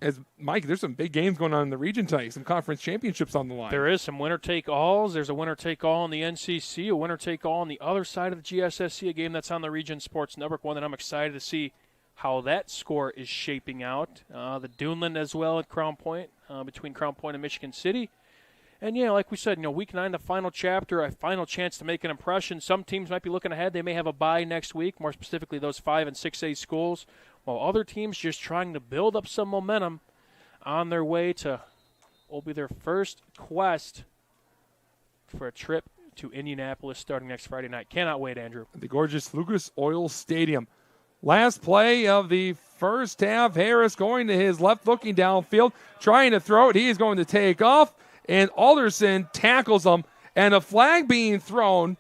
S1: As Mike, there's some big games going on in the region tonight, some conference championships on the line.
S2: There is some winner-take-alls. There's a winner-take-all in the NCC, a winner-take-all on the other side of the GSSC, a game that's on the Region Sports Network, one that I'm excited to see how that score is shaping out. The Duneland as well at Crown Point, between Crown Point and Michigan City. And, like we said, Week 9, the final chapter, a final chance to make an impression. Some teams might be looking ahead. They may have a bye next week, more specifically those 5 and 6A schools, while other teams just trying to build up some momentum on their way to will be their first quest for a trip to Indianapolis starting next Friday night. Cannot wait, Andrew.
S1: The gorgeous Lucas Oil Stadium. Last play of the first half, Harris going to his left, looking downfield, trying to throw it. He is going to take off, and Alderson tackles him, and a flag being thrown.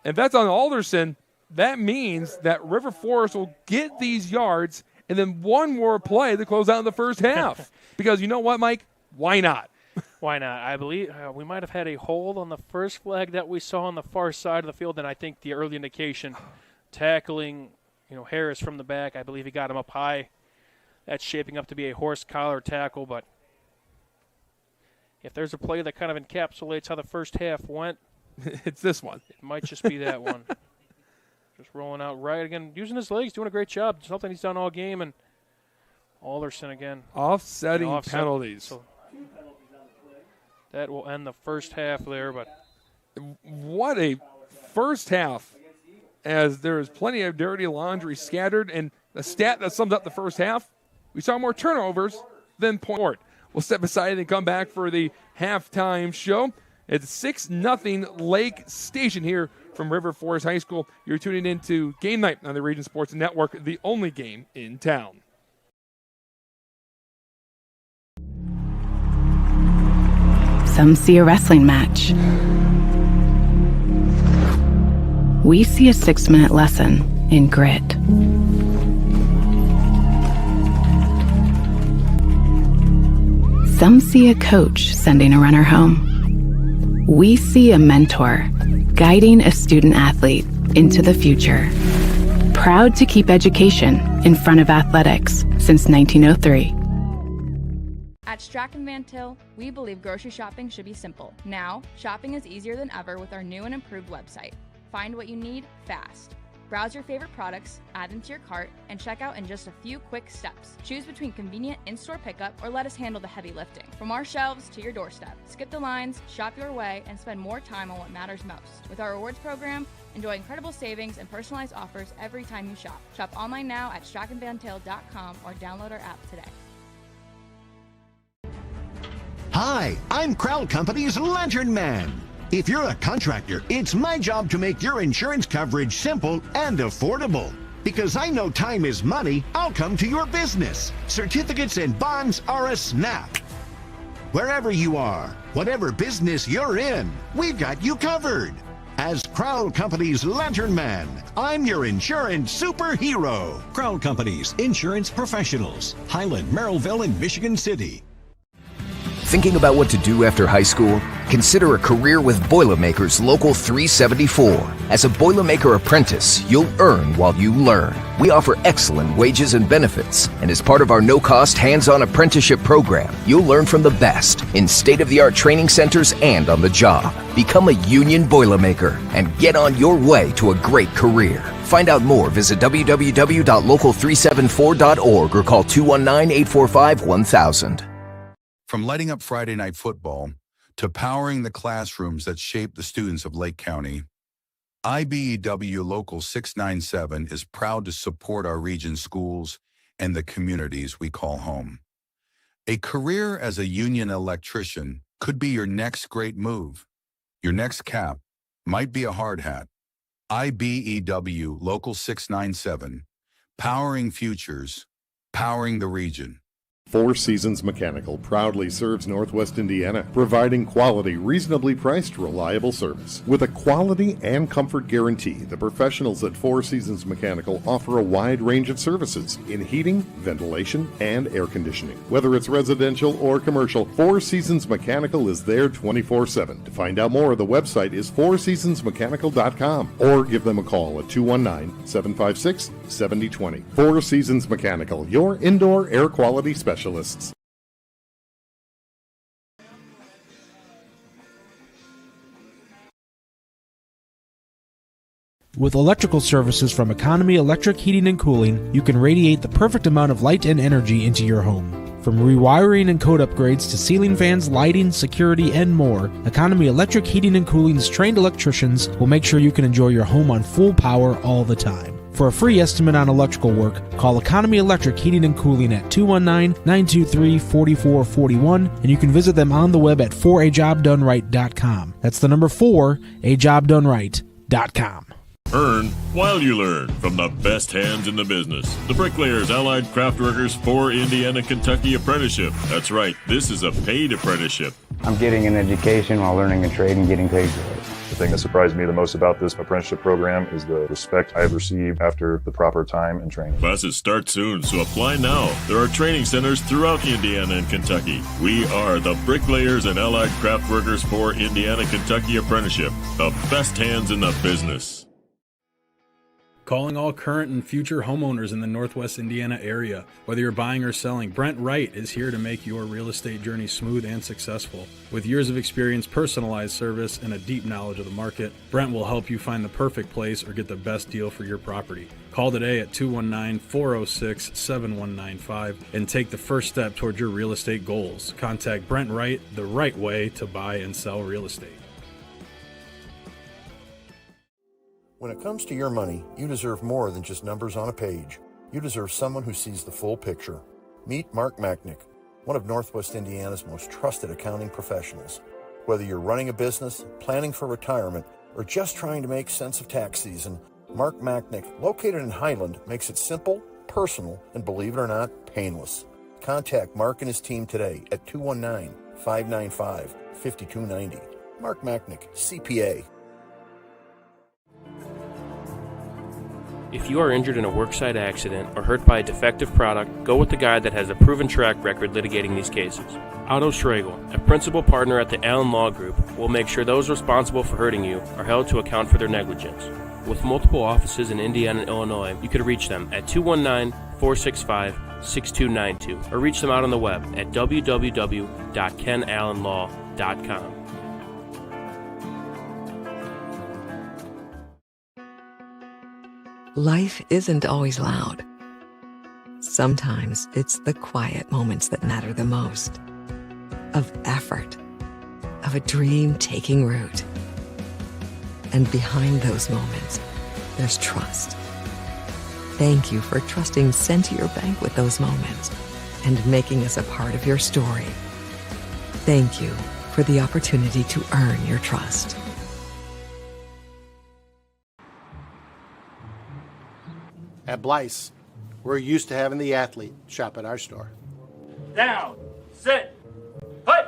S1: If that's on Alderson, that means that River Forest will get these yards and then one more play to close out the first half. Because you know what, Mike? Why not?
S2: Why not? I believe we might have had a hold on the first flag that we saw on the far side of the field, and I think the early indication tackling Harris from the back, I believe he got him up high. That's shaping up to be a horse collar tackle, but if there's a play that kind of encapsulates how the first half went,
S1: it's this one.
S2: It might just be that one. Just rolling out right again, using his legs, doing a great job. Something he's done all game, and Alderson again.
S1: Offsetting penalties.
S2: So that will end the first half there, but
S1: what a first half, as there is plenty of dirty laundry scattered, and the stat that sums up the first half, we saw more turnovers than point. We'll step aside and come back for the halftime show. It's 6-0 Lake Station here from River Forest High School. You're tuning in to Game Night on the Region Sports Network, the only game in town.
S15: Some see a wrestling match. We see a 6-minute lesson in grit. Some see a coach sending a runner home. We see a mentor guiding a student athlete into the future. Proud to keep education in front of athletics since 1903.
S3: At Strachan Van Til, we believe grocery shopping should be simple. Now, shopping is easier than ever with our new and improved website. Find what you need fast. Browse your favorite products, add them to your cart, and check out in just a few quick steps. Choose between convenient in-store pickup or let us handle the heavy lifting. From our shelves to your doorstep, skip the lines, shop your way, and spend more time on what matters most. With our rewards program, enjoy incredible savings and personalized offers every time you shop. Shop online now at strachanvantil.com or download our app today.
S4: Hi, I'm Crowd Company's Lantern Man. If you're a contractor, it's my job to make your insurance coverage simple and affordable. Because I know time is money, I'll come to your business. Certificates and bonds are a snap. Wherever you are, whatever business you're in, we've got you covered. As Crowell Companies Lantern Man, I'm your insurance superhero.
S5: Crowell Companies, insurance professionals. Highland, Merrillville, and Michigan City.
S6: Thinking about what to do after high school? Consider a career with Boilermakers Local 374. As a Boilermaker apprentice, you'll earn while you learn. We offer excellent wages and benefits, and as part of our no-cost hands-on apprenticeship program, you'll learn from the best in state-of-the-art training centers and on the job. Become a union Boilermaker and get on your way to a great career. Find out more, visit www.local374.org or call 219-845-1000.
S7: From lighting up Friday night football to powering the classrooms that shape the students of Lake County, IBEW Local 697 is proud to support our region's schools and the communities we call home. A career as a union electrician could be your next great move. Your next cap might be a hard hat. IBEW Local 697, powering futures, powering the region.
S9: Four Seasons Mechanical proudly serves Northwest Indiana, providing quality, reasonably priced, reliable service. With a quality and comfort guarantee, the professionals at Four Seasons Mechanical offer a wide range of services in heating, ventilation, and air conditioning. Whether it's residential or commercial, Four Seasons Mechanical is there 24/7. To find out more, the website is fourseasonsmechanical.com or give them a call at 219-756-7020. Four Seasons Mechanical, your indoor air quality specialist.
S10: With electrical services from Economy Electric Heating and Cooling, you can radiate the perfect amount of light and energy into your home. From rewiring and code upgrades to ceiling fans, lighting, security, and more, Economy Electric Heating and Cooling's trained electricians will make sure you can enjoy your home on full power all the time. For a free estimate on electrical work, call Economy Electric Heating and Cooling at 219-923-4441, and you can visit them on the web at 4ajobdoneright.com. That's the number 4ajobdoneright.com.
S11: Earn while you learn from the best hands in the business. The Bricklayers Allied Craftworkers for Indiana Kentucky Apprenticeship. That's right, this is a paid apprenticeship.
S12: I'm getting an education while learning a trade and getting paid for it.
S13: The thing that surprised me the most about this apprenticeship program is the respect I have received after the proper time and training.
S11: Classes start soon, so apply now. There are training centers throughout Indiana and Kentucky. We are the Bricklayers and Allied Craftworkers for Indiana Kentucky Apprenticeship. The best hands in the business.
S14: Calling all current and future homeowners in the Northwest Indiana area. Whether you're buying or selling, Brent Wright is here to make your real estate journey smooth and successful. With years of experience, personalized service, and a deep knowledge of the market, Brent will help you find the perfect place or get the best deal for your property. Call today at 219-406-7195 and take the first step toward your real estate goals. Contact Brent Wright, the right way to buy and sell real estate.
S16: When it comes to your money, you deserve more than just numbers on a page. You deserve someone who sees the full picture. Meet Mark Machnick, one of Northwest Indiana's most trusted accounting professionals. Whether you're running a business, planning for retirement, or just trying to make sense of tax season, Mark Machnick, located in Highland, makes it simple, personal, and believe it or not, painless. Contact Mark and his team today at 219-595-5290. Mark Machnick, CPA.
S17: If you are injured in a worksite accident or hurt by a defective product, go with the guy that has a proven track record litigating these cases. Otto Schragle, a principal partner at the Allen Law Group, will make sure those responsible for hurting you are held to account for their negligence. With multiple offices in Indiana and Illinois, you can reach them at 219-465-6292 or reach them out on the web at www.kenallenlaw.com.
S18: Life isn't always loud. Sometimes it's the quiet moments that matter the most. Of effort, of a dream taking root. And behind those moments, there's trust. Thank you for trusting Sentier Bank with those moments and making us a part of your story. Thank you for the opportunity to earn your trust.
S19: At Blyce, we're used to having the athlete shop at our store.
S20: Down, sit, put.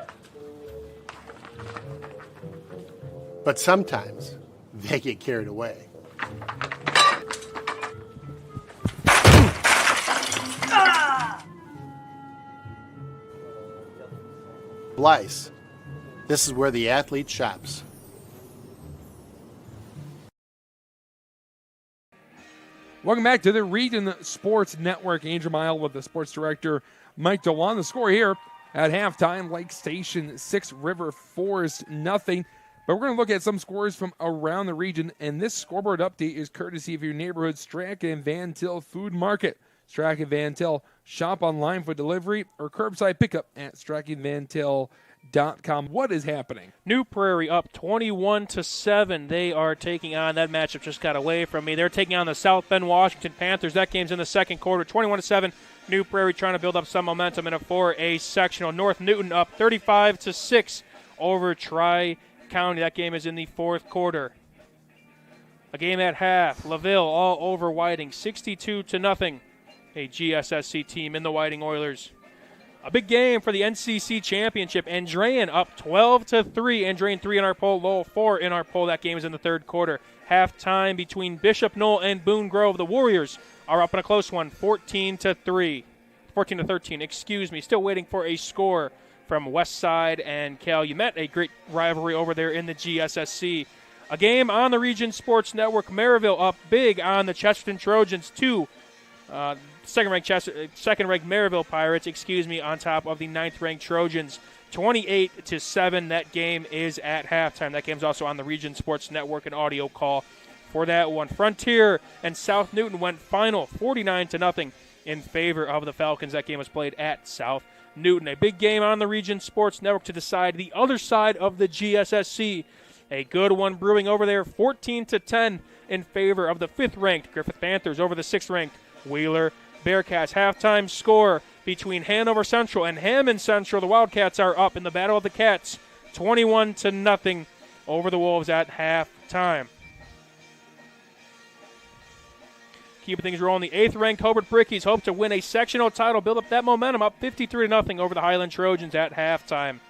S19: But sometimes they get carried away. Blyce, this is where the athlete shops.
S1: Welcome back to the Region Sports Network. Angel Mile with the sports director, Mike DeLon. The score here at halftime, Lake Station 6, River Forest nothing. But we're going to look at some scores from around the region, and this scoreboard update is courtesy of your neighborhood Strachan Van Til Food Market. Strachan Van Til, shop online for delivery or curbside pickup at strachanvantil.com. What is happening?
S2: New Prairie up 21-7. They are taking on, that matchup just got away from me. They're taking on the South Bend Washington Panthers. That game's in the second quarter, 21-7. New Prairie trying to build up some momentum in a 4A sectional. North Newton up 35-6 over Tri-County. That game is in the fourth quarter. A game at half. LaVille all over Whiting, 62-0. A GSSC team in the Whiting Oilers. A big game for the NCC Championship. Andrean up 12-3. Andrean 3 in our poll, Lowell 4 in our poll. That game is in the third quarter. Halftime between Bishop Knoll and Boone Grove. The Warriors are up in a close one, 14-13. Still waiting for a score from Westside and Calumet. A great rivalry over there in the GSSC. A game on the Region Sports Network. Maryville up big on the Chesterton Trojans. Second-ranked Maryville Pirates, on top of the 9th-ranked Trojans. 28-7. That game is at halftime. That game's also on the Region Sports Network, an audio call for that one. Frontier and South Newton went final 49-0 in favor of the Falcons. That game was played at South Newton. A big game on the Region Sports Network to decide the other side of the GSSC. A good one brewing over there, 14-10 in favor of the 5th-ranked Griffith Panthers over the 6th-ranked Wheeler Bearcats. Halftime score between Hanover Central and Hammond Central. The Wildcats are up in the Battle of the Cats, 21-0 over the Wolves at halftime. Keeping things rolling, the 8th-ranked Hobart Brickies hope to win a sectional title, build up that momentum, up 53-0 over the Highland Trojans at halftime.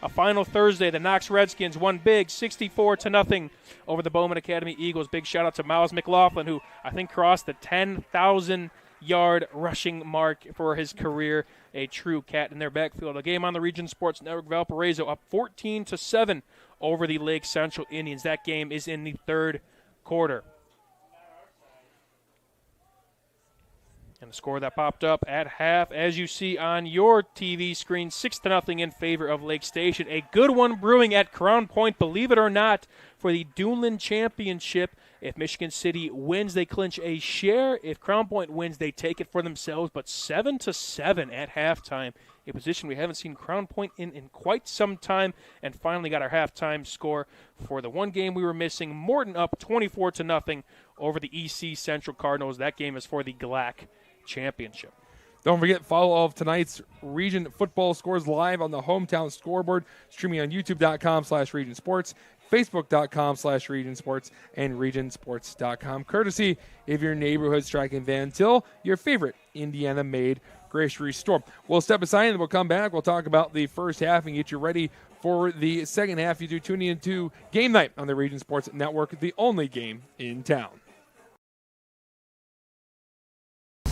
S2: A final Thursday, the Knox Redskins won big, 64-0 over the Bowman Academy Eagles. Big shout-out to Miles McLaughlin, who I think crossed the 10,000-yard rushing mark for his career. A true cat in their backfield. A game on the Region Sports Network. Valparaiso up 14-7 over the Lake Central Indians. That game is in the third quarter. And the score that popped up at half, as you see on your TV screen, 6-0 in favor of Lake Station. A good one brewing at Crown Point, believe it or not, for the Duneland Championship. If Michigan City wins, they clinch a share. If Crown Point wins, they take it for themselves. But 7-7 at halftime, a position we haven't seen Crown Point in quite some time. And finally got our halftime score for the one game we were missing. Morton up 24-0 over the EC Central Cardinals. That game is for the GLAC Championship.
S1: Don't forget, follow all of tonight's Region football scores live on the Hometown Scoreboard, streaming on youtube.com/Region Sports, facebook.com/Region Sports, and regionsports.com, courtesy of your neighborhood Strachan Van Til, your favorite Indiana-made grocery store. We'll step aside and we'll come back. We'll talk about the first half and get you ready for the second half. You do tuning into Game Night on the Region Sports Network, the only game in town.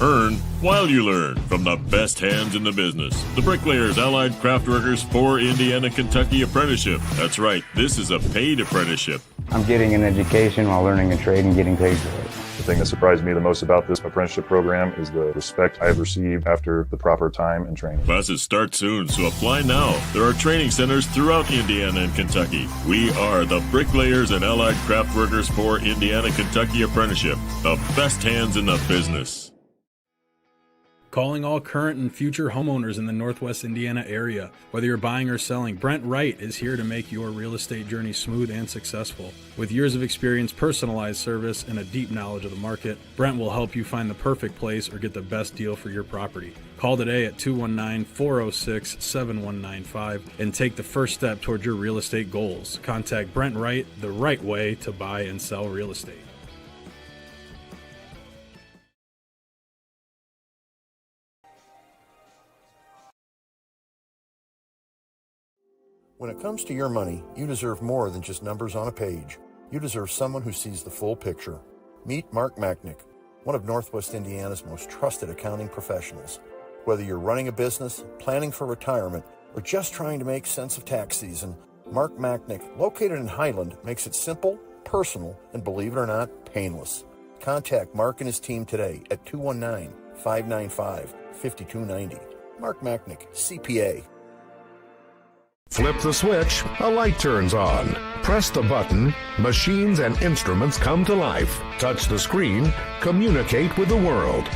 S11: Earn while you learn from the best hands in the business. The Bricklayers Allied Craftworkers for Indiana Kentucky Apprenticeship. That's right, this is a paid apprenticeship.
S12: I'm getting an education while learning a trade and getting paid for it.
S13: The thing that surprised me the most about this apprenticeship program is the respect I've received after the proper time and training.
S11: Classes start soon, so apply now. There are training centers throughout Indiana and Kentucky. We are the Bricklayers and Allied Craftworkers for Indiana Kentucky Apprenticeship. The best hands in the business.
S14: Calling all current and future homeowners in the Northwest Indiana area. Whether you're buying or selling, Brent Wright is here to make your real estate journey smooth and successful. With years of experience, personalized service, and a deep knowledge of the market, Brent will help you find the perfect place or get the best deal for your property. Call today at 219-406-7195 and take the first step towards your real estate goals. Contact Brent Wright, the right way to buy and sell real estate.
S16: When it comes to your money, you deserve more than just numbers on a page. You deserve someone who sees the full picture. Meet Mark Machnick, one of Northwest Indiana's most trusted accounting professionals. Whether you're running a business, planning for retirement, or just trying to make sense of tax season, Mark Machnick, located in Highland, makes it simple, personal, and believe it or not, painless. Contact Mark and his team today at 219-595-5290. Mark Machnick, CPA.
S21: Flip the switch, a light turns on. Press the button, machines and instruments come to life. Touch the screen, communicate with the world.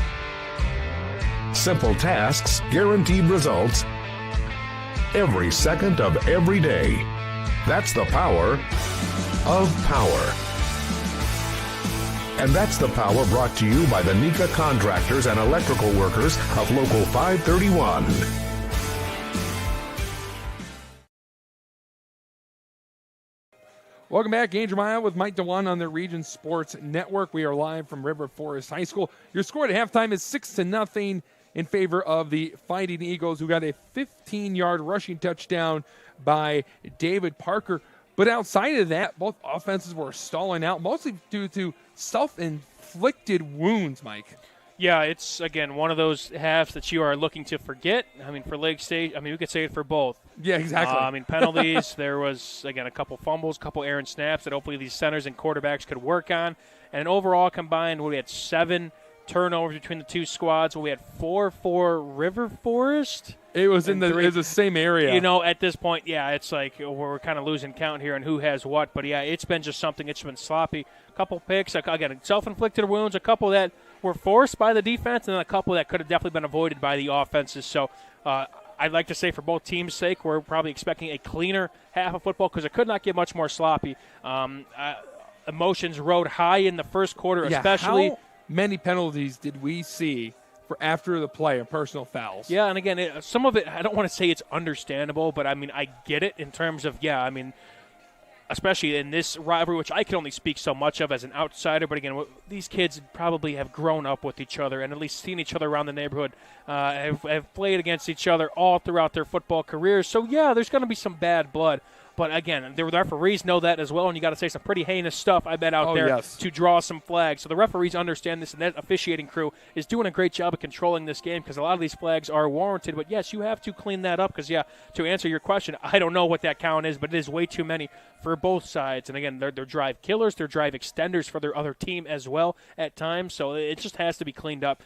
S21: Simple tasks, guaranteed results, every second of every day. That's the power of power. And that's the power brought to you by the NECA contractors and electrical workers of Local 531.
S1: Welcome back. Andrew Maya with Mike DeWan on the Region Sports Network. We are live from River Forest High School. Your score at halftime is 6-0 in favor of the Fighting Eagles, who got a 15-yard rushing touchdown by David Parker. But outside of that, both offenses were stalling out, mostly due to self-inflicted wounds, Mike.
S2: Yeah, it's, again, one of those halves that you are looking to forget. I mean, for Lake State, we could say it for both.
S1: Yeah, exactly.
S2: Penalties, there was, again, a couple fumbles, a couple errant snaps that hopefully these centers and quarterbacks could work on. And overall combined, we had 7 turnovers between the two squads. We had 4 for River Forest.
S1: It was it was the same area.
S2: At this point, yeah, it's like we're kind of losing count here on who has what. But, yeah, it's been just something. It's been sloppy. A couple picks, again, self-inflicted wounds, a couple that were forced by the defense, and then a couple that could have definitely been avoided by the offenses. So I'd like to say for both teams' sake, we're probably expecting a cleaner half of football because it could not get much more sloppy. Emotions rode high in the first quarter, especially.
S1: How many penalties did we see for after the play of personal fouls?
S2: Yeah, and again, some of it, I don't want to say it's understandable, but, I get it in terms of, especially in this rivalry, which I can only speak so much of as an outsider. But again, these kids probably have grown up with each other and at least seen each other around the neighborhood, have played against each other all throughout their football careers. So, yeah, there's going to be some bad blood. But, again, the referees know that as well, and you got to say some pretty heinous stuff, I bet, out there to draw some flags. So the referees understand this, and that officiating crew is doing a great job of controlling this game because a lot of these flags are warranted. But, yes, you have to clean that up because, to answer your question, I don't know what that count is, but it is way too many for both sides. And, again, they're drive killers, they're drive extenders for their other team as well at times. So it just has to be cleaned up.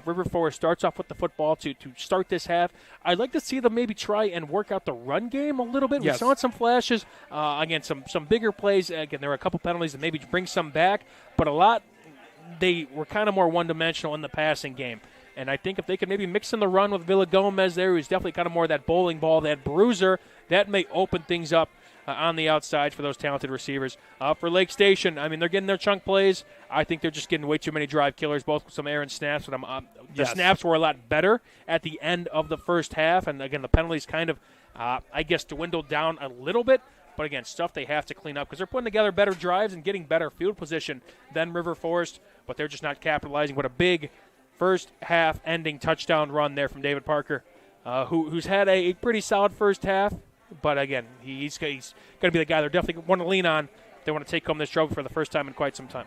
S2: River Forest starts off with the football to start this half. I'd like to see them maybe try and work out the run game a little bit.
S1: Yes.
S2: We saw some flashes. Again, some bigger plays. Again, there were a couple penalties that maybe bring some back, but a lot, they were kind of more one-dimensional in the passing game. And I think if they could maybe mix in the run with Villa Gomez there, who's definitely kind of more that bowling ball, that bruiser, that may open things up on the outside for those talented receivers. For Lake Station, they're getting their chunk plays. I think they're just getting way too many drive killers, both with some errant snaps. But the snaps were a lot better at the end of the first half. And, again, the penalties kind of, dwindled down a little bit. But, again, stuff they have to clean up because they're putting together better drives and getting better field position than River Forest. But they're just not capitalizing. What a big first half ending touchdown run there from David Parker, who's had a pretty solid first half. But, again, he's going to be the guy they're definitely want to lean on if they want to take home this trophy for the first time in quite some time.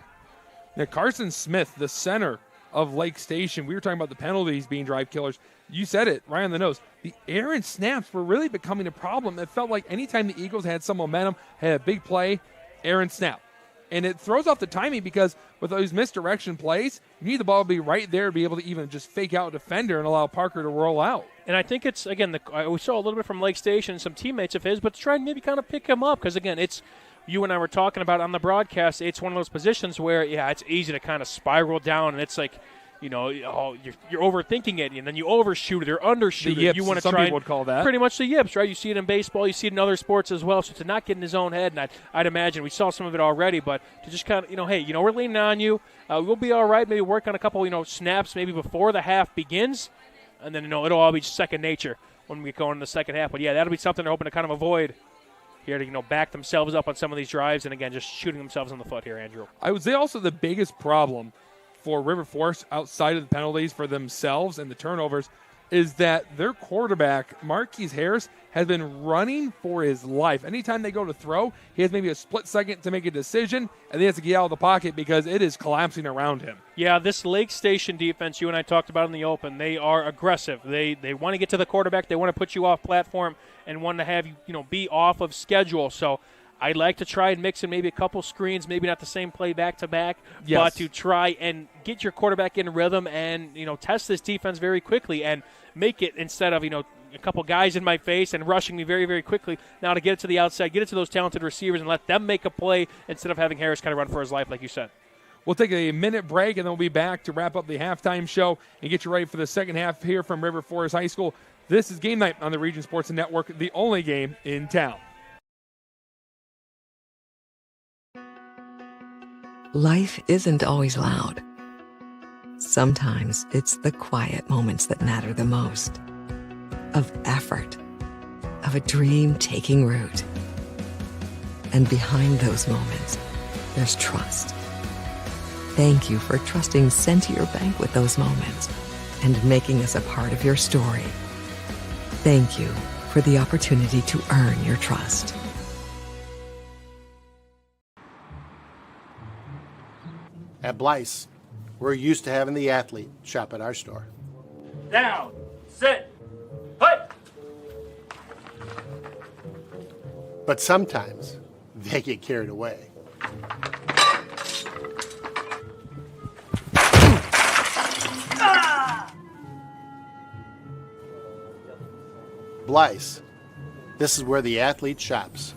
S1: Now, Carson Smith, the center of Lake Station, we were talking about the penalties being drive killers. You said it right on the nose. The errant snaps were really becoming a problem. It felt like anytime the Eagles had some momentum, had a big play, errant snap. And it throws off the timing because with those misdirection plays, you need the ball to be right there to be able to even just fake out a defender and allow Parker to roll out.
S2: And I think it's, again, we saw a little bit from Lake Station and some teammates of his, but to try and maybe kind of pick him up because, again, it's you and I were talking about on the broadcast, it's one of those positions where, it's easy to kind of spiral down, and it's like, you're overthinking it, and then you overshoot it or undershoot
S1: it.
S2: You want to
S1: some
S2: try
S1: people would call that.
S2: Pretty much the yips, right? You see it in baseball, you see it in other sports as well. So to not get in his own head, and I'd imagine we saw some of it already, but to just kind of, hey, we're leaning on you. We'll be all right. Maybe work on a couple, snaps maybe before the half begins, and then it'll all be second nature when we go into the second half. But that'll be something they're hoping to kind of avoid here to back themselves up on some of these drives, and again just shooting themselves in the foot here, Andrew.
S1: I would say also the biggest problem for River Forest outside of the penalties for themselves and the turnovers is that their quarterback, Marquise Harris, has been running for his life. Anytime they go to throw, he has maybe a split second to make a decision, and then he has to get out of the pocket because it is collapsing around him.
S2: Yeah, this Lake Station defense you and I talked about in the open, they are aggressive. They want to get to the quarterback. They want to put you off platform and want to have you be off of schedule. So I'd like to try and mix in maybe a couple screens, maybe not the same play back-to-back, but to try and get your quarterback in rhythm and, test this defense very quickly and make it, instead of, a couple guys in my face and rushing me very, very quickly, now to get it to the outside, get it to those talented receivers and let them make a play instead of having Harris kind of run for his life, like you said.
S1: We'll take a minute break, and then we'll be back to wrap up the halftime show and get you ready for the second half here from River Forest High School. This is Game Night on the Region Sports Network, the only game in town.
S18: Life isn't always loud. Sometimes it's the quiet moments that matter the most. Of effort, of a dream taking root. And behind those moments, there's trust. Thank you for trusting Centier Bank with those moments and making us a part of your story. Thank you for the opportunity to earn your trust.
S19: At Blyce, we're used to having the athlete shop at our store.
S20: Down, sit, put.
S19: But sometimes they get carried away. Blyce, this is where the athlete shops.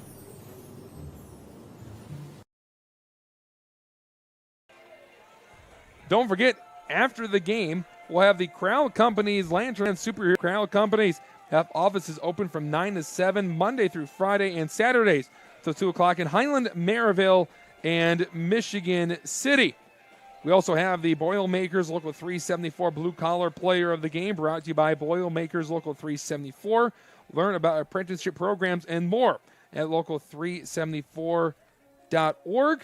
S1: Don't forget, after the game, we'll have the Crowd Companies, Lantern and Superhero Crowd Companies have offices open from 9 to 7, Monday through Friday and Saturdays till 2 o'clock in Highland, Maryville, and Michigan City. We also have the Boilermakers Local 374 Blue Collar Player of the Game, brought to you by Boilermakers Local 374. Learn about apprenticeship programs and more at local374.org.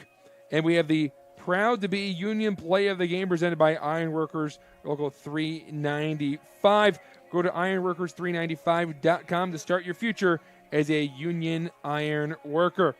S1: And we have the Proud to be Union Play of the Game presented by Ironworkers Local 395. Go to ironworkers395.com to start your future as a union iron worker.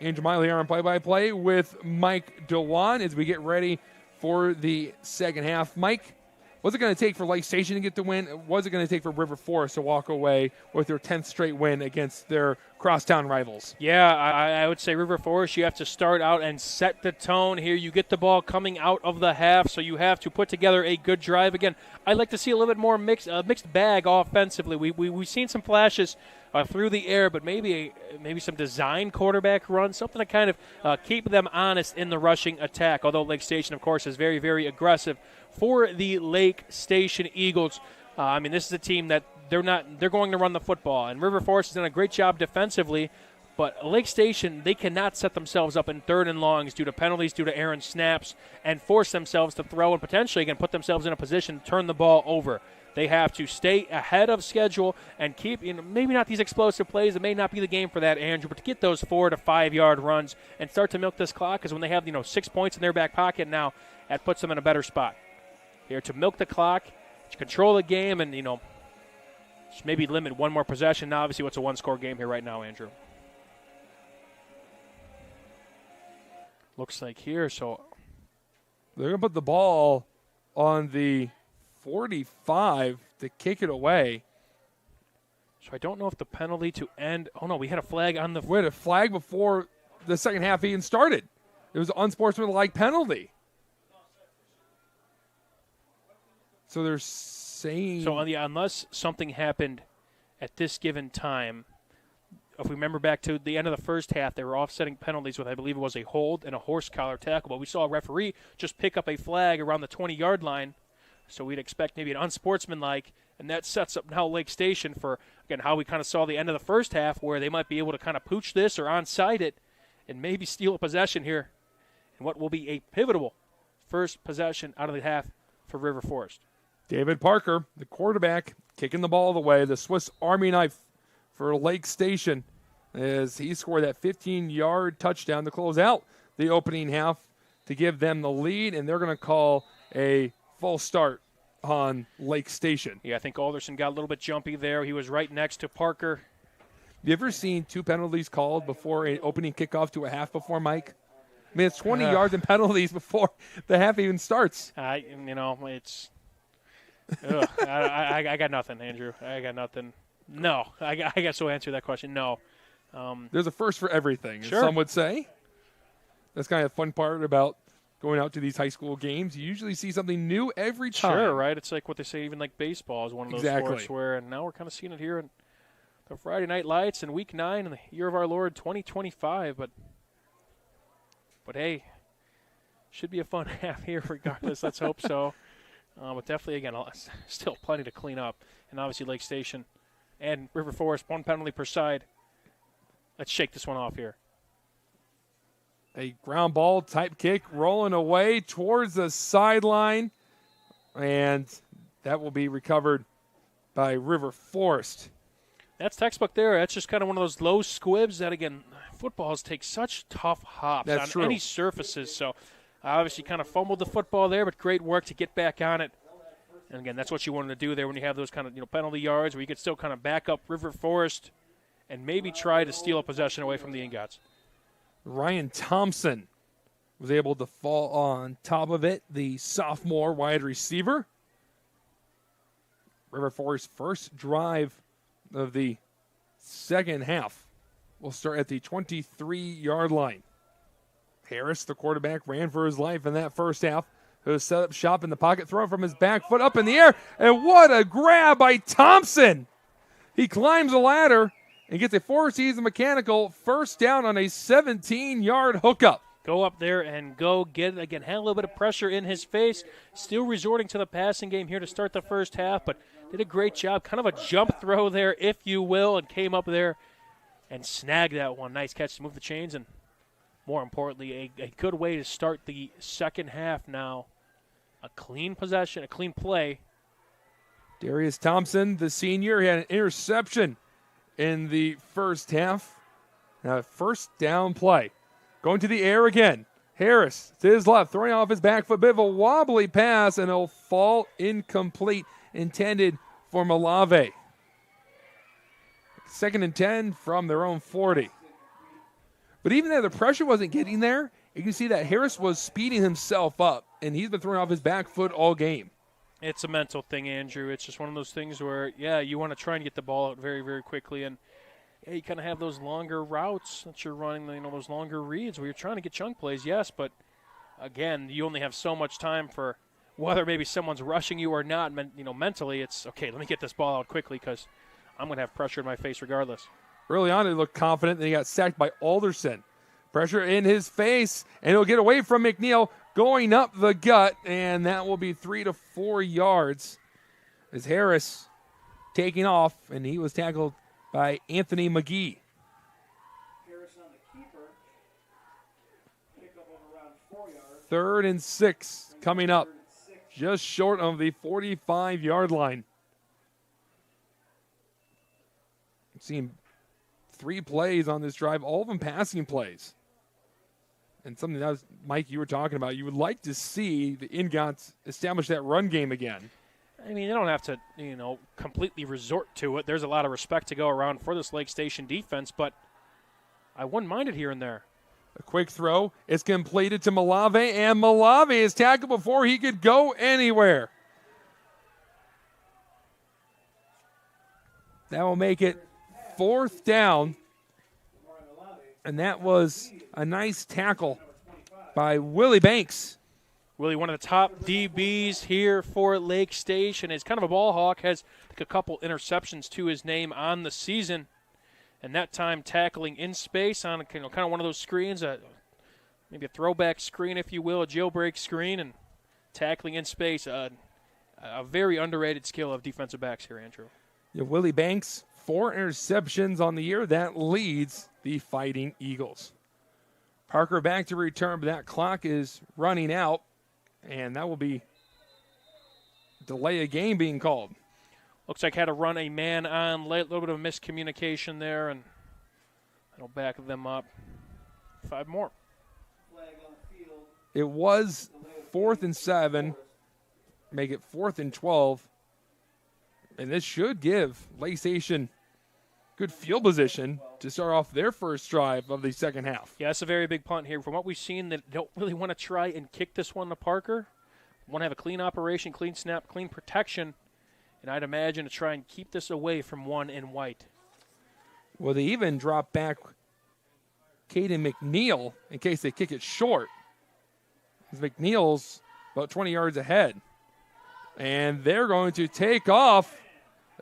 S1: Andrew Miley here on play-by-play with Mike Dewan as we get ready for the second half. Mike, what's it going to take for Lake Station to get the win? What's it going to take for River Forest to walk away with their 10th straight win against their crosstown rivals?
S2: Yeah, I would say River Forest, you have to start out and set the tone here. You get the ball coming out of the half, so you have to put together a good drive. Again, I'd like to see a little bit more mixed bag offensively. We've seen some flashes through the air, but maybe some design quarterback run, something to kind of keep them honest in the rushing attack. Although Lake Station, of course, is very, very aggressive. For the Lake Station Eagles, this is a team that they're going to run the football, and River Forest has done a great job defensively. But Lake Station, they cannot set themselves up in third and longs due to penalties, due to errant snaps, and force themselves to throw and potentially, again, put themselves in a position to turn the ball over. They have to stay ahead of schedule and keep, maybe not these explosive plays. It may not be the game for that, Andrew, but to get those 4 to 5 yard runs and start to milk this clock, because when they have 6 points in their back pocket now, that puts them in a better spot. Here to milk the clock, to control the game, and just maybe limit one more possession. Now, obviously, what's a one-score game here right now, Andrew? Looks like here, so
S1: they're going to put the ball on the 45 to kick it away.
S2: So I don't know if the penalty to end. Oh, no, we had a flag on the.
S1: We had a flag before the second half even started. It was an unsportsmanlike penalty. So they're saying.
S2: So unless something happened at this given time, if we remember back to the end of the first half, they were offsetting penalties with, I believe it was a hold and a horse collar tackle. But we saw a referee just pick up a flag around the 20-yard line. So we'd expect maybe an unsportsmanlike, and that sets up now Lake Station for, again, how we kind of saw the end of the first half, where they might be able to kind of pooch this or onside it and maybe steal a possession here in what will be a pivotal first possession out of the half for River Forest.
S1: David Parker, the quarterback, kicking the ball away, the Swiss Army knife for Lake Station, as he scored that 15-yard touchdown to close out the opening half to give them the lead, and they're going to call a full start on Lake Station.
S2: Yeah, I think Alderson got a little bit jumpy there. He was right next to Parker.
S1: You ever seen 2 penalties called before an opening kickoff to a half before, Mike? I mean, it's 20 yards and penalties before the half even starts.
S2: It's I got nothing, Andrew. I got nothing. No, I guess to answer that question, no.
S1: There's a first for everything,
S2: sure.
S1: Some would say. That's kind of the fun part about going out to these high school games. You usually see something new every time.
S2: Sure, right? It's like what they say, even like baseball is one of those sports where, and now we're kind of seeing it here in the Friday Night Lights in Week 9 in the year of our Lord 2025. But hey, should be a fun half here regardless. Let's hope so. But definitely, again, still plenty to clean up. And obviously Lake Station and River Forest, 1 penalty per side. Let's shake this one off here.
S1: A ground ball type kick rolling away towards the sideline. And that will be recovered by River Forest.
S2: That's textbook there. That's just kind of one of those low squibs that, again, footballs take such tough hops on any surfaces. So obviously kind of fumbled the football there, but great work to get back on it. And, again, that's what you wanted to do there when you have those kind of penalty yards where you could still kind of back up River Forest and maybe try to steal a possession away from the Ingots.
S1: Ryan Thompson was able to fall on top of it, the sophomore wide receiver. River Forest's first drive of the second half will start at the 23-yard line. Harris, the quarterback, ran for his life in that first half. Who set up shop in the pocket, thrown from his back foot up in the air, and what a grab by Thompson! He climbs a ladder and gets a Four Seasons Mechanical first down on a 17-yard hookup.
S2: Go up there and go get it. Again, had a little bit of pressure in his face. Still resorting to the passing game here to start the first half, but did a great job. Kind of a jump throw there, if you will, and came up there and snagged that one. Nice catch to move the chains, and more importantly, a good way to start the second half now. A clean possession, a clean play.
S1: Darius Thompson, the senior, he had an interception in the first half. Now, first down play. Going to the air again. Harris to his left, throwing off his back foot. Bit of a wobbly pass, and it'll fall incomplete. Intended for Malave. 2nd and 10 from their own 40. But even though the pressure wasn't getting there, you can see that Harris was speeding himself up, and he's been throwing off his back foot all game.
S2: It's a mental thing, Andrew. It's just one of those things where, you want to try and get the ball out very, very quickly, and you kind of have those longer routes that you're running, those longer reads where you're trying to get chunk plays, yes, but, again, you only have so much time for whether maybe someone's rushing you or not. Mentally, it's, okay, let me get this ball out quickly because I'm going to have pressure in my face regardless.
S1: Early on, he looked confident, then he got sacked by Alderson. Pressure in his face, and he'll get away from McNeil, going up the gut, and that will be 3 to 4 yards as Harris taking off, and he was tackled by Anthony McGee.
S8: Harris on the keeper. Pick up of around 4 yards.
S1: 3rd and 6 coming up, just short of the 45-yard line. I'm seeing 3 plays on this drive, all of them passing plays. And something that was, Mike, you were talking about, you would like to see the Ingots establish that run game again.
S2: I mean, they don't have to, completely resort to it. There's a lot of respect to go around for this Lake Station defense, but I wouldn't mind it here and there.
S1: A quick throw is completed to Malave, and Malave is tackled before he could go anywhere. That will make it 4th down. And that was a nice tackle by Willie Banks.
S2: Willie, one of the top DBs here for Lake Station. Is kind of a ball hawk, has a couple interceptions to his name on the season. And that time tackling in space on kind of one of those screens, maybe a throwback screen, if you will, a jailbreak screen, and tackling in space. A very underrated skill of defensive backs here, Andrew.
S1: Yeah, Willie Banks, 4 interceptions on the year. That leads the Fighting Eagles. Parker back to return, but that clock is running out, and that will be delay a game being called.
S2: Looks like had to run a man on late, a little bit of miscommunication there, and that'll back them up. 5 more.
S1: It was 4th and 7. make it 4th and 12. And this should give Lake Station good field position to start off their first drive of the second half.
S2: Yeah, that's a very big punt here. From what we've seen, they don't really want to try and kick this one to Parker. Want to have a clean operation, clean snap, clean protection, and I'd imagine to try and keep this away from one in white.
S1: Well, they even drop back Caden McNeil in case they kick it short. McNeil's about 20 yards ahead. And they're going to take off.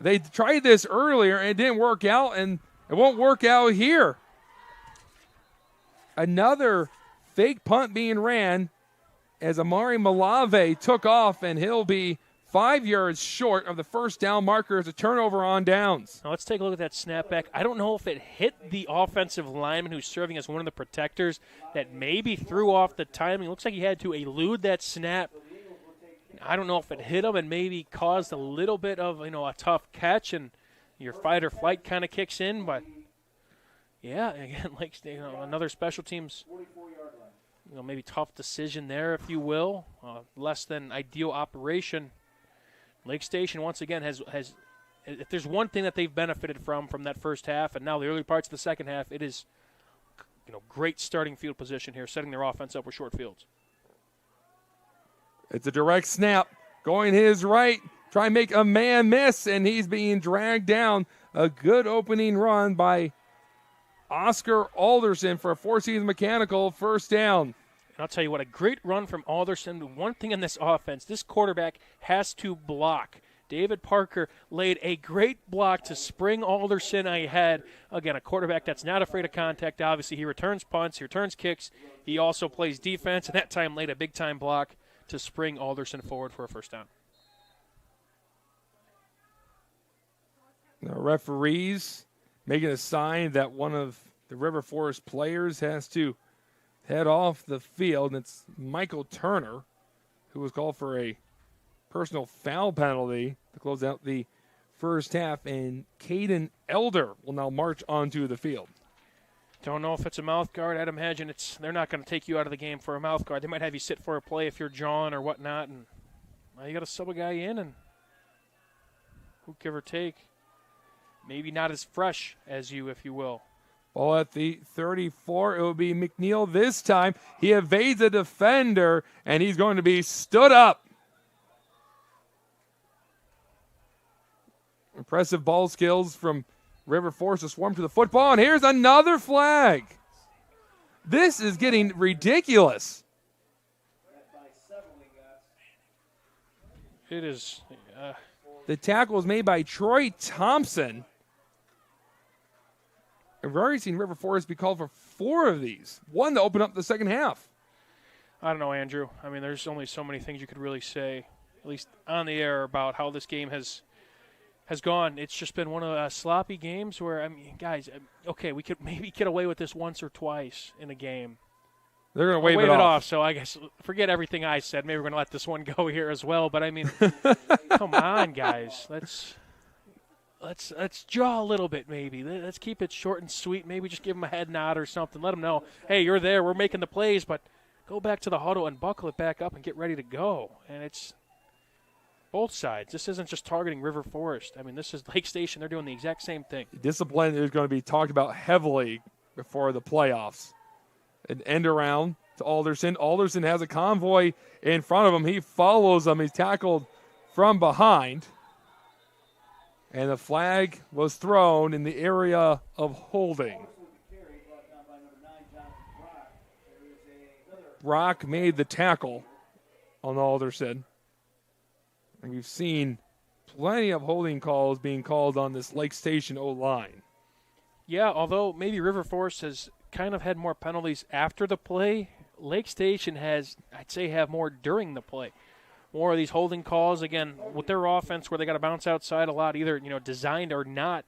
S1: They tried this earlier and it didn't work out, and it won't work out here. Another fake punt being ran as Amari Malave took off, and he'll be 5 yards short of the first down marker as a turnover on downs.
S2: Now let's take a look at that snapback. I don't know if it hit the offensive lineman who's serving as one of the protectors that maybe threw off the timing. Looks like he had to elude that snap. I don't know if it hit him and maybe caused a little bit of, a tough catch, and your fight or flight kind of kicks in. But, yeah, again, like another special teams, maybe tough decision there, if you will. Less than ideal operation. Lake Station, once again, has if there's one thing that they've benefited from that first half and now the early parts of the second half, it is, great starting field position here, setting their offense up with short fields.
S1: It's a direct snap. Going his right. Try and make a man miss, and he's being dragged down. A good opening run by Oscar Alderson for a Four Seasons Mechanical first down.
S2: And I'll tell you what, a great run from Alderson. One thing in this offense, this quarterback has to block. David Parker laid a great block to spring Alderson ahead. Again, a quarterback that's not afraid of contact. Obviously, he returns punts, he returns kicks. He also plays defense, and that time laid a big-time block to spring Alderson forward for a first down.
S1: The referees making a sign that one of the River Forest players has to head off the field. And it's Michael Turner, who was called for a personal foul penalty to close out the first half. And Caden Elder will now march onto the field.
S2: Don't know if it's a mouth guard. I'd imagine they're not going to take you out of the game for a mouth guard. They might have you sit for a play if you're John or whatnot, and you got to sub a guy in, and who give or take, maybe not as fresh as you, if you will.
S1: Ball at the 34. It will be McNeil this time. He evades a defender, and he's going to be stood up. Impressive ball skills from River Forest to swarm to the football, and here's another flag. This is getting ridiculous.
S2: It is.
S1: The tackle was made by Troy Thompson. I've already seen River Forest be called for 4 of these. One to open up the second half.
S2: I don't know, Andrew. I mean, there's only so many things you could really say, at least on the air, about how this game has gone. It's just been one of sloppy games where, guys, okay, we could maybe get away with this once or twice in a game.
S1: They're going to wave it
S2: off. So I guess forget everything I said. Maybe we're going to let this one go here as well. But, come on, guys. Let's jaw a little bit maybe. Let's keep it short and sweet. Maybe just give them a head nod or something. Let them know, hey, you're there. We're making the plays. But go back to the huddle and buckle it back up and get ready to go. And it's both sides. This isn't just targeting River Forest. This is Lake Station. They're doing the exact same thing.
S1: Discipline is going to be talked about heavily before the playoffs. An end around to Alderson. Alderson has a convoy in front of him. He follows them. He's tackled from behind. And the flag was thrown in the area of holding. Brock made the tackle on Alderson. And we've seen plenty of holding calls being called on this Lake Station O-line.
S2: Yeah, although maybe River Forest has kind of had more penalties after the play, Lake Station has, I'd say, have more during the play. More of these holding calls, again, with their offense where they got to bounce outside a lot, either designed or not.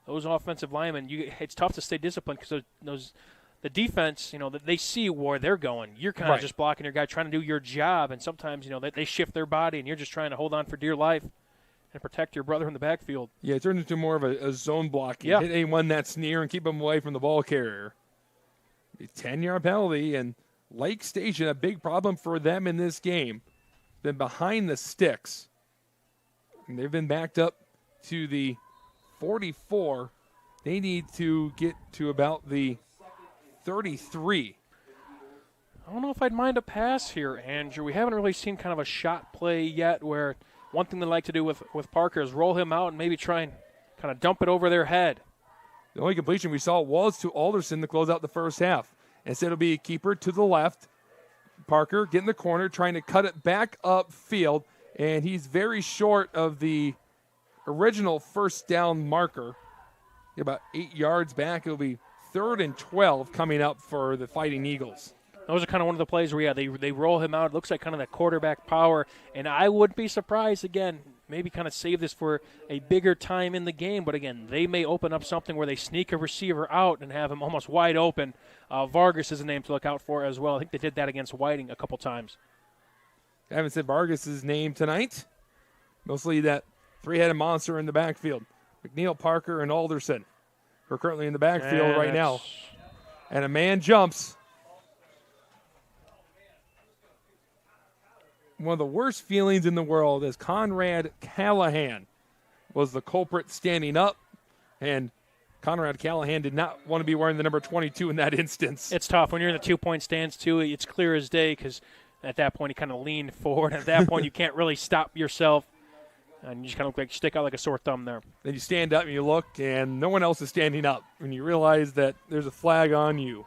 S2: Those offensive linemen, it's tough to stay disciplined because the defense, they see where they're going. You're kind of just blocking your guy, trying to do your job, and sometimes, they shift their body, and you're just trying to hold on for dear life and protect your brother in the backfield.
S1: Yeah, it turns into more of a zone blocking.
S2: Yeah.
S1: Hit anyone that's near and keep them away from the ball carrier. A 10-yard penalty, and Lake Station, a big problem for them in this game. been behind the sticks. And they've been backed up to the 44. They need to get to about the 33.
S2: I don't know if I'd mind a pass here, Andrew. We haven't really seen kind of a shot play yet where one thing they like to do with Parker is roll him out and maybe try and kind of dump it over their head.
S1: The only completion we saw was to Alderson to close out the first half. Instead, it'll be a keeper to the left. Parker getting the corner, trying to cut it back upfield, and he's very short of the original first down marker. About 8 yards back. It'll be 3rd and 12 coming up for the Fighting Eagles.
S2: Those are kind of one of the plays where, they roll him out. It looks like kind of that quarterback power, and I wouldn't be surprised, again, maybe kind of save this for a bigger time in the game. But, again, they may open up something where they sneak a receiver out and have him almost wide open. Vargas is a name to look out for as well. I think they did that against Whiting a couple times.
S1: I haven't said Vargas' name tonight. Mostly that three-headed monster in the backfield. McNeil, Parker, and Alderson are currently in the backfield right now. And a man jumps. One of the worst feelings in the world is Conrad Callahan was the culprit standing up, and Conrad Callahan did not want to be wearing the number 22 in that instance.
S2: It's tough. When you're in the 2-point stance, too, it's clear as day because at that point he kind of leaned forward. At that point you can't really stop yourself, and you just kind of look like stick out like a sore thumb there.
S1: Then you stand up and you look, and no one else is standing up, and you realize that there's a flag on you.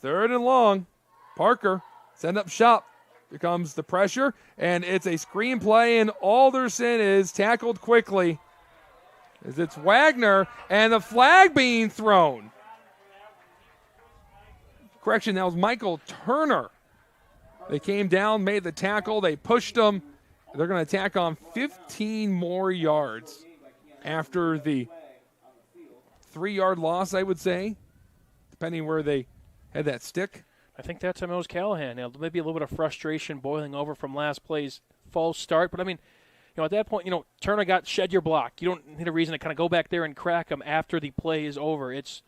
S1: 3rd and long. Parker, send up shop. Here comes the pressure, and it's a screen play, and Alderson is tackled quickly as it's Wagner, and the flag being thrown. Correction, that was Michael Turner. They came down, made the tackle, they pushed him. They're going to tack on 15 more yards after the 3-yard loss, I would say, depending where they had that stick.
S2: I think that time it was Callahan. Maybe a little bit of frustration boiling over from last play's false start. But, I mean, at that point, Turner got shed your block. You don't need a reason to kind of go back there and crack him after the play is over. It's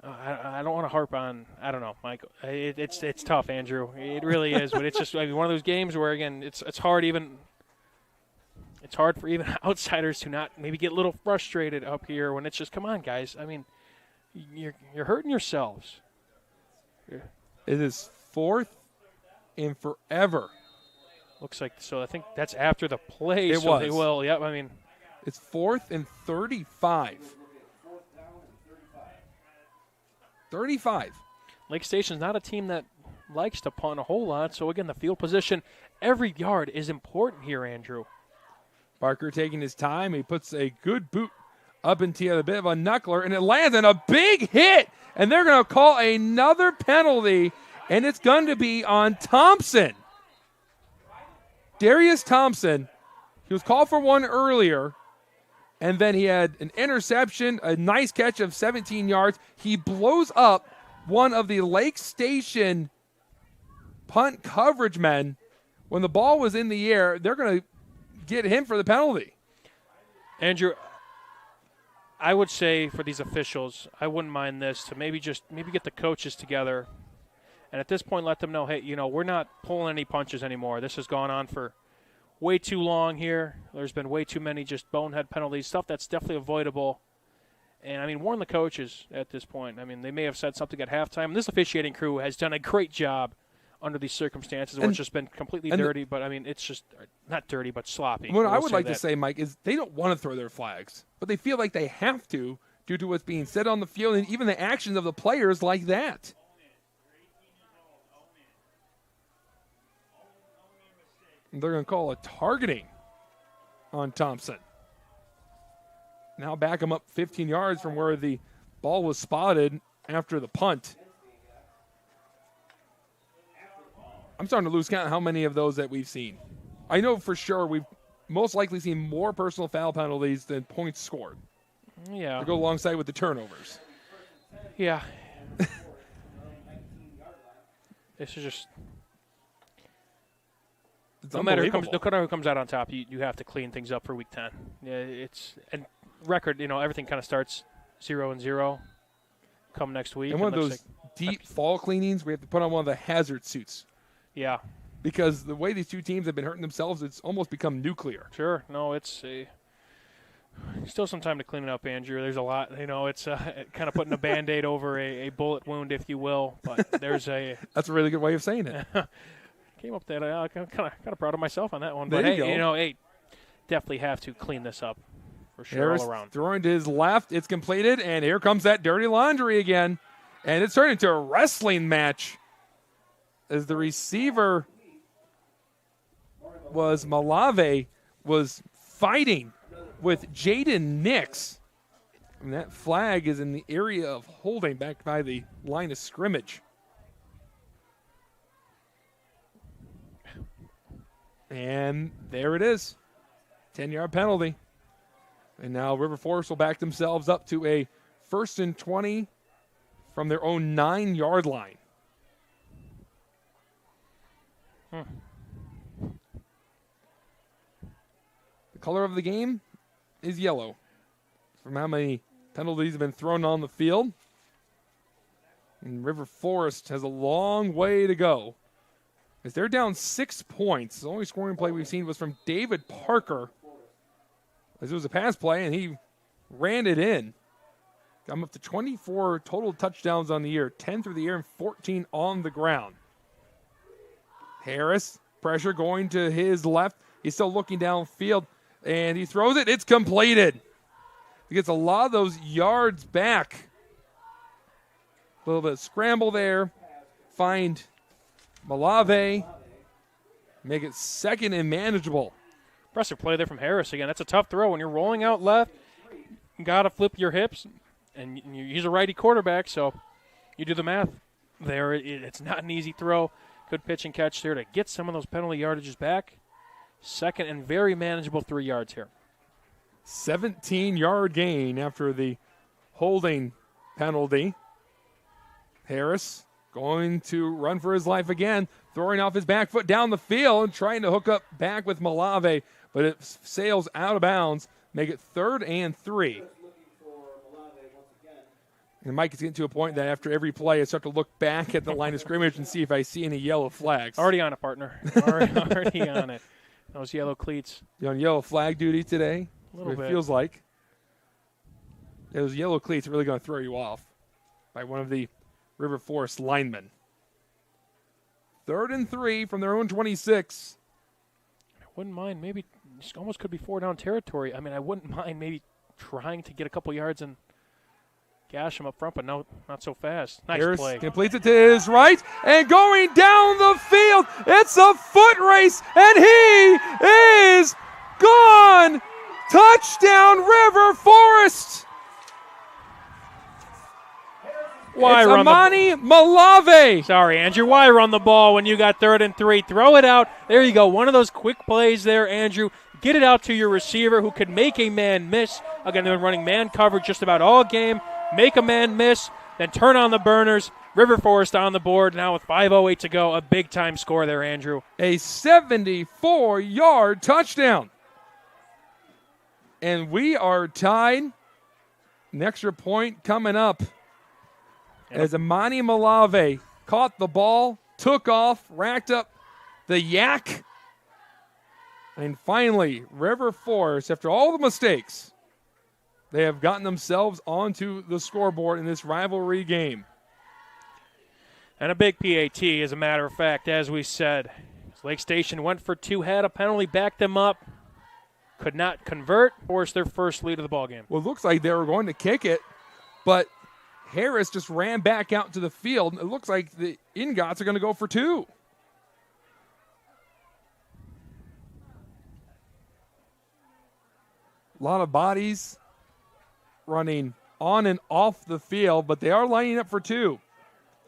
S2: I don't want to harp on, I don't know, Michael. It's tough, Andrew. It really is. But it's just one of those games where, again, it's hard for even outsiders to not maybe get a little frustrated up here when it's just, come on, guys. I mean, you're hurting yourselves.
S1: It is 4th and forever.
S2: Looks like, so I think that's after the play.
S1: It
S2: so
S1: was.
S2: They will, yep, I mean.
S1: It's 4th and 35. 35.
S2: Lake Station's not a team that likes to punt a whole lot. So, again, the field position, every yard is important here, Andrew.
S1: Parker taking his time. He puts a good boot up into a bit of a knuckler, and it lands in a big hit. And they're going to call another penalty, and it's going to be on Thompson. Darius Thompson, he was called for one earlier, and then he had an interception, a nice catch of 17 yards. He blows up one of the Lake Station punt coverage men. When the ball was in the air, they're going to get him for the penalty.
S2: Andrew, I would say for these officials, I wouldn't mind this to maybe get the coaches together, and at this point let them know, hey, we're not pulling any punches anymore. This has gone on for way too long here. There's been way too many just bonehead penalties, stuff that's definitely avoidable. And, I mean, warn the coaches at this point. I mean, they may have said something at halftime. This officiating crew has done a great job under these circumstances where it's just been completely dirty. But, I mean, it's just not dirty but sloppy.
S1: What I would like to say, Mike, is they don't want to throw their flags, but they feel like they have to due to what's being said on the field and even the actions of the players like that. They're going to call a targeting on Thompson. Now back him up 15 yards from where the ball was spotted after the punt. I'm starting to lose count how many of those that we've seen. I know for sure we've most likely seen more personal foul penalties than points scored.
S2: Yeah.
S1: To go alongside with the turnovers.
S2: Yeah. This is just... No matter who comes out on top, you have to clean things up for Week 10. Yeah, and record, everything kind of starts 0-0 come next week.
S1: And one of those deep fall cleanings, we have to put on one of the hazard suits.
S2: Yeah.
S1: because the way these two teams have been hurting themselves, it's almost become nuclear.
S2: Sure. No, it's still some time to clean it up, Andrew. There's a lot. It's kind of putting a Band-Aid over a bullet wound, if you will. But there's a –
S1: That's a really good way of saying it.
S2: Came up that I'm kind of proud of myself on that one.
S1: There
S2: but,
S1: you go.
S2: Hey, definitely have to clean this up for sure
S1: Harris
S2: all around.
S1: throwing to his left. It's completed, and here comes that dirty laundry again. And it's turned into a wrestling match as the receiver was Malave was fighting with Jaden Nix. And that flag is in the area of holding back by the line of scrimmage. And there it is. 10-yard penalty. And now River Forest will back themselves up to a 1st and 20 from their own 9-yard line. The color of the game is yellow from how many penalties have been thrown on the field. And River Forest has a long way to go, as they're down 6 points. The only scoring play we've seen was from David Parker, as it was a pass play, and he ran it in. Got him up to 24 total touchdowns on the year, 10 through the air and 14 on the ground. Harris, pressure going to his left. He's still looking downfield, and he throws it. It's completed. He gets a lot of those yards back. A little bit of scramble there. Find Malave. Make it 2nd and manageable.
S2: Impressive play there from Harris again. That's a tough throw. When you're rolling out left, you got to flip your hips, and he's a righty quarterback, so you do the math there. It's not an easy throw. Good pitch and catch there to get some of those penalty yardages back. 2nd and very manageable 3 yards here.
S1: 17-yard gain after the holding penalty. Harris going to run for his life again, throwing off his back foot down the field and trying to hook up back with Malave, but it sails out of bounds, make it 3rd and 3. And Mike is getting to a point that after every play, I start to look back at the line of scrimmage and see if I see any yellow flags.
S2: Already on it, partner. Already on it. Those yellow cleats.
S1: You on yellow flag duty today?
S2: A little bit.
S1: It feels like. Those yellow cleats are really going to throw you off by one of the River Forest linemen. 3rd and 3 from their own 26.
S2: I wouldn't mind. Maybe this almost could be 4-down territory. I mean, I wouldn't mind maybe trying to get a couple yards and gash him up front, but no, not so fast. Nice
S1: Harris
S2: play.
S1: Completes it to his right, and going down the field, it's a foot race, and he is gone. Touchdown, River Forest.
S2: Why
S1: it's
S2: run
S1: Amani Malave.
S2: Sorry, Andrew. Why run the ball when you got 3rd and 3? Throw it out. There you go. One of those quick plays there, Andrew. Get it out to your receiver who can make a man miss. Again, they've been running man coverage just about all game. Make a man miss, then turn on the burners. River Forest on the board now with 5:08 to go. A big-time score there, Andrew.
S1: A 74-yard touchdown. And we are tied. An extra point coming up. As Amani Malave caught the ball, took off, racked up the yak. And finally, River Forest, after all the mistakes, they have gotten themselves onto the scoreboard in this rivalry game.
S2: And a big PAT, as a matter of fact, as we said. Lake Station went for 2, had a penalty, backed them up, could not convert, forced their first lead of the ballgame.
S1: Well, it looks like they were going to kick it, but Harris just ran back out to the field. It looks like the Ingots are going to go for 2. A lot of bodies running on and off the field, but they are lining up for 2.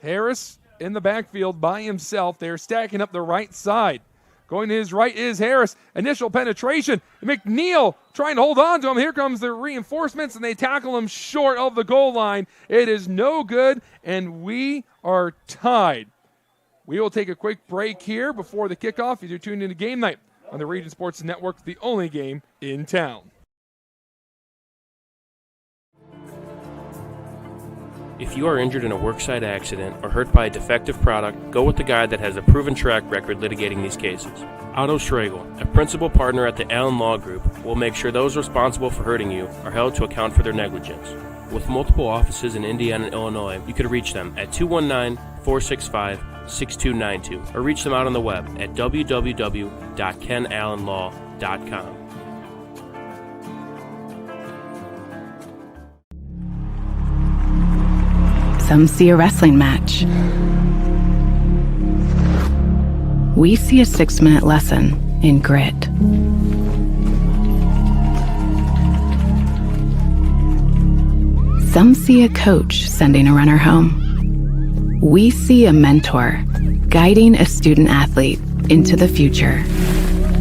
S1: Harris in the backfield by himself. They're stacking up the right side. Going to his right is Harris. Initial penetration. McNeil trying to hold on to him. Here comes the reinforcements, and they tackle him short of the goal line. It is no good, and we are tied. We will take a quick break here before the kickoff. You're tuned into Game Night on the Region Sports Network, the only game in town.
S17: If you are injured in a worksite accident or hurt by a defective product, go with the guy that has a proven track record litigating these cases. Otto Schragle, a principal partner at the Allen Law Group, will make sure those responsible for hurting you are held to account for their negligence. With multiple offices in Indiana and Illinois, you can reach them at 219-465-6292 or reach them out on the web at www.kenallenlaw.com.
S15: Some see a wrestling match. We see a 6-minute lesson in grit. Some see a coach sending a runner home. We see a mentor guiding a student athlete into the future.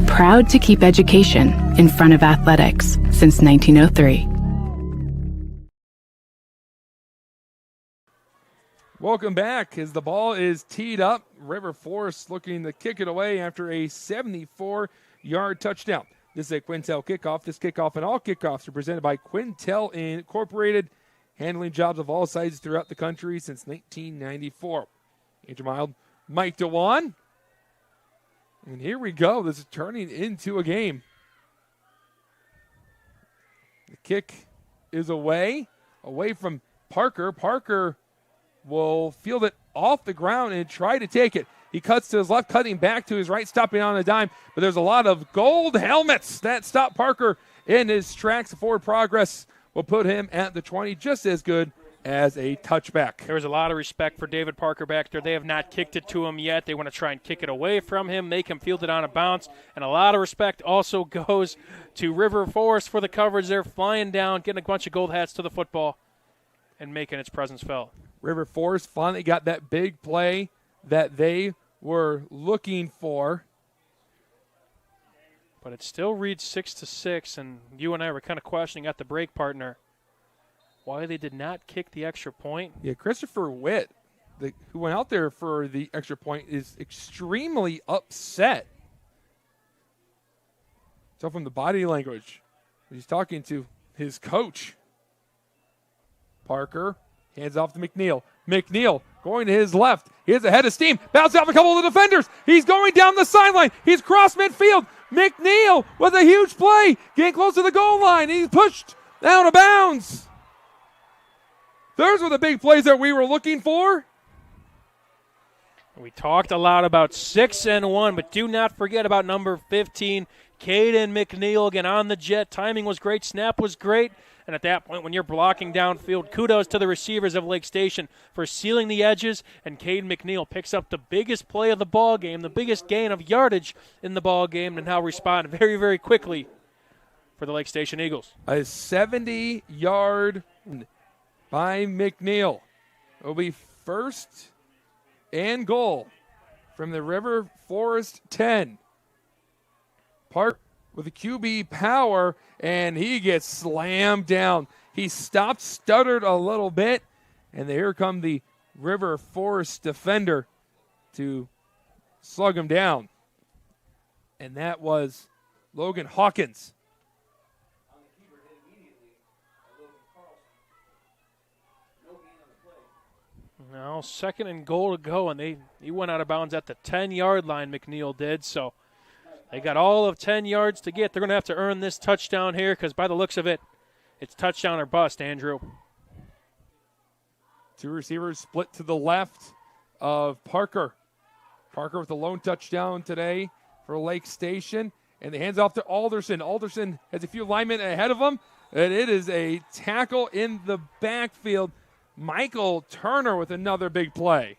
S15: Proud to keep education in front of athletics since 1903.
S1: Welcome back as the ball is teed up. River Forest looking to kick it away after a 74-yard touchdown. This is a Quintel kickoff. This kickoff and all kickoffs are presented by Quintel Incorporated, handling jobs of all sizes throughout the country since 1994. Andrew Mild, Mike DeWan. And here we go. This is turning into a game. The kick is away from Parker. Parker will field it off the ground and try to take it. He cuts to his left, cutting back to his right, stopping on a dime. But there's a lot of gold helmets that stop Parker in his tracks. Forward progress will put him at the 20, just as good as a touchback.
S2: There was a lot of respect for David Parker back there. They have not kicked it to him yet. They want to try and kick it away from him, make him field it on a bounce. And a lot of respect also goes to River Forest for the coverage. They're flying down, getting a bunch of gold hats to the football and making its presence felt.
S1: River Forest finally got that big play that they were looking for.
S2: But it still reads 6-6, and you and I were kind of questioning at the break, partner, why they did not kick the extra point.
S1: Yeah, Christopher Witt, who went out there for the extra point, is extremely upset. So from the body language, he's talking to his coach. Parker hands off to McNeil. McNeil going to his left. He has a head of steam. Bounces off a couple of the defenders. He's going down the sideline. He's crossed midfield. McNeil with a huge play. Getting close to the goal line. He's pushed out of bounds. Those were the big plays that we were looking for.
S2: We talked a lot about 6-1, but do not forget about number 15, Caden McNeil. Again, on the jet. Timing was great. Snap was great. And at that point, when you're blocking downfield, kudos to the receivers of Lake Station for sealing the edges. And Caden McNeil picks up the biggest play of the ball game, the biggest gain of yardage in the ball game, and now respond very, very quickly for the Lake Station Eagles.
S1: A 70-yard by McNeil. It will be first and goal from the River Forest 10. Park with the QB power, and he gets slammed down. He stopped, stuttered a little bit, and here come the River Forest defender to slug him down. And that was Logan Hawkins.
S2: Now, second and goal to go, and he went out of bounds at the 10-yard line, McNeil did, so they got all of 10 yards to get. They're going to have to earn this touchdown here because by the looks of it, it's touchdown or bust, Andrew.
S1: Two receivers split to the left of Parker. Parker with a lone touchdown today for Lake Station. And the hands off to Alderson. Alderson has a few linemen ahead of him. And it is a tackle in the backfield. Michael Turner with another big play.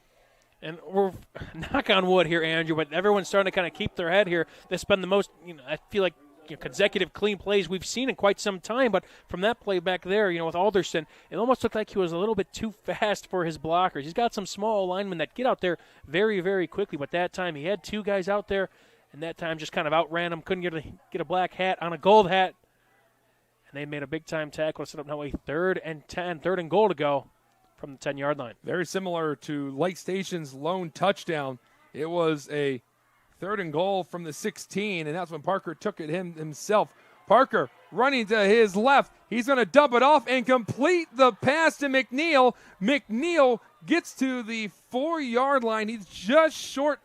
S2: And we're knock on wood here, Andrew, but everyone's starting to kind of keep their head here. This has been the most, I feel like, consecutive clean plays we've seen in quite some time. But from that play back there, with Alderson, it almost looked like he was a little bit too fast for his blockers. He's got some small linemen that get out there very, very quickly. But that time he had two guys out there, and that time just kind of outran him. Couldn't get a black hat on a gold hat. And they made a big-time tackle to set up now a 3rd and 10, 3rd and goal to go from the 10-yard line.
S1: Very similar to Lake Station's lone touchdown. It was a 3rd and goal from the 16, and that's when Parker took it himself. Parker running to his left. He's going to dump it off and complete the pass to McNeil. McNeil gets to the 4-yard line. He's just short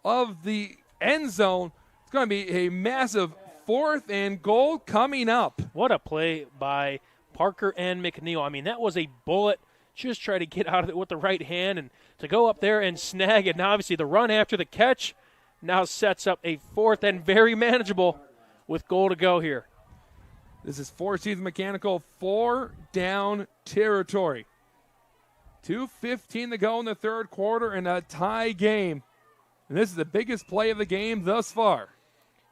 S1: of the end zone. It's going to be a massive 4th and goal coming up.
S2: What a play by Parker and McNeil. I mean, that was a bullet. Just try to get out of it with the right hand and to go up there and snag it. Now, obviously, the run after the catch now sets up a 4th and very manageable with goal to go here.
S1: This is Four Seasons Mechanical 4-down territory. 2:15 to go in the third quarter and a tie game. And this is the biggest play of the game thus far.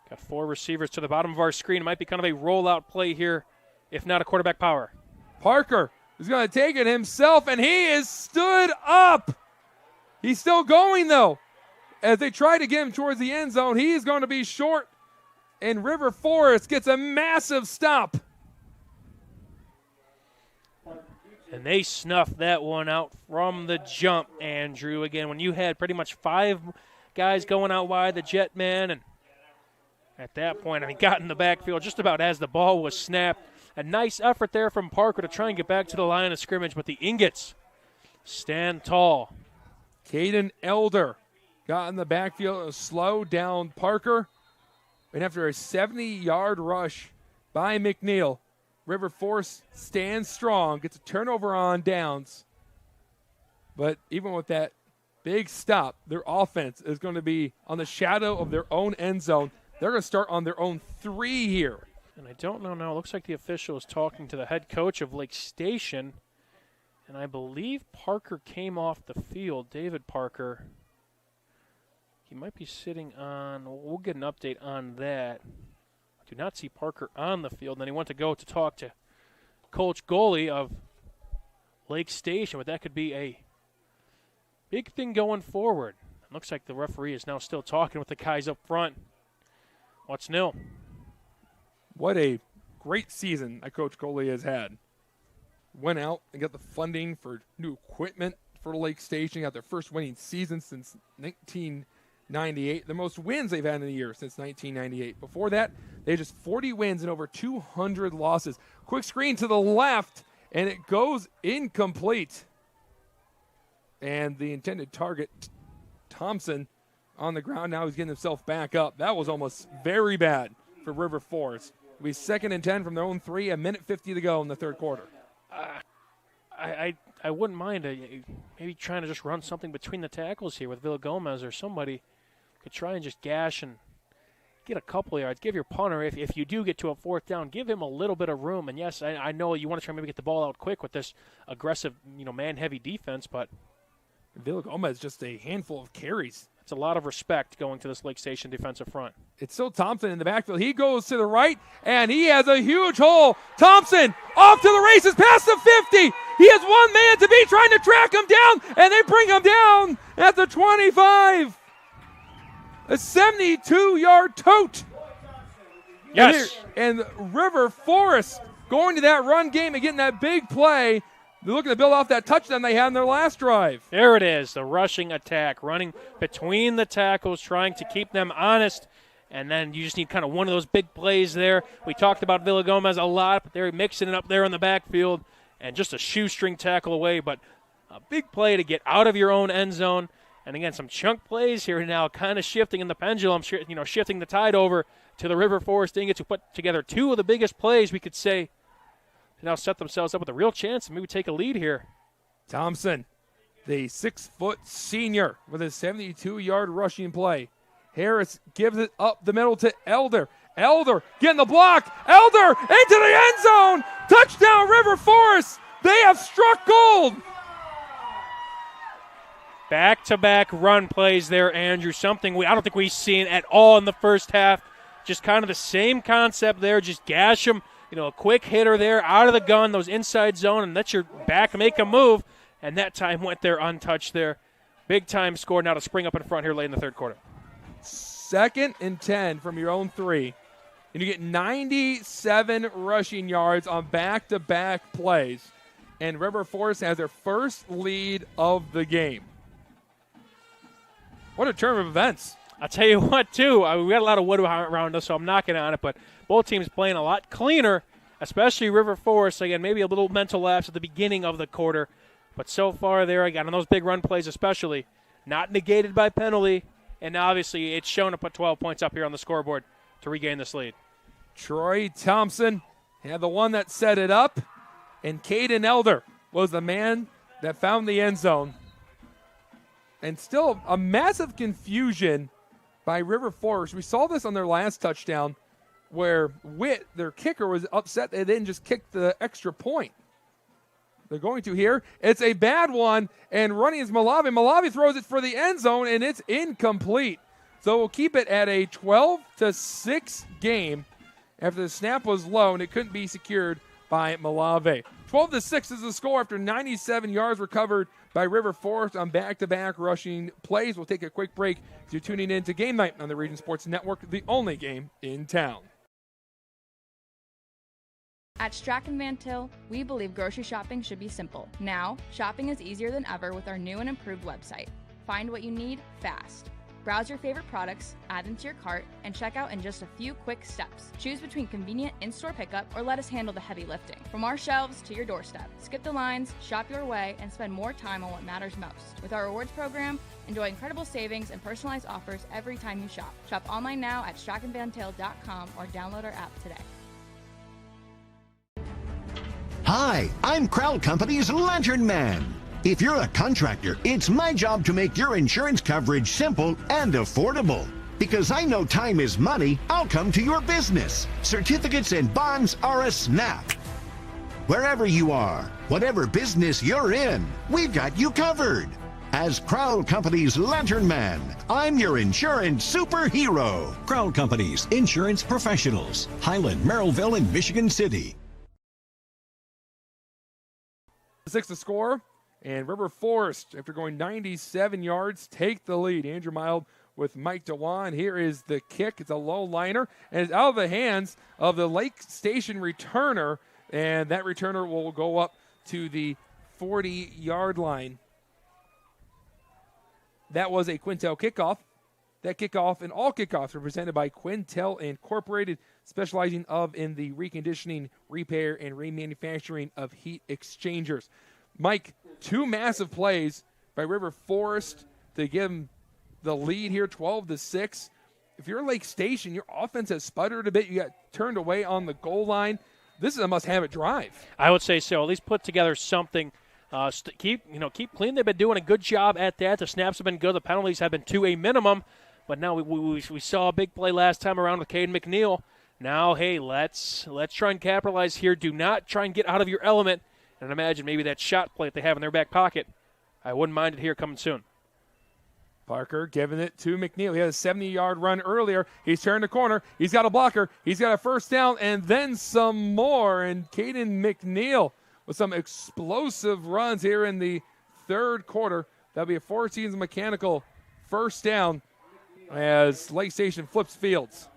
S2: Got 4 receivers to the bottom of our screen. It might be kind of a rollout play here, if not a quarterback power.
S1: Parker is going to take it himself, and he is stood up. He's still going, though. As they try to get him towards the end zone, he's going to be short, and River Forest gets a massive stop.
S2: And they snuffed that one out from the jump, Andrew. Again, when you had pretty much 5 guys going out wide, the jet man, and at that point, I mean, got in the backfield just about as the ball was snapped. A nice effort there from Parker to try and get back to the line of scrimmage, but the Ingots stand tall.
S1: Caden Elder got in the backfield, slowed down Parker. And after a 70-yard rush by McNeil, River Forest stands strong, gets a turnover on downs. But even with that big stop, their offense is going to be on the shadow of their own end zone. They're going to start on their own 3 here.
S2: And I don't know now. It looks like the official is talking to the head coach of Lake Station. And I believe Parker came off the field. David Parker. He might be sitting on. We'll get an update on that. I do not see Parker on the field. And then he went to go to talk to Coach Goalie of Lake Station. But that could be a big thing going forward. It looks like the referee is now still talking with the guys up front. What's new?
S1: What a great season that Coach Coley has had. Went out and got the funding for new equipment for Lake Station. Got their first winning season since 1998. The most wins they've had in a year since 1998. Before that, they had just 40 wins and over 200 losses. Quick screen to the left, and it goes incomplete. And the intended target, Thompson, on the ground. Now he's getting himself back up. That was almost very bad for River Forest. It'll be 2nd and 10 from their own 3, 1:50 to go in the third quarter.
S2: I wouldn't mind maybe trying to just run something between the tackles here with Villagomez or somebody could try and just gash and get a couple of yards. Give your punter, if you do get to a 4th down, give him a little bit of room. And, yes, I know you want to try and maybe get the ball out quick with this aggressive, man-heavy defense, but
S1: Villagomez just a handful of carries.
S2: It's a lot of respect going to this Lake Station defensive front.
S1: It's still Thompson in the backfield. He goes to the right, and he has a huge hole. Thompson off to the races, past the 50. He has one man to beat, trying to track him down, and they bring him down at the 25. A 72-yard tote.
S2: Yes.
S1: And River Forest going to that run game and getting that big play. They're looking to build off that touchdown they had in their last drive.
S2: There it is, the rushing attack, running between the tackles, trying to keep them honest. And then you just need kind of one of those big plays there. We talked about Villagomez a lot, but they're mixing it up there in the backfield. And just a shoestring tackle away, but a big play to get out of your own end zone. And again, some chunk plays here now, kind of shifting in the pendulum, shifting the tide over to the River Forest Ingots, who put together 2 of the biggest plays we could say. Now set themselves up with a real chance to maybe take a lead here.
S1: Thompson, the 6-foot senior with a 72-yard rushing play. Harris gives it up the middle to Elder. Elder getting the block. Elder into the end zone. Touchdown, River Forest. They have struck gold.
S2: Back-to-back run plays there, Andrew. Something I don't think we've seen at all in the first half. Just kind of the same concept there. Just gash them. A quick hitter there out of the gun, those inside zone, and let your back make a move. And that time went there untouched there. Big time score now to spring up in front here late in the third quarter.
S1: 2nd and 10 from your own 3. And you get 97 rushing yards on back-to-back plays. And River Forest has their first lead of the game. What a turn of events.
S2: I'll tell you what, too. We got a lot of wood around us, so I'm knocking on it. But both teams playing a lot cleaner, especially River Forest. Again, maybe a little mental lapse at the beginning of the quarter. But so far there, again, on those big run plays especially, not negated by penalty. And obviously it's shown to put 12 points up here on the scoreboard to regain this lead.
S1: Troy Thompson had the one that set it up. And Caden Elder was the man that found the end zone. And still a massive confusion by River Forest. We saw this on their last touchdown where Witt, their kicker, was upset they didn't just kick the extra point. They're going to here. It's a bad one, and running is Malavi. Malavi throws it for the end zone, and it's incomplete. So we'll keep it at a 12-6 game after the snap was low, and it couldn't be secured by Malave. 12-6 is the score after 97 yards recovered by River Forest on back-to-back rushing plays. We'll take a quick break as you're tuning in to Game Night on the Region Sports Network, the only game in town.
S3: At Strachan Van Til, we believe grocery shopping should be simple. Now, shopping is easier than ever with our new and improved website. Find what you need fast. Browse your favorite products, add them to your cart, and check out in just a few quick steps. Choose between convenient in-store pickup or let us handle the heavy lifting. From our shelves to your doorstep. Skip the lines, shop your way, and spend more time on what matters most. With our rewards program, enjoy incredible savings and personalized offers every time you shop. Shop online now at strachanvantil.com or download our app today.
S4: Hi, I'm Crowd Company's Lantern Man. If you're a contractor, it's my job to make your insurance coverage simple and affordable. Because I know time is money, I'll come to your business. Certificates and bonds are a snap. Wherever you are, whatever business you're in, we've got you covered. As Crowd Company's Lantern Man, I'm your insurance superhero.
S5: Crowd Company's insurance professionals. Highland, Merrillville, and Michigan City.
S1: 6 to score. And River Forest, after going 97 yards, take the lead. Andrew Mild with Mike DeWan. Here is the kick. It's a low liner, and it's out of the hands of the Lake Station returner, and that returner will go up to the 40-yard line. That was a Quintel kickoff. That kickoff and all kickoffs are presented by Quintel Incorporated, specializing in the reconditioning, repair, and remanufacturing of heat exchangers. Mike, 2 massive plays by River Forest to give them the lead here, 12-6. If you're Lake Station, your offense has sputtered a bit. You got turned away on the goal line. This is a must-have-it drive.
S2: I would say so. At least put together something. Keep clean. They've been doing a good job at that. The snaps have been good. The penalties have been to a minimum. But now we saw a big play last time around with Caden McNeil. Now, hey, let's try and capitalize here. Do not try and get out of your element. And imagine maybe that shot play that they have in their back pocket. I wouldn't mind it here coming soon.
S1: Parker giving it to McNeil. He had a 70-yard run earlier. He's turned the corner. He's got a blocker. He's got a first down and then some more. And Caden McNeil with some explosive runs here in the third quarter. That'll be a Four Seasons Mechanical first down as Lake Station flips fields.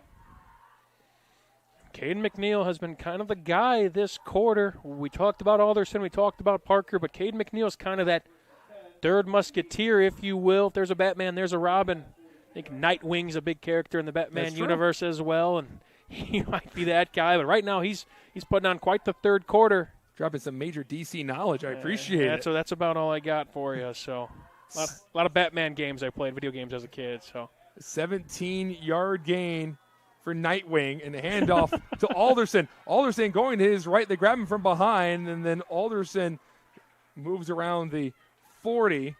S2: Caden McNeil has been kind of the guy this quarter. We talked about Alderson, we talked about Parker, but Caden McNeil is kind of that third musketeer, if you will. If there's a Batman, there's a Robin. I think Nightwing's a big character in the Batman universe as well, and he might be that guy. But right now he's putting on quite the third quarter.
S1: Dropping some major DC knowledge. I appreciate it.
S2: So that's about all I got for you. So a lot of Batman games I played, video games as a kid. So
S1: 17-yard gain for Nightwing, and the handoff to Alderson. Alderson going to his right. They grab him from behind, and then Alderson moves around the 40.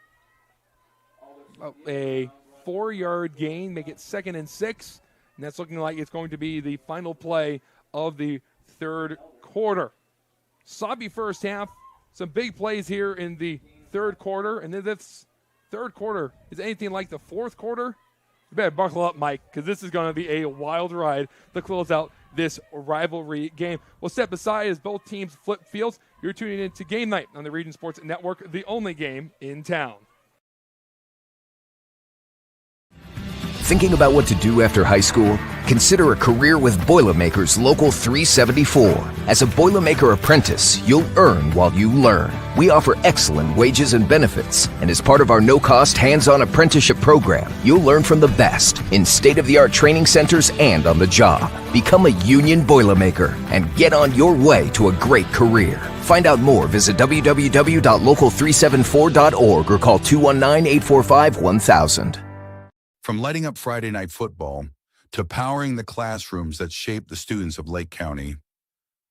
S1: A 4-yard gain, make it 2nd and 6, and that's looking like it's going to be the final play of the third quarter. Sloppy first half, some big plays here in the third quarter, and if this third quarter is anything like the fourth quarter, you better buckle up, Mike, because this is going to be a wild ride to close out this rivalry game. We'll step aside as both teams flip fields. You're tuning in to Game Night on the Region Sports Network, the only game in town.
S6: Thinking about what to do after high school? Consider a career with Boilermakers Local 374. As a Boilermaker apprentice, you'll earn while you learn. We offer excellent wages and benefits, and as part of our no-cost hands-on apprenticeship program, you'll learn from the best in state-of-the-art training centers and on the job. Become a union Boilermaker and get on your way to a great career. Find out more, visit www.local374.org or call 219-845-1000.
S7: From lighting up Friday night football to powering the classrooms that shape the students of Lake County,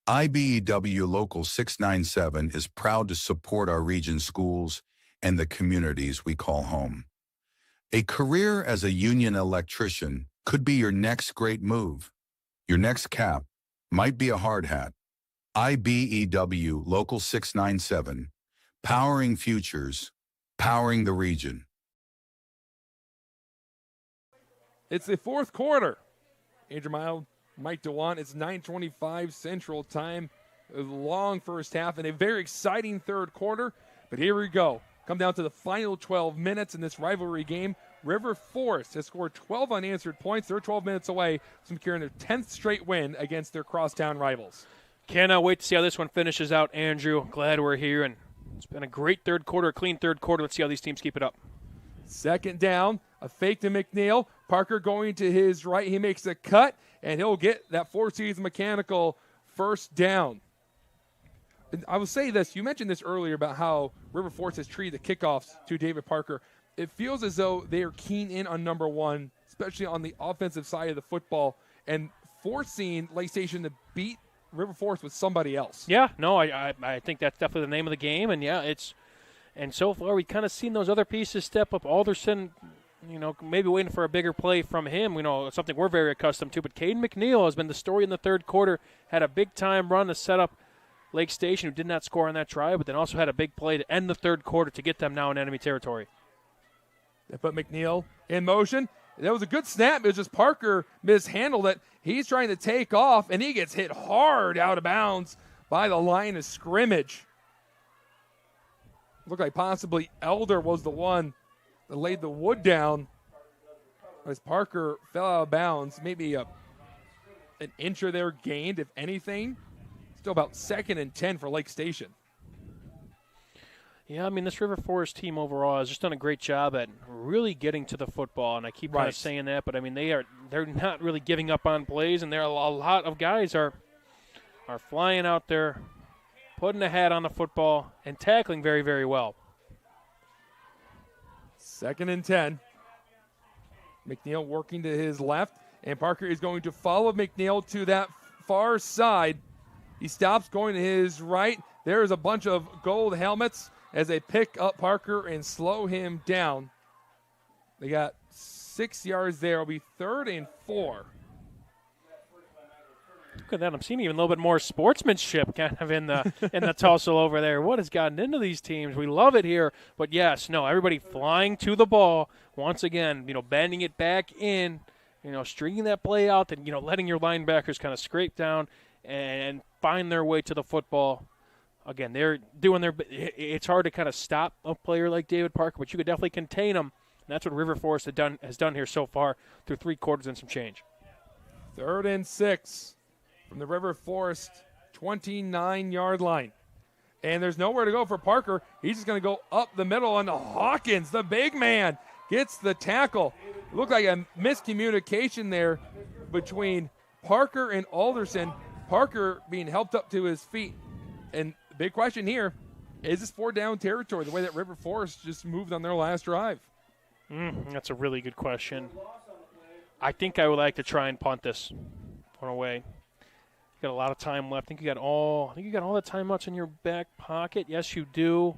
S7: IBEW Local 697 is proud to support our region's schools and the communities we call home. A career as a union electrician could be your next great move. Your next cap might be a hard hat. IBEW Local 697, powering futures, powering the region.
S1: It's the fourth quarter. Andrew Mild, Mike DeWant. It's 9:25 Central Time. A long first half and a very exciting third quarter. But here we go. Come down to the final 12 minutes in this rivalry game. River Forest has scored 12 unanswered points. They're 12 minutes away from securing their 10th straight win against their crosstown rivals.
S2: Cannot wait to see how this one finishes out, Andrew. Glad we're here, and it's been a great third quarter, a clean third quarter. Let's see how these teams keep it up.
S1: Second down, a fake to McNeil. Parker going to his right. He makes a cut, and he'll get that Four Seasons Mechanical first down. And I will say this. You mentioned this earlier about how River Forest has treated the kickoffs to David Parker. It feels as though they are keen in on number one, especially on the offensive side of the football, and forcing Lake Station to beat River Forest with somebody else.
S2: Yeah, no, I think that's definitely the name of the game, and yeah, and so far we kind of seen those other pieces step up. Alderson, maybe waiting for a bigger play from him, something we're very accustomed to. But Caden McNeil has been the story in the third quarter, had a big-time run to set up Lake Station, who did not score on that drive, but then also had a big play to end the third quarter to get them now in enemy territory.
S1: They put McNeil in motion. That was a good snap. It was just Parker mishandled it. He's trying to take off, and he gets hit hard out of bounds by the line of scrimmage. Looked like possibly Elder was the one that laid the wood down as Parker fell out of bounds. Maybe an inch or there gained, if anything. Still about 2nd and 10 for Lake Station.
S2: Yeah, I mean, this River Forest team overall has just done a great job at really getting to the football, and I keep kind of saying that, but I mean, they're not really giving up on plays, and a lot of guys are flying out there, putting a hat on the football, and tackling very, very well.
S1: 2nd and 10. McNeil working to his left, and Parker is going to follow McNeil to that far side. He stops going to his right. There's a bunch of gold helmets as they pick up Parker and slow him down. They got 6 yards there. It'll be 3rd and 4.
S2: Look at that. I'm seeing even a little bit more sportsmanship kind of in the tussle over there. What has gotten into these teams? We love it here. But, yes, no, everybody flying to the ball once again, bending it back in, stringing that play out and, letting your linebackers kind of scrape down and find their way to the football. Again, they're doing it's hard to kind of stop a player like David Parker, but you could definitely contain him. And that's what River Forest has done here so far through 3 quarters and some change.
S1: 3rd and 6 from the River Forest 29-yard line. And there's nowhere to go for Parker. He's just going to go up the middle, and Hawkins, the big man, gets the tackle. It looked like a miscommunication there between Parker and Alderson. Parker being helped up to his feet. And the big question here, is this 4-down territory, the way that River Forest just moved on their last drive?
S2: That's a really good question. I think I would like to try and punt this one away. You got a lot of time left. I think you got all the timeouts in your back pocket. Yes, you do.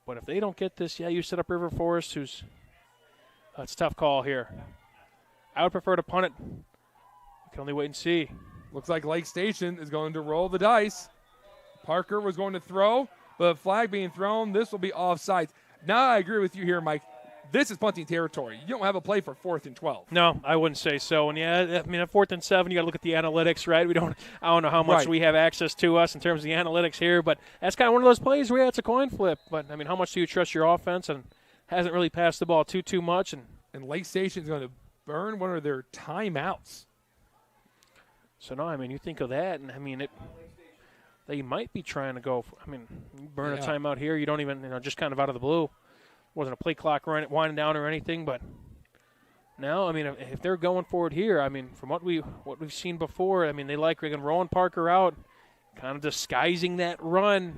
S2: But if they don't get this, you set up River Forest, it's a tough call here. I would prefer to punt it. We can only wait and see.
S1: Looks like Lake Station is going to roll the dice. Parker was going to throw, but flag being thrown, this will be offsides. Now I agree with you here, Mike. This is punting territory. You don't have a play for 4th and 12.
S2: No, I wouldn't say so. And at 4th and 7, you got to look at the analytics, right? I don't know how much we have access to us in terms of the analytics here, but that's kind of one of those plays where it's a coin flip. But how much do you trust your offense? And hasn't really passed the ball too much. And
S1: and Lake Station is going to burn one of their timeouts.
S2: So, no, I mean, you think of that, and, I mean, they might be trying to go you burn a timeout here. You don't even, just kind of out of the blue. Wasn't a play clock winding down or anything, but now, I mean, if they're going forward here, I mean, from what we've seen before, I mean, they're going to roll Parker out, kind of disguising that run.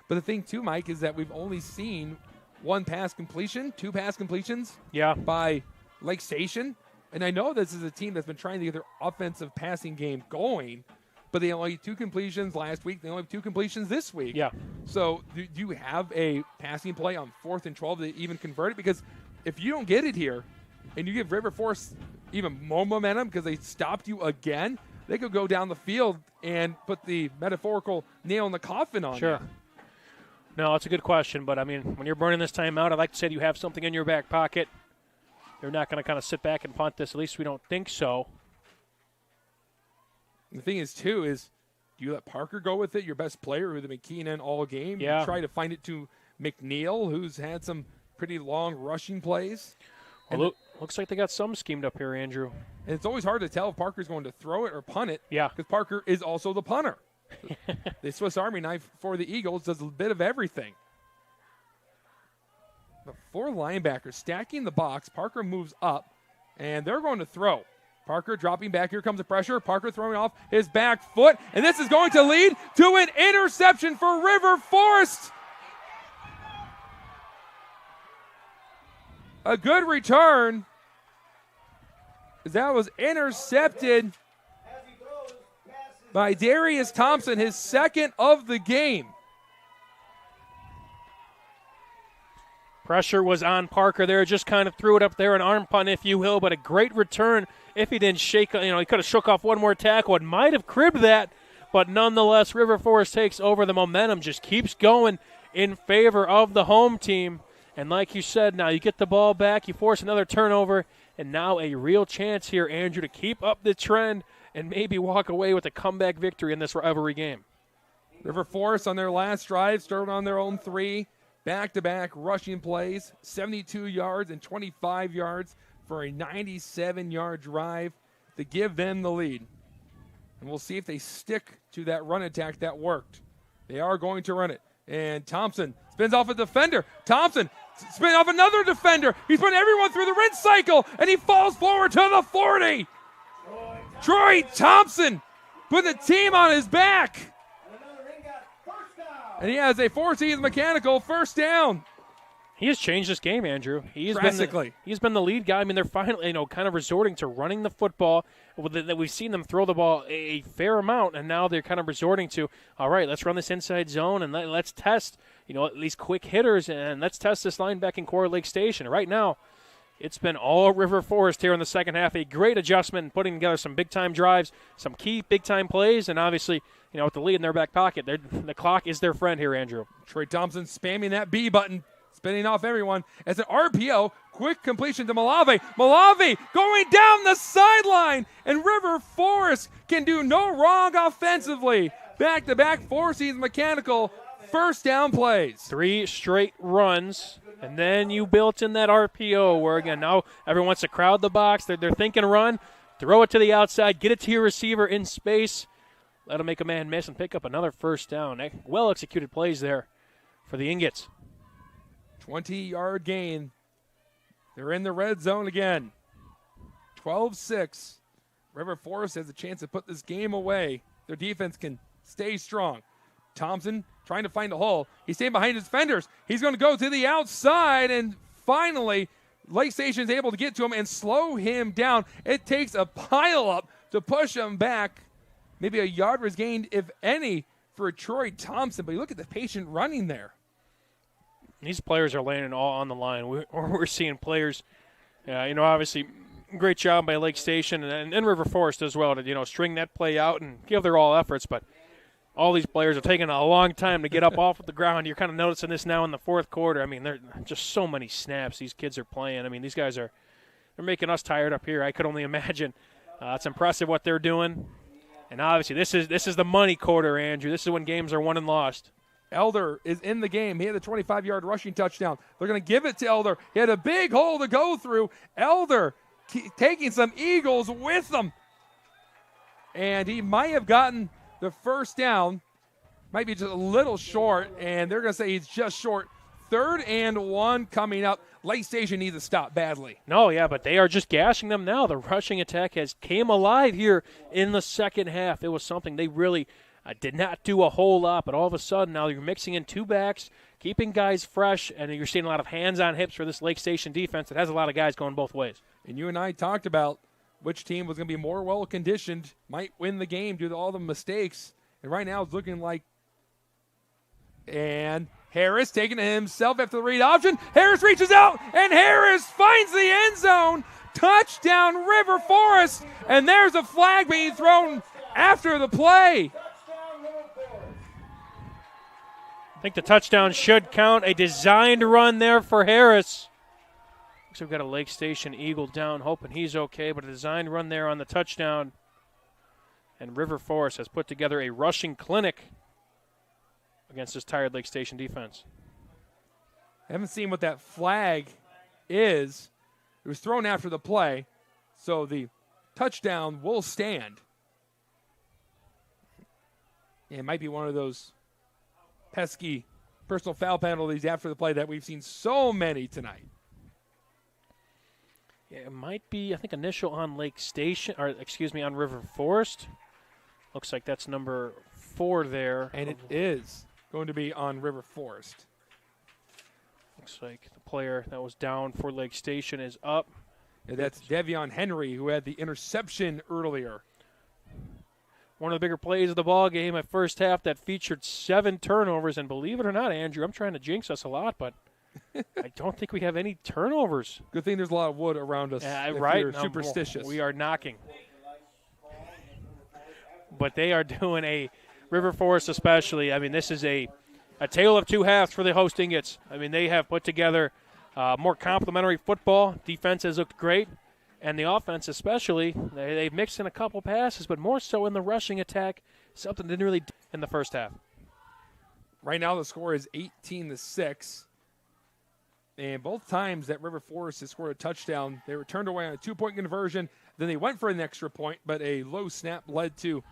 S1: But the thing, too, Mike, is that we've only seen two pass completions by Lake Station. And I know this is a team that's been trying to get their offensive passing game going, but they only had 2 completions last week. They only have 2 completions this week.
S2: Yeah.
S1: So do you have a passing play on 4th and 12 to even convert it? Because if you don't get it here and you give River Forest even more momentum because they stopped you again, they could go down the field and put the metaphorical nail in the coffin on
S2: Sure.
S1: you.
S2: No, that's a good question. But, I mean, when you're burning this time out, I'd like to say you have something in your back pocket. They're not going to kind of sit back and punt this. At least we don't think so.
S1: The thing is, too, is do you let Parker go with it, your best player who's been keying in all game?
S2: Yeah.
S1: You try to find it to McNeil, who's had some pretty long rushing plays.
S2: Well, looks like they got some schemed up here, Andrew.
S1: And it's always hard to tell if Parker's going to throw it or punt it.
S2: Yeah.
S1: Because Parker is also the punter. The Swiss Army knife for the Eagles does a bit of everything. The 4 linebackers stacking the box. Parker moves up, and they're going to throw. Parker dropping back. Here comes the pressure. Parker throwing off his back foot. And this is going to lead to an interception for River Forest. A good return. That was intercepted by Darius Thompson, his 2nd of the game.
S2: Pressure was on Parker there. Just kind of threw it up there, an arm punt, if you will, but a great return. If he didn't shake, he could have shook off one more tackle. It might have cribbed that, but nonetheless, River Forest takes over. The momentum just keeps going in favor of the home team. And like you said, now you get the ball back, you force another turnover, and now a real chance here, Andrew, to keep up the trend and maybe walk away with a comeback victory in this rivalry game.
S1: River Forest on their last drive started on their own 3. Back-to-back rushing plays, 72 yards and 25 yards for a 97-yard drive to give them the lead. And we'll see if they stick to that run attack that worked. They are going to run it. And Thompson spins off a defender. Thompson spins off another defender. He's putting everyone through the rinse cycle, and he falls forward to the 40. Troy Thompson put the team on his back. And he has a 4-season mechanical first down.
S2: He has changed this game, Andrew. He's been the lead guy. I mean, they're finally, kind of resorting to running the football. We've seen them throw the ball a fair amount, and now they're kind of resorting to, all right, let's run this inside zone, and let's test, at least quick hitters, and let's test this linebacking core Lake Station. Right now, it's been all River Forest here in the second half. A great adjustment, putting together some big-time drives, some key big-time plays, and obviously, with the lead in their back pocket, the clock is their friend here, Andrew.
S1: Troy Thompson spamming that B button, spinning off everyone. As an RPO, quick completion to Malave. Malave going down the sideline, and River Forest can do no wrong offensively. Back-to-back 4-season mechanical first down plays.
S2: 3 straight runs. And then you built in that RPO where, again, now everyone wants to crowd the box. They're thinking run, throw it to the outside, get it to your receiver in space, let him make a man miss and pick up another first down. Well-executed plays there for the Ingots.
S1: 20-yard gain. They're in the red zone again. 12-6. River Forest has a chance to put this game away. Their defense can stay strong. Thompson trying to find a hole. He's staying behind his defenders. He's going to go to the outside, and finally, Lake Station is able to get to him and slow him down. It takes a pile-up to push him back. Maybe a yard was gained, if any, for Troy Thompson. But you look at the patient running there.
S2: These players are laying it all on the line. We're seeing players, obviously, great job by Lake Station and River Forest as well to, string that play out and give their all efforts. But all these players are taking a long time to get up off of the ground. You're kind of noticing this now in the fourth quarter. I mean, there are just so many snaps these kids are playing. I mean, these guys they're making us tired up here. I could only imagine. It's impressive what they're doing. And obviously, this is the money quarter, Andrew. This is when games are won and lost.
S1: Elder is in the game. He had a 25-yard rushing touchdown. They're going to give it to Elder. He had a big hole to go through. Elder taking some Eagles with them. And he might have gotten the first down. Might be just a little short, and they're going to say he's just short. 3rd and 1 coming up. Lake Station needs to stop badly.
S2: No, yeah, but they are just gashing them now. The rushing attack has came alive here in the second half. It was something they really did not do a whole lot, but all of a sudden now you're mixing in 2 backs, keeping guys fresh, and you're seeing a lot of hands on hips for this Lake Station defense that has a lot of guys going both ways.
S1: And you and I talked about which team was going to be more well-conditioned, might win the game due to all the mistakes. And right now it's looking like – and Harris taking it himself after the read option. Harris reaches out, and Harris finds the end zone. Touchdown, River Forest. And there's a flag being thrown after the play.
S2: I think the touchdown should count. A designed run there for Harris. Looks like we've got a Lake Station Eagle down, hoping he's okay, but a designed run there on the touchdown. And River Forest has put together a rushing clinic against this tired Lake Station defense.
S1: I haven't seen what that flag is. It was thrown after the play, so the touchdown will stand. It might be one of those pesky personal foul penalties after the play that we've seen so many tonight.
S2: Yeah, it might be, I think, initial on Lake Station, or excuse me, on River Forest. Looks like that's number 4 there.
S1: And it is going to be on River Forest.
S2: Looks like the player that was down for Lake Station is up.
S1: Yeah, that's Devion Henry, who had the interception earlier.
S2: One of the bigger plays of the ball game at first half that featured 7 turnovers. And believe it or not, Andrew, I'm trying to jinx us a lot, but I don't think we have any turnovers.
S1: Good thing there's a lot of wood around us.
S2: Right.
S1: You're superstitious.
S2: We are knocking. But they are doing a River Forest especially. I mean, this is a tale of 2 halves for the host Ingots. I mean, they have put together more complimentary football. Defense has looked great. And the offense especially, they've mixed in a couple passes, but more so in the rushing attack, something didn't really do in the first half.
S1: Right now the score is 18-6. And both times that River Forest has scored a touchdown, they were turned away on a 2-point conversion. Then they went for an extra point, but a low snap led to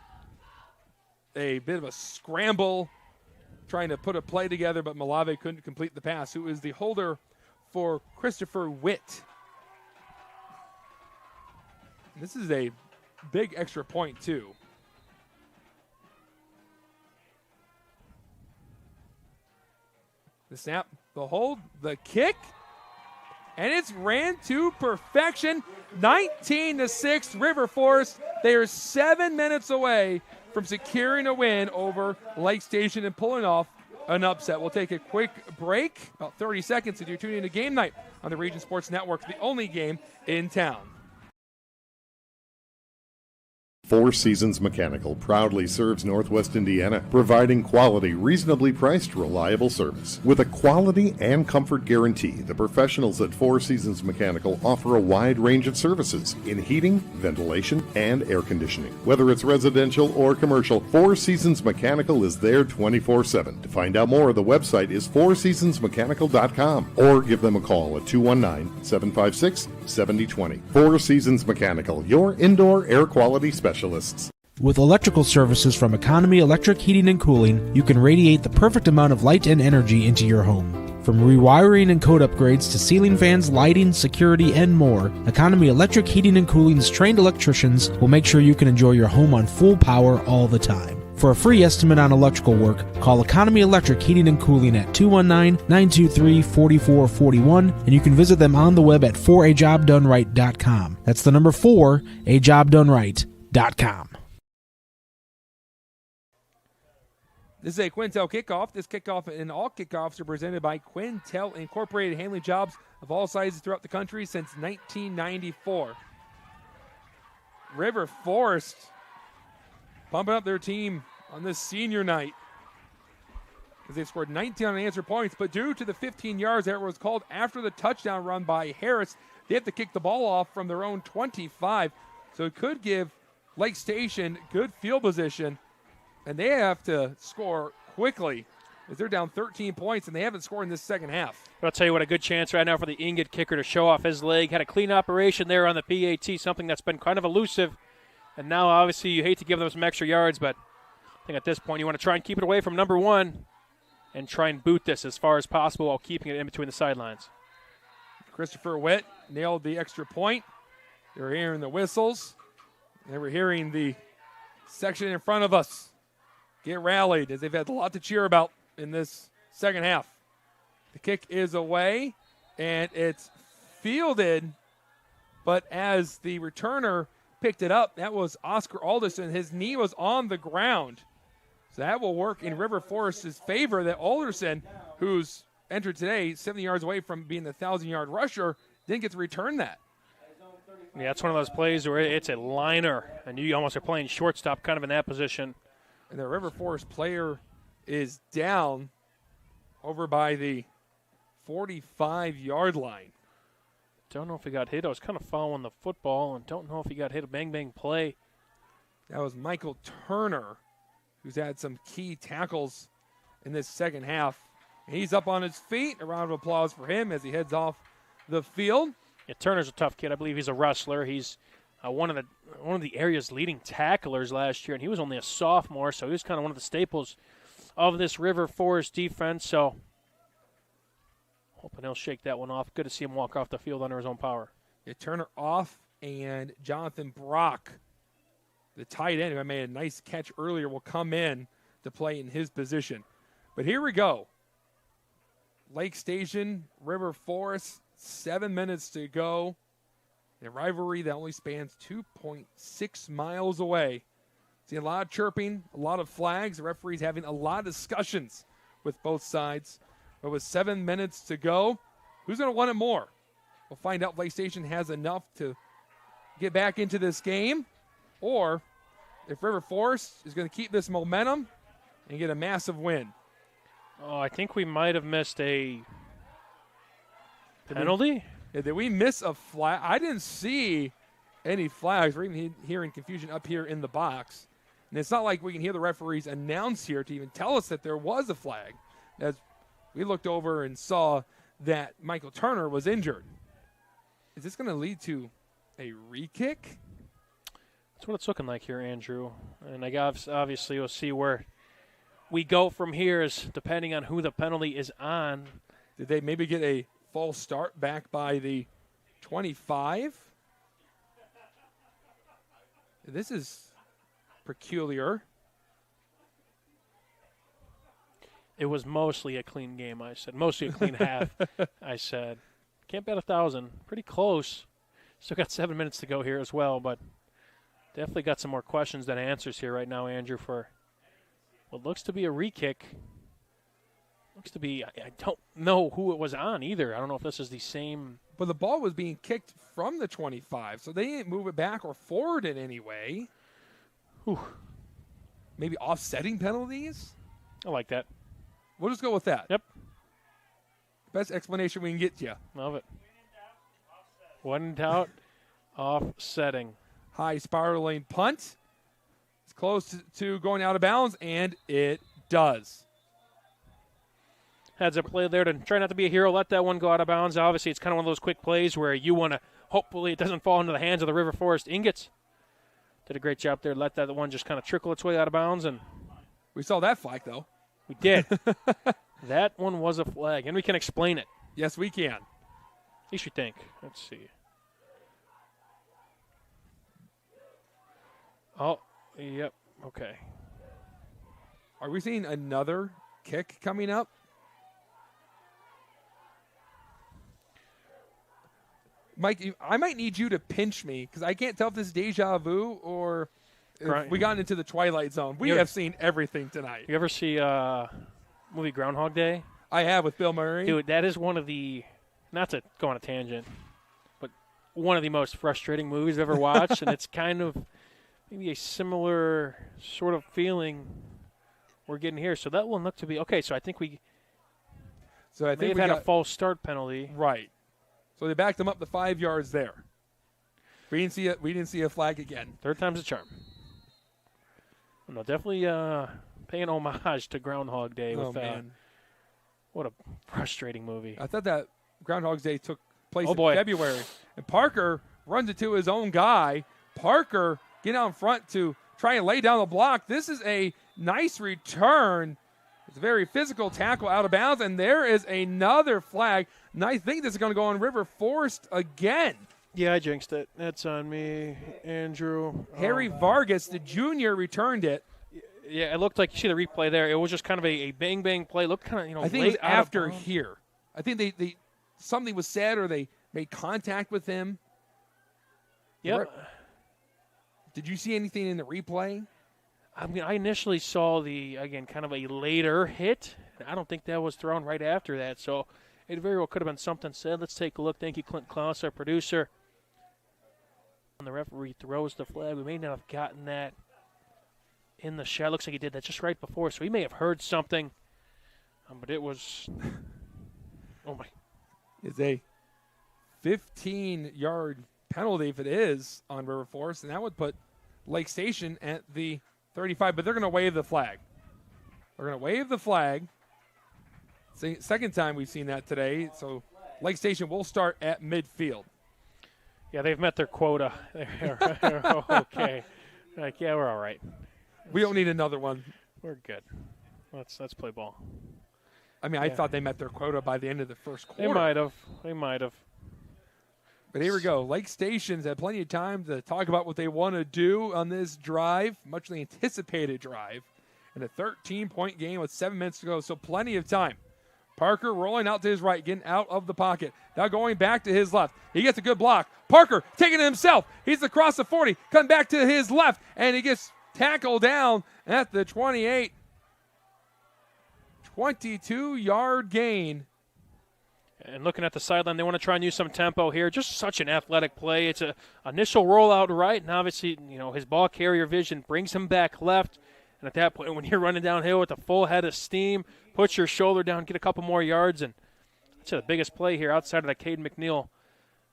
S1: a bit of a scramble trying to put a play together, but Malave couldn't complete the pass, who is the holder for Christopher Witt. This is a big extra point, too. The snap, the hold, the kick, and it's ran to perfection. 19-6, River Forest. They are 7 minutes away from securing a win over Lake Station and pulling off an upset. We'll take a quick break, about 30 seconds, if you're tuning in to Game Night on the Region Sports Network, the only game in town.
S21: Four Seasons Mechanical proudly serves Northwest Indiana, providing quality, reasonably priced, reliable service. With a quality and comfort guarantee, the professionals at Four Seasons Mechanical offer a wide range of services in heating, ventilation, and air conditioning. Whether it's residential or commercial, Four Seasons Mechanical is there 24/7. To find out more, the website is fourseasonsmechanical.com or give them a call at 219-756-7020. Four Seasons Mechanical, your indoor air quality specialist.
S10: With electrical services from Economy Electric Heating and Cooling, you can radiate the perfect amount of light and energy into your home. From rewiring and code upgrades to ceiling fans, lighting, security, and more, Economy Electric Heating and Cooling's trained electricians will make sure you can enjoy your home on full power all the time. For a free estimate on electrical work, call Economy Electric Heating and Cooling at 219-923-4441, and you can visit them on the web at 4ajobdoneright.com. That's the number 4, ajobdoneright.com.
S1: This is a Quintel kickoff. This kickoff and all kickoffs are presented by Quintel Incorporated, handling jobs of all sizes throughout the country since 1994. River Forest pumping up their team on this senior night, as they've scored 19 unanswered points, but due to the 15 yards that was called after the touchdown run by Harris, they have to kick the ball off from their own 25. So it could give Lake Station good field position, and they have to score quickly as they're down 13 points, and they haven't scored in this second half.
S2: But I'll tell you what, a good chance right now for the Ingot kicker to show off his leg. Had a clean operation there on the PAT, something that's been kind of elusive. And now, obviously, you hate to give them some extra yards, but I think at this point you want to try and keep it away from number one and try and boot this as far as possible while keeping it in between the sidelines.
S1: Christopher Witt nailed the extra point. They're hearing the whistles, and we're hearing the section in front of us get rallied as they've had a lot to cheer about in this second half. The kick is away, and it's fielded, but as the returner picked it up, that was Oscar Alderson. His knee was on the ground. So that will work in River Forest's favor, that Alderson, who's entered today 70 yards away from being the 1,000-yard rusher, didn't get to return that.
S2: Yeah, it's one of those plays where it's a liner, and you almost are playing shortstop kind of in that position.
S1: And the River Forest player is down over by the 45-yard line.
S2: Don't know if he got hit. I was kind of following the football and don't know if he got hit. A bang-bang play.
S1: That was Michael Turner, who's had some key tackles in this second half. And he's up on his feet. A round of applause for him as he heads off the field.
S2: Yeah, Turner's a tough kid. I believe he's a wrestler. He's one of the area's leading tacklers last year, and he was only a sophomore, so he was kind of one of the staples of this River Forest defense. So hoping he'll shake that one off. Good to see him walk off the field under his own power.
S1: Yeah, Turner off, and Jonathan Brock, the tight end, who made a nice catch earlier, will come in to play in his position. But here we go. Lake Station, River Forest, 7 minutes to go. A rivalry that only spans 2.6 miles away. See a lot of chirping, a lot of flags. The referees having a lot of discussions with both sides. But with 7 minutes to go, who's going to want it more? We'll find out if Lake Station has enough to get back into this game, or if River Forest is going to keep this momentum and get a massive win.
S2: Oh, I think we might have missed a penalty.
S1: Did we miss a flag? I didn't see any flags. We're even hearing confusion up here in the box. And it's not like we can hear the referees announce here to even tell us that there was a flag. As we looked over and saw that Michael Turner was injured. Is this going to lead to a re-kick?
S2: That's what it's looking like here, Andrew. And I guess obviously we'll see where we go from here, is depending on who the penalty is on.
S1: Did they maybe get a false start back by the 25? This is peculiar.
S2: It was mostly a clean game, I said. Mostly a clean half, I said. Can't bet 1,000. Pretty close. Still got 7 minutes to go here as well, but definitely got some more questions than answers here right now, Andrew, for what looks to be a re-kick. Looks to be, I don't know who it was on either. I don't know if this is the same.
S1: But the ball was being kicked from the 25, so they didn't move it back or forward in any way.
S2: Whew.
S1: Maybe offsetting penalties?
S2: I like that.
S1: We'll just go with that.
S2: Yep.
S1: Best explanation we can get you.
S2: Love it. When in doubt, offsetting.
S1: High spiraling punt. It's close to going out of bounds, and it does.
S2: Heads up play there to try not to be a hero. Let that one go out of bounds. Obviously, it's kind of one of those quick plays where you want to, hopefully it doesn't fall into the hands of the River Forest Ingots. Did a great job there. Let that one just kind of trickle its way out of bounds. And
S1: we saw that flag, though.
S2: We did. That one was a flag, and we can explain it.
S1: Yes, we can.
S2: At least you think. Let's see. Oh, yep. Okay.
S1: Are we seeing another kick coming up? Mike, I might need you to pinch me because I can't tell if this is deja vu or if we got into the Twilight Zone. We have seen everything tonight.
S2: You ever see movie Groundhog Day?
S1: I have, with Bill Murray.
S2: Dude, that is one of the, not to go on a tangent, but one of the most frustrating movies I've ever watched, and it's kind of maybe a similar sort of feeling we're getting here. So that one looked to be, okay, so I think we may have had a false start penalty.
S1: Right. So they backed them up the 5 yards there. We didn't see a flag again.
S2: Third time's a charm. No, definitely paying homage to Groundhog Day.
S1: Oh,
S2: with
S1: man.
S2: What a frustrating movie.
S1: I thought that Groundhog's Day took place in
S2: boy.
S1: February. And Parker runs into his own guy. Parker getting out in front to try and lay down the block. This is a nice return. It's a very physical tackle out of bounds, and there is another flag. And I think this is going to go on River Forest again.
S2: Yeah, I jinxed it. That's on me, Andrew.
S1: Harry Vargas, the junior, returned it.
S2: Yeah, it looked like, you see the replay there, it was just kind of a bang-bang play. It looked kind of,
S1: I think
S2: late
S1: it was
S2: out
S1: after
S2: of bounds.
S1: here. I think they something was said or they made contact with him.
S2: Yep.
S1: Did you see anything in the replay?
S2: I mean, I initially saw kind of a later hit. I don't think that was thrown right after that, so it very well could have been something said. Let's take a look. Thank you, Clint Klaus, our producer. When the referee throws the flag, we may not have gotten that in the shot. Looks like he did that just right before, so he may have heard something. But it was, oh my.
S1: It's a 15-yard penalty if it is on River Forest, and that would put Lake Station at the 35, but they're going to wave the flag. They're going to wave the flag. Second time we've seen that today, so Lake Station will start at midfield.
S2: Yeah, they've met their quota. They're okay. Like, yeah, we're all right.
S1: We don't need another one.
S2: We're good. Let's play ball.
S1: I mean, I thought they met their quota by the end of the first quarter.
S2: They might have.
S1: But here we go. Lake Station's had plenty of time to talk about what they want to do on this drive, muchly anticipated drive, in a 13-point game with 7 minutes to go, so plenty of time. Parker rolling out to his right, getting out of the pocket. Now going back to his left. He gets a good block. Parker taking it himself. He's across the 40, coming back to his left, and he gets tackled down at the 28. 22-yard gain.
S2: And looking at the sideline, they want to try and use some tempo here. Just such an athletic play. It's a initial rollout right, and obviously, his ball carrier vision brings him back left. And at that point, when you're running downhill with a full head of steam, put your shoulder down, get a couple more yards, and that's the biggest play here outside of that Cade McNeil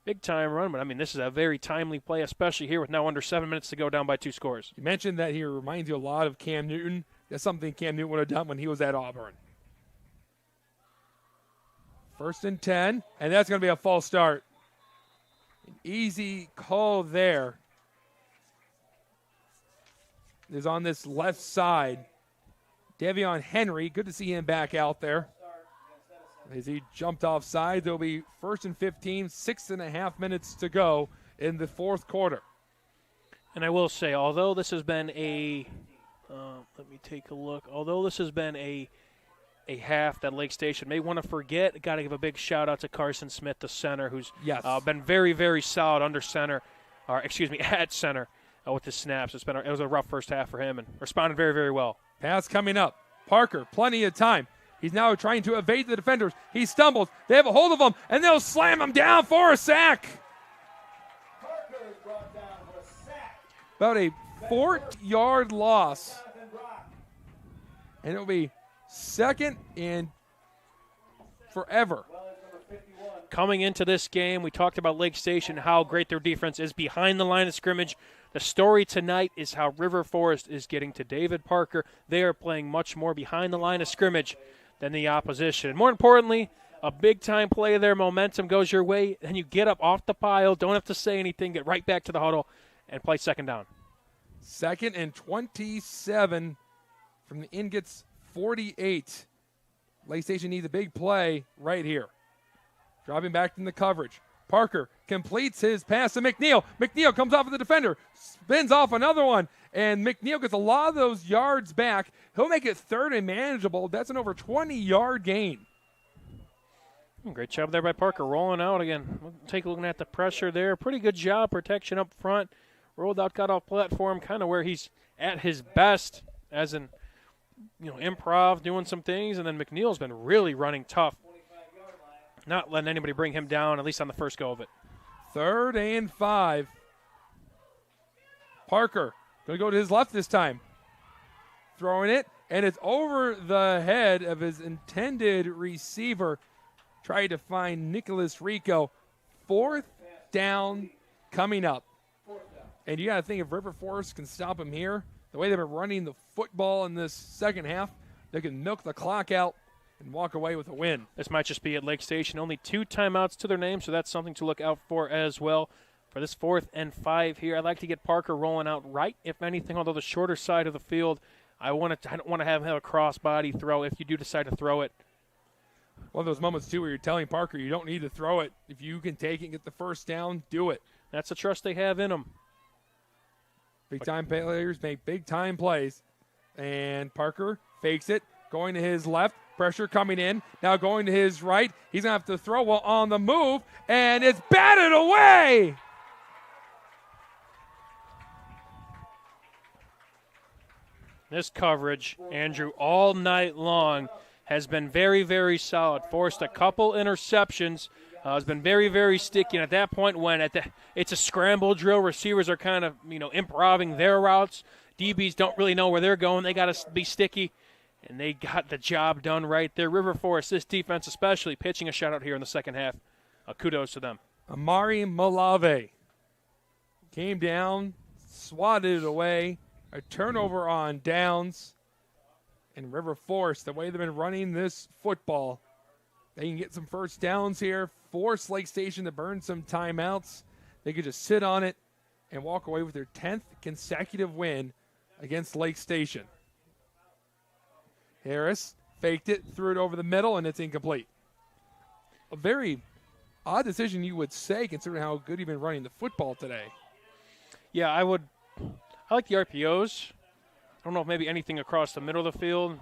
S2: big-time run. But, I mean, this is a very timely play, especially here with now under 7 minutes to go, down by 2 scores.
S1: You mentioned that he reminds you a lot of Cam Newton. That's something Cam Newton would have done when he was at Auburn. 1st and 10, and that's going to be a false start. An easy call there. Is on this left side. Devion Henry, good to see him back out there. As he jumped off sides, it'll be 1st and 15, 6.5 minutes to go in the fourth quarter.
S2: And I will say, although this has been a, let me take a look. Although this has been a half that Lake Station may want to forget, got to give a big shout out to Carson Smith, the center, who's been very, very solid under center, at center. With his snaps. It was a rough first half for him and responded very, very well.
S1: Pass coming up. Parker, plenty of time. He's now trying to evade the defenders. He stumbles. They have a hold of him, and they'll slam him down for a sack.
S8: Parker is brought down for a sack.
S1: About a 4-yard loss. And it'll be 2nd and forever.
S2: Coming into this game, we talked about Lake Station, how great their defense is behind the line of scrimmage. The story tonight is how River Forest is getting to David Parker. They are playing much more behind the line of scrimmage than the opposition. And more importantly, a big-time play there. Momentum goes your way. Then you get up off the pile, don't have to say anything, get right back to the huddle, and play 2nd down.
S1: 2nd and 27 from the Ingots 48. Lake Station needs a big play right here. Dropping back in the coverage. Parker completes his pass to McNeil. McNeil comes off of the defender, spins off another one, and McNeil gets a lot of those yards back. He'll make it 3rd and manageable. That's an over 20-yard gain.
S2: Great job there by Parker, rolling out again. We'll take a look at the pressure there. Pretty good job, protection up front. Rolled out, got off platform, kind of where he's at his best, as in, improv, doing some things. And then McNeil's been really running tough. Not letting anybody bring him down, at least on the first go of it.
S1: 3rd and 5. Parker going to go to his left this time. Throwing it, and it's over the head of his intended receiver. Tried to find Nicholas Rico. 4th down coming up. And you got to think if River Forest can stop him here, the way they've been running the football in this second half, they can milk the clock out and walk away with a win.
S2: This might just be at Lake Station. Only 2 timeouts to their name, so that's something to look out for as well. For this 4th and 5 here, I'd like to get Parker rolling out right, if anything, although the shorter side of the field, I don't want to have him a cross-body throw if you do decide to throw it.
S1: One of those moments, too, where you're telling Parker you don't need to throw it. If you can take it and get the first down, do it.
S2: That's the trust they have in them.
S1: Big-time players make big-time plays. And Parker fakes it, going to his left. Pressure coming in. Now going to his right. He's going to have to throw while on the move. And it's batted away.
S2: This coverage, Andrew, all night long has been very, very solid. Forced a couple interceptions. Has been very, very sticky. And at that point, when it's a scramble drill, receivers are kind of improving their routes. DBs don't really know where they're going. They got to be sticky. And they got the job done right there. River Forest, this defense especially, pitching a shutout here in the second half. Kudos to them.
S1: Amari Malave came down, swatted it away. A turnover on downs. And River Forest, the way they've been running this football, they can get some first downs here, force Lake Station to burn some timeouts. They could just sit on it and walk away with their 10th consecutive win against Lake Station. Harris faked it, threw it over the middle, and it's incomplete. A very odd decision, you would say, considering how good you've been running the football today.
S2: Yeah, I like the RPOs. I don't know if maybe anything across the middle of the field.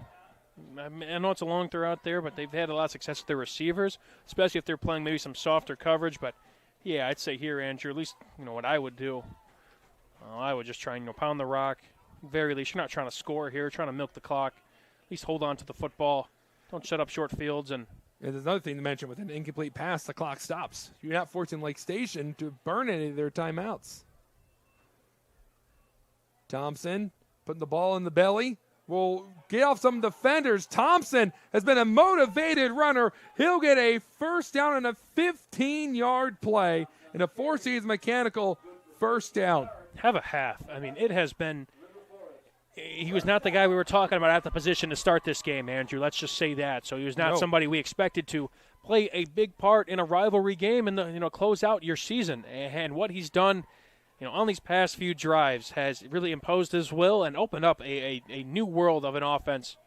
S2: I know it's a long throw out there, but they've had a lot of success with their receivers, especially if they're playing maybe some softer coverage. But, yeah, I'd say here, Andrew, at least what I would do. I would just try and pound the rock. Very least, you're not trying to score here, trying to milk the clock. At least hold on to the football. Don't shut up short fields. And
S1: there's another thing to mention. With an incomplete pass, the clock stops. You're not forcing Lake Station to burn any of their timeouts. Thompson putting the ball in the belly. Will get off some defenders. Thompson has been a motivated runner. He'll get a first down and a 15-yard play and a four-seeds mechanical first down.
S2: Have a half. I mean, it has been – he was not the guy we were talking about at the position to start this game, Andrew. Let's just say that. So he was not somebody we expected to play a big part in a rivalry game and close out your season. And what he's done, on these past few drives has really imposed his will and opened up a new world of an offense.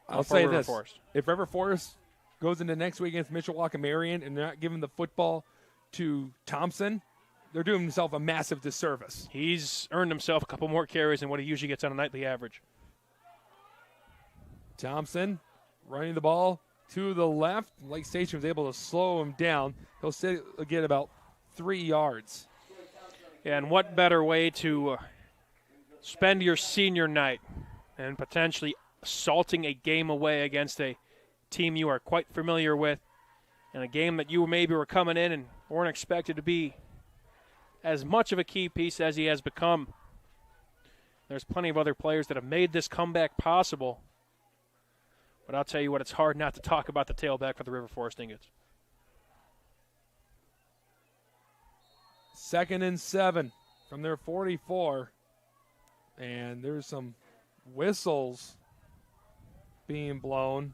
S1: I'll say this: if River Forest goes into next week against Mishawaka Marion and they're not giving the football to Thompson, they're doing himself a massive disservice.
S2: He's earned himself a couple more carries than what he usually gets on a nightly average.
S1: Thompson running the ball to the left. Lake Station was able to slow him down. He'll get about 3 yards.
S2: Yeah, and what better way to spend your senior night and potentially assaulting a game away against a team you are quite familiar with, and a game that you maybe were coming in and weren't expected to be as much of a key piece as he has become. There's plenty of other players that have made this comeback possible. But I'll tell you what, it's hard not to talk about the tailback for the River Forest Ingots.
S1: 2nd and 7 from their 44. And there's some whistles being blown.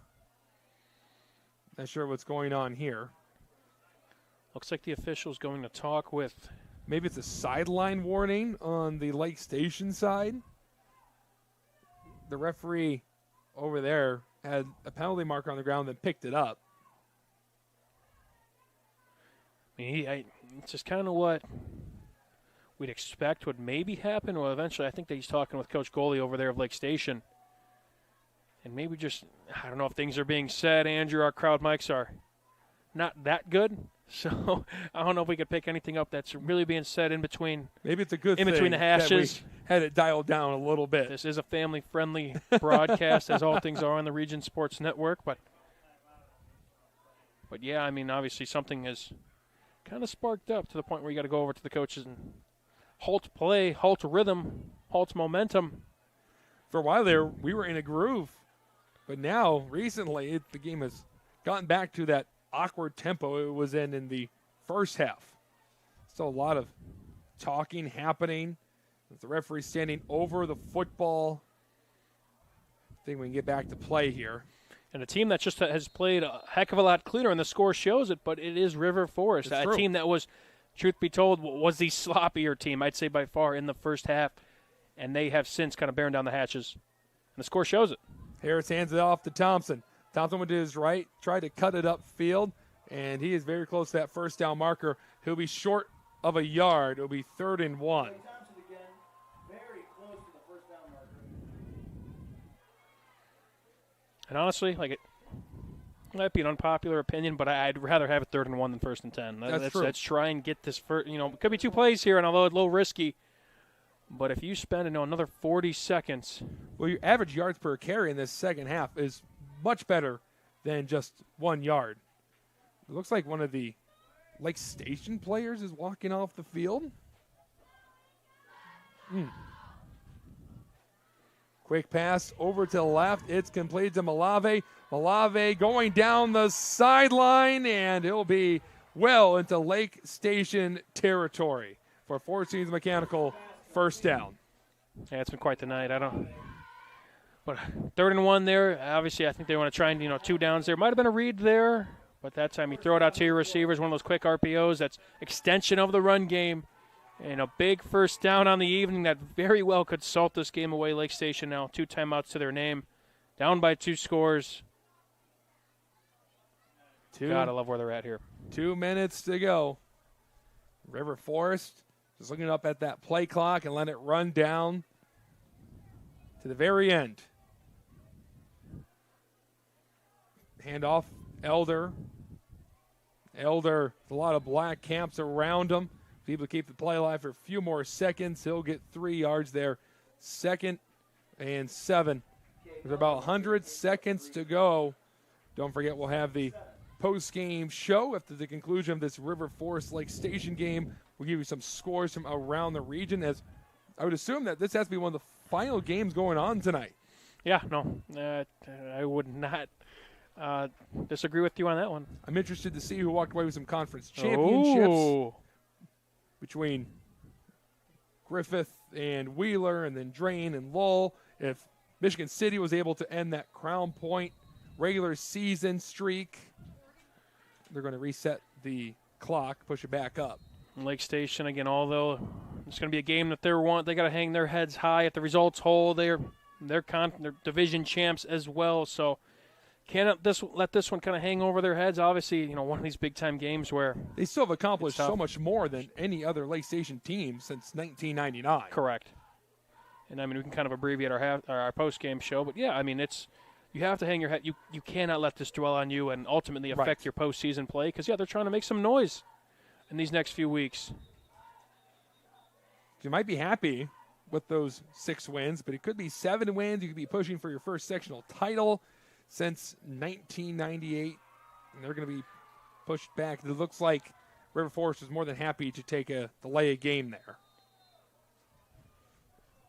S1: Not sure what's going on here.
S2: Looks like the official's going to talk with...
S1: Maybe it's a sideline warning on the Lake Station side. The referee over there had a penalty marker on the ground and picked it up.
S2: I mean, it's just kind of what we'd expect would maybe happen. Well, eventually I think that he's talking with Coach Goley over there of Lake Station. And maybe just, I don't know if things are being said. Andrew, our crowd mics are not that good. So I don't know if we could pick anything up that's really being said in between.
S1: Maybe it's a good thing
S2: between the hashes.
S1: That we had it dialed down a little bit.
S2: This is a family-friendly broadcast, as all things are on the Region Sports Network. But yeah, I mean, obviously something has kind of sparked up to the point where you got to go over to the coaches and halt play, halt rhythm, halt momentum.
S1: For a while there, we were in a groove. But now, recently, the game has gotten back to that awkward tempo it was in the first half. Still a lot of talking happening, With the referee standing over the football. I think we can get back to play here.
S2: And a team that just has played a heck of a lot cleaner, and the score shows it, but it is River Forest. A team that was, truth be told, was the sloppier team, I'd say by far, in the first half. And they have since kind of bared down the hatches. And the score shows it.
S1: Harris hands it off to Thompson. Thompson went to his right, tried to cut it upfield, and he is very close to that first down marker. He'll be short of a yard. It'll be 3rd and 1.
S2: And honestly, it might be an unpopular opinion, but I'd rather have it 3rd and 1 than 1st and 10.
S1: That's true.
S2: Let's try and get this first. It could be 2 plays here, and although it's a little risky, but if you spend another 40 seconds.
S1: Well, your average yards per carry in this second half is much better than just 1 yard. It looks like one of the Lake Station players is walking off the field. Quick pass over to the left. It's completed to Malave. Malave going down the sideline, and he'll be well into Lake Station territory for Four Seasons Mechanical first down.
S2: Yeah, it's been quite the night. But 3rd and 1 there. Obviously, I think they want to try and, 2 downs there. Might have been a read there, but that time you throw it out to your receivers, one of those quick RPOs. That's extension of the run game. And a big first down on the evening that very well could salt this game away. Lake Station now 2 timeouts to their name. Down by 2 scores. Gotta love where they're at here.
S1: 2 minutes to go. River Forest just looking up at that play clock and let it run down to the very end. Handoff, Elder. Elder, a lot of black camps around him. Able to keep the play alive for a few more seconds. He'll get 3 yards there. 2nd and 7. There's about 100 seconds to go. Don't forget, we'll have the post-game show after the conclusion of this River Forest Lake Station game. We'll give you some scores from around the region, as I would assume that this has to be one of the final games going on tonight.
S2: Yeah, no, I would not disagree with you on that one.
S1: I'm interested to see who walked away with some conference championships between Griffith and Wheeler, and then Drain and Lowell. If Michigan City was able to end that Crown Point regular season streak, they're going to reset the clock, push it back up.
S2: Lake Station, again, although it's going to be a game that they got to hang their heads high if the results hold. They're division champs as well, so can't let this one kind of hang over their heads. Obviously, one of these big-time games where
S1: they still have accomplished so much more than any other Lake Station team since 1999.
S2: Correct. And, we can kind of abbreviate our post-game show. But, yeah, you have to hang your head. You cannot let this dwell on you and ultimately affect your postseason play because, they're trying to make some noise in these next few weeks.
S1: You might be happy with those 6 wins, but it could be 7 wins. You could be pushing for your first sectional title since 1998, and they're going to be pushed back. It looks like River Forest is more than happy to delay a game there.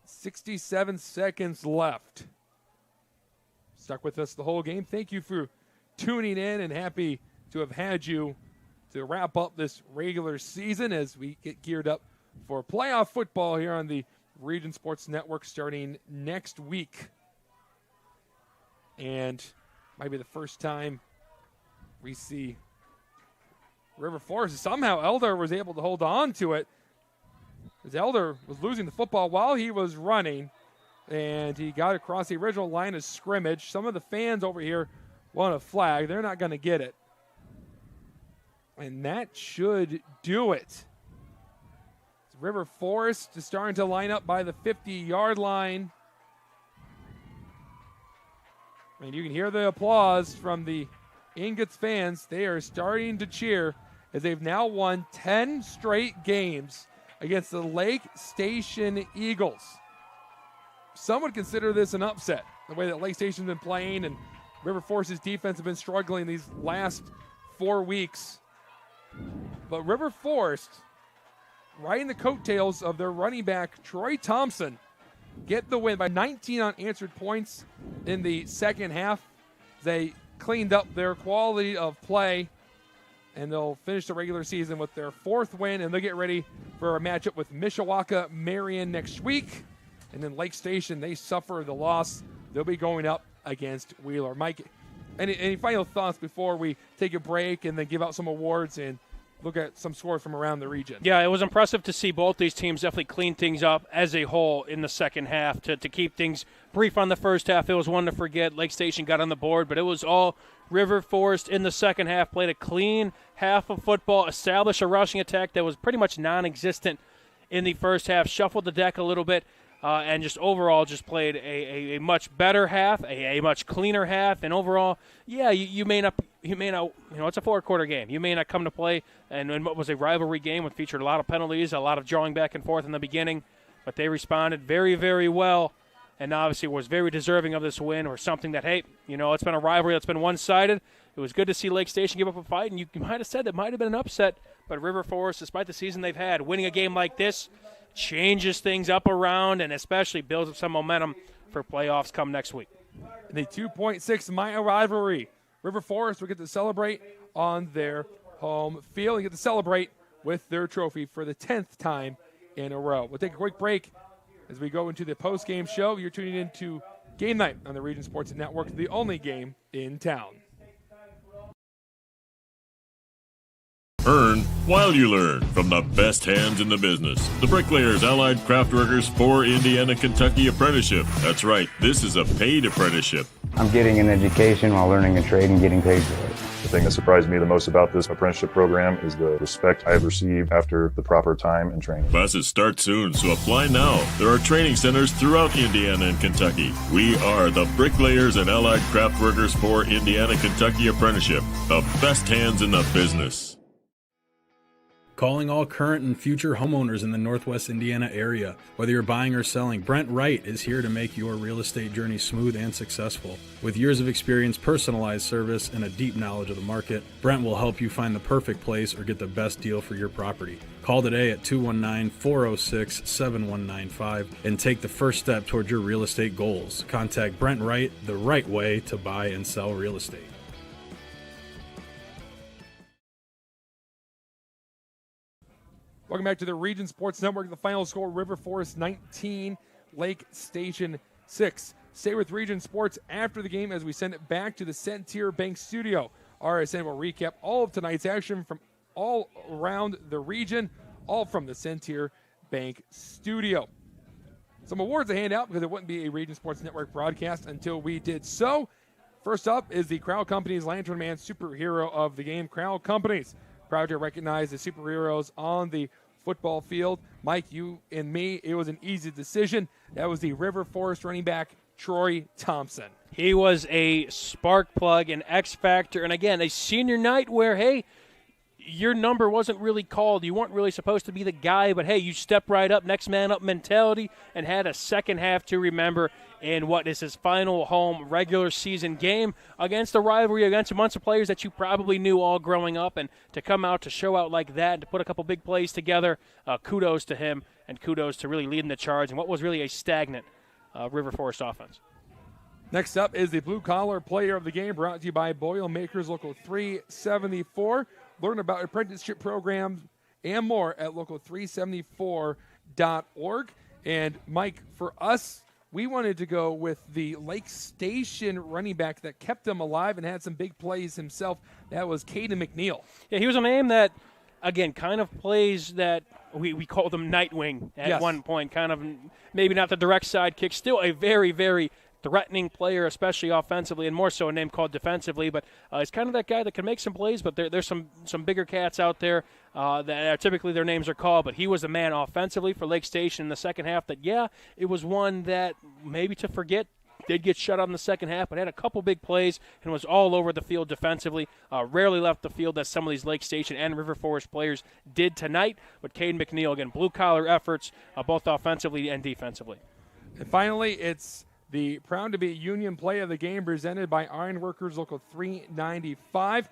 S1: 67 seconds left. Stuck with us the whole game. Thank you for tuning in, and happy to have had you to wrap up this regular season as we get geared up for playoff football here on the Region Sports Network starting next week. And might be the first time we see River Forest. Somehow Elder was able to hold on to it, as Elder was losing the football while he was running, and he got across the original line of scrimmage. Some of the fans over here want a flag. They're not going to get it. And that should do it. River Forest is starting to line up by the 50-yard line. And you can hear the applause from the Ingots fans. They are starting to cheer as they've now won 10 straight games against the Lake Station Eagles. Some would consider this an upset, the way that Lake Station's been playing, and River Forest's defense have been struggling these last 4 weeks. But River Forest, riding the coattails of their running back, Troy Thompson, get the win by 19 unanswered points in the second half. They cleaned up their quality of play and they'll finish the regular season with their 4th win, and they'll get ready for a matchup with Mishawaka Marion next week. And then Lake Station, they suffer the loss. They'll be going up against Wheeler. Mike, any final thoughts before we take a break and then give out some awards and look at some scores from around the region?
S2: Yeah, it was impressive to see both these teams definitely clean things up as a whole in the second half. To keep things brief on the first half, it was one to forget. Lake Station got on the board, but it was all River Forest in the second half. Played a clean half of football, established a rushing attack that was pretty much non-existent in the first half, shuffled the deck a little bit, and just overall just played a much better half, a much cleaner half. And overall, yeah, you may not, it's a 4-quarter game. You may not come to play and what was a rivalry game, which featured a lot of penalties, a lot of drawing back and forth in the beginning, but they responded very, very well, and obviously was very deserving of this win, or something that, hey, it's been a rivalry that's been one-sided. It was good to see Lake Station give up a fight, and you might have said that might have been an upset, but River Forest, despite the season they've had, winning a game like this changes things up around and especially builds up some momentum for playoffs come next week.
S1: In the 2.6-mile rivalry, River Forest will get to celebrate on their home field and get to celebrate with their trophy for the 10th time in a row. We'll take a quick break as we go into the post-game show. You're tuning in to Game Night on the Region Sports Network, the only game in town.
S11: Earn while you learn from the best hands in the business. The Bricklayers Allied Craft Workers for Indiana Kentucky Apprenticeship. That's right, this is a paid apprenticeship.
S12: I'm getting an education while learning a trade and getting paid for it.
S13: The thing that surprised me the most about this apprenticeship program is the respect I've received after the proper time and training.
S11: Classes start soon, so apply now. There are training centers throughout Indiana and Kentucky. We are the Bricklayers and Allied Craft Workers for Indiana Kentucky Apprenticeship. The best hands in the business.
S14: Calling all current and future homeowners in the Northwest Indiana area. Whether you're buying or selling, Brent Wright is here to make your real estate journey smooth and successful. With years of experience, personalized service, and a deep knowledge of the market, Brent will help you find the perfect place or get the best deal for your property. Call today at 219-406-7195 and take the first step toward your real estate goals. Contact Brent Wright, the right way to buy and sell real estate.
S1: Welcome back to the Region Sports Network. The final score, River Forest 19, Lake Station 6. Stay with Region Sports after the game as we send it back to the Centier Bank studio. RSN will recap all of tonight's action from all around the region, all from the Centier Bank studio. Some awards to hand out because it wouldn't be a Region Sports Network broadcast until we did so. First up is the Crowell Companies Lantern Man Superhero of the Game. Crowell Companies, proud to recognize the superheroes on the football field. Mike, you and me, it was an easy decision. That was the River Forest running back, Troy Thompson.
S2: He was a spark plug, an X factor, and again, a senior night where, hey, your number wasn't really called. You weren't really supposed to be the guy, but hey, you stepped right up, next man up mentality, and had a second half to remember in what is his final home regular season game against a rivalry, against a bunch of players that you probably knew all growing up, and to come out to show out like that and to put a couple big plays together, kudos to him, and kudos to really leading the charge in what was really a stagnant River Forest offense.
S1: Next up is the Blue Collar Player of the Game, brought to you by Boilermakers Local 374. Learn about apprenticeship programs and more at local374.org. And, Mike, for us, we wanted to go with the Lake Station running back that kept them alive and had some big plays himself. That was Caden McNeil.
S2: Yeah, he was a name that, again, kind of plays that we called him Nightwing at one point. Kind of maybe not the direct side kick. Still a very, very threatening player, especially offensively, and more so a name called defensively. But he's kind of that guy that can make some plays, but there's some bigger cats out there that typically their names are called. But he was the man offensively for Lake Station in the second half that, yeah, it was one that maybe to forget. Did get shut out in the second half, but had a couple big plays and was all over the field defensively. Rarely left the field as some of these Lake Station and River Forest players did tonight. But Caden McNeil, again, blue-collar efforts, both offensively and defensively.
S1: And finally, it's the proud to be Union Play of the Game presented by Ironworkers Local 395.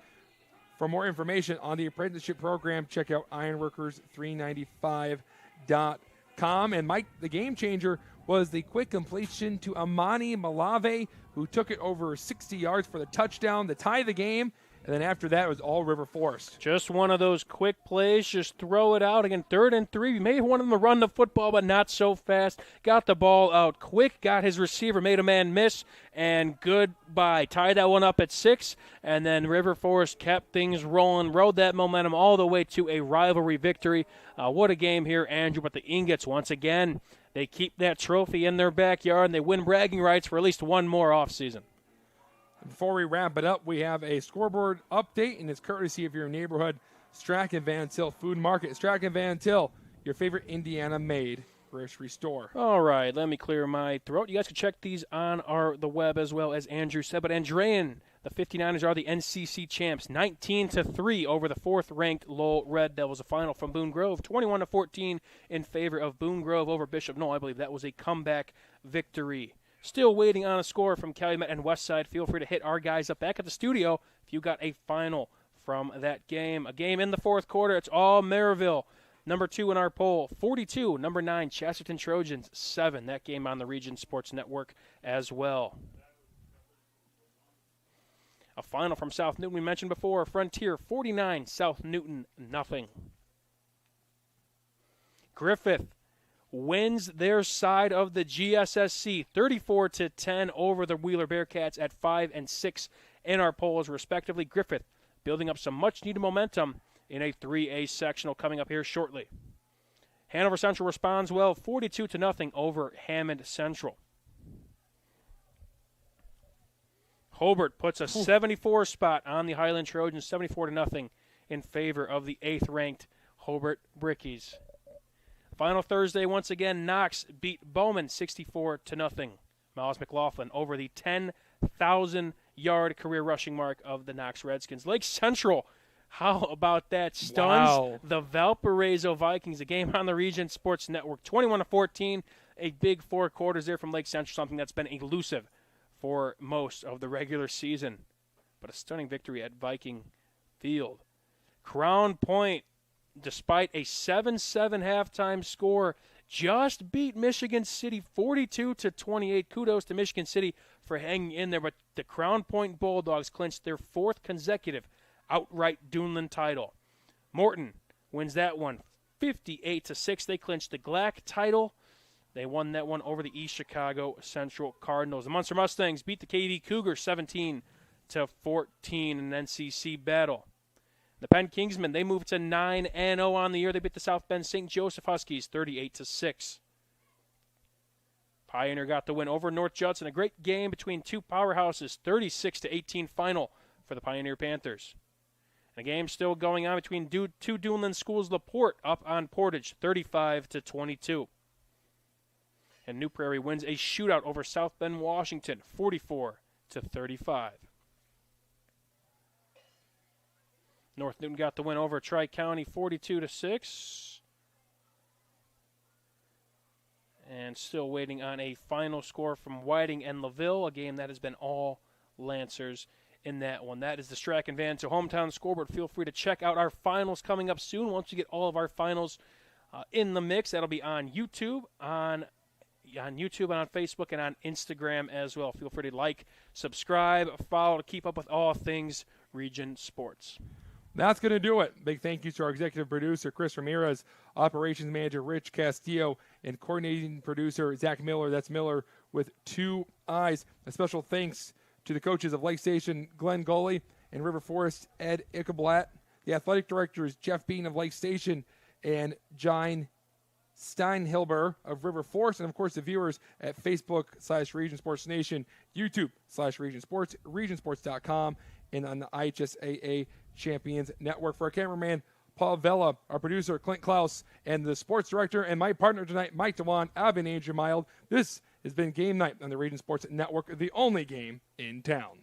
S1: For more information on the apprenticeship program, check out ironworkers395.com. And Mike, the game changer was the quick completion to Amani Malave, who took it over 60 yards for the touchdown to tie the game. And then after that, it was all River Forest.
S2: Just one of those quick plays. Just throw it out. Again, 3rd and 3. We may have wanted him to run the football, but not so fast. Got the ball out quick. Got his receiver. Made a man miss. And goodbye. Tied that one up at 6. And then River Forest kept things rolling. Rode that momentum all the way to a rivalry victory. What a game here, Andrew. But the Ingots, once again, they keep that trophy in their backyard. And they win bragging rights for at least one more offseason.
S1: Before we wrap it up, we have a scoreboard update, and it's courtesy of your neighborhood Strachan Van Til Food Market. Strachan Van Til, your favorite Indiana-made grocery store.
S2: All right, let me clear my throat. You guys can check these on the web as well, as Andrew said. But Andrean, the 59ers are the NCC champs, 19-3 over the 4th-ranked Lowell Red Devils. A final from Boone Grove, 21-14 in favor of Boone Grove over Bishop Knoll. I believe that was a comeback victory. Still waiting on a score from Calumet and Westside. Feel free to hit our guys up back at the studio if you got a final from that game. A game in the 4th quarter. It's all Maryville. Number 2 in our poll, 42. Number 9, Chesterton Trojans, 7. That game on the Region Sports Network as well. A final from South Newton we mentioned before. Frontier, 49. South Newton, nothing. Griffith wins their side of the GSSC 34-10 over the Wheeler Bearcats at 5 and 6 in our polls, respectively. Griffith building up some much-needed momentum in a 3A sectional coming up here shortly. Hanover Central responds well, 42-0 over Hammond Central. Hobart puts a 74 spot on the Highland Trojans, 74-0 in favor of the 8th-ranked Hobart Brickies. Final Thursday, once again, Knox beat Bowman 64-0. Miles McLaughlin over the 10,000-yard career rushing mark of the Knox Redskins. Lake Central, how about that? Stuns the Valparaiso Vikings. A game on the Region Sports Network, 21-14. A big 4 quarters there from Lake Central, something that's been elusive for most of the regular season. But a stunning victory at Viking Field. Crown Point, despite a 7-7 halftime score, just beat Michigan City 42-28. Kudos to Michigan City for hanging in there, but the Crown Point Bulldogs clinched their 4th consecutive outright Duneland title. Morton wins that one 58-6. They clinched the GLAC title. They won that one over the East Chicago Central Cardinals. The Munster Mustangs beat the KV Cougars 17-14 in an NCC battle. The Penn Kingsmen, they moved to 9-0 on the year. They beat the South Bend St. Joseph Huskies 38-6. Pioneer got the win over North Judson. A great game between two powerhouses, 36-18 final for the Pioneer Panthers. And a game still going on between two Duneland schools. LaPorte up on Portage, 35-22. And New Prairie wins a shootout over South Bend, Washington, 44-35. North Newton got the win over Tri-County 42-6. And still waiting on a final score from Whiting and LaVille, a game that has been all Lancers in that one. That is the Strachan Van Til Hometown Scoreboard. Feel free to check out our finals coming up soon. Once we get all of our finals in the mix, that'll be on YouTube, on YouTube and on Facebook and on Instagram as well. Feel free to like, subscribe, follow to keep up with all things Region Sports.
S1: That's going to do it. Big thank you to our executive producer, Chris Ramirez, operations manager, Rich Castillo, and coordinating producer, Zach Miller. That's Miller with 2 eyes. A special thanks to the coaches of Lake Station, Glenn Gully, and River Forest, Ed Ichablatt. The athletic directors, Jeff Bean of Lake Station, and John Steinhilber of River Forest, and of course the viewers at Facebook/Region Sports Nation, YouTube/Region Sports, regionsports.com, and on the IHSAA Champions Network. For our cameraman, Paul Vella, our producer, Clint Klaus, and the sports director and my partner tonight, Mike Dewan, I've been Andrew Mild. This has been Game Night on the Region Sports Network, the only game in town.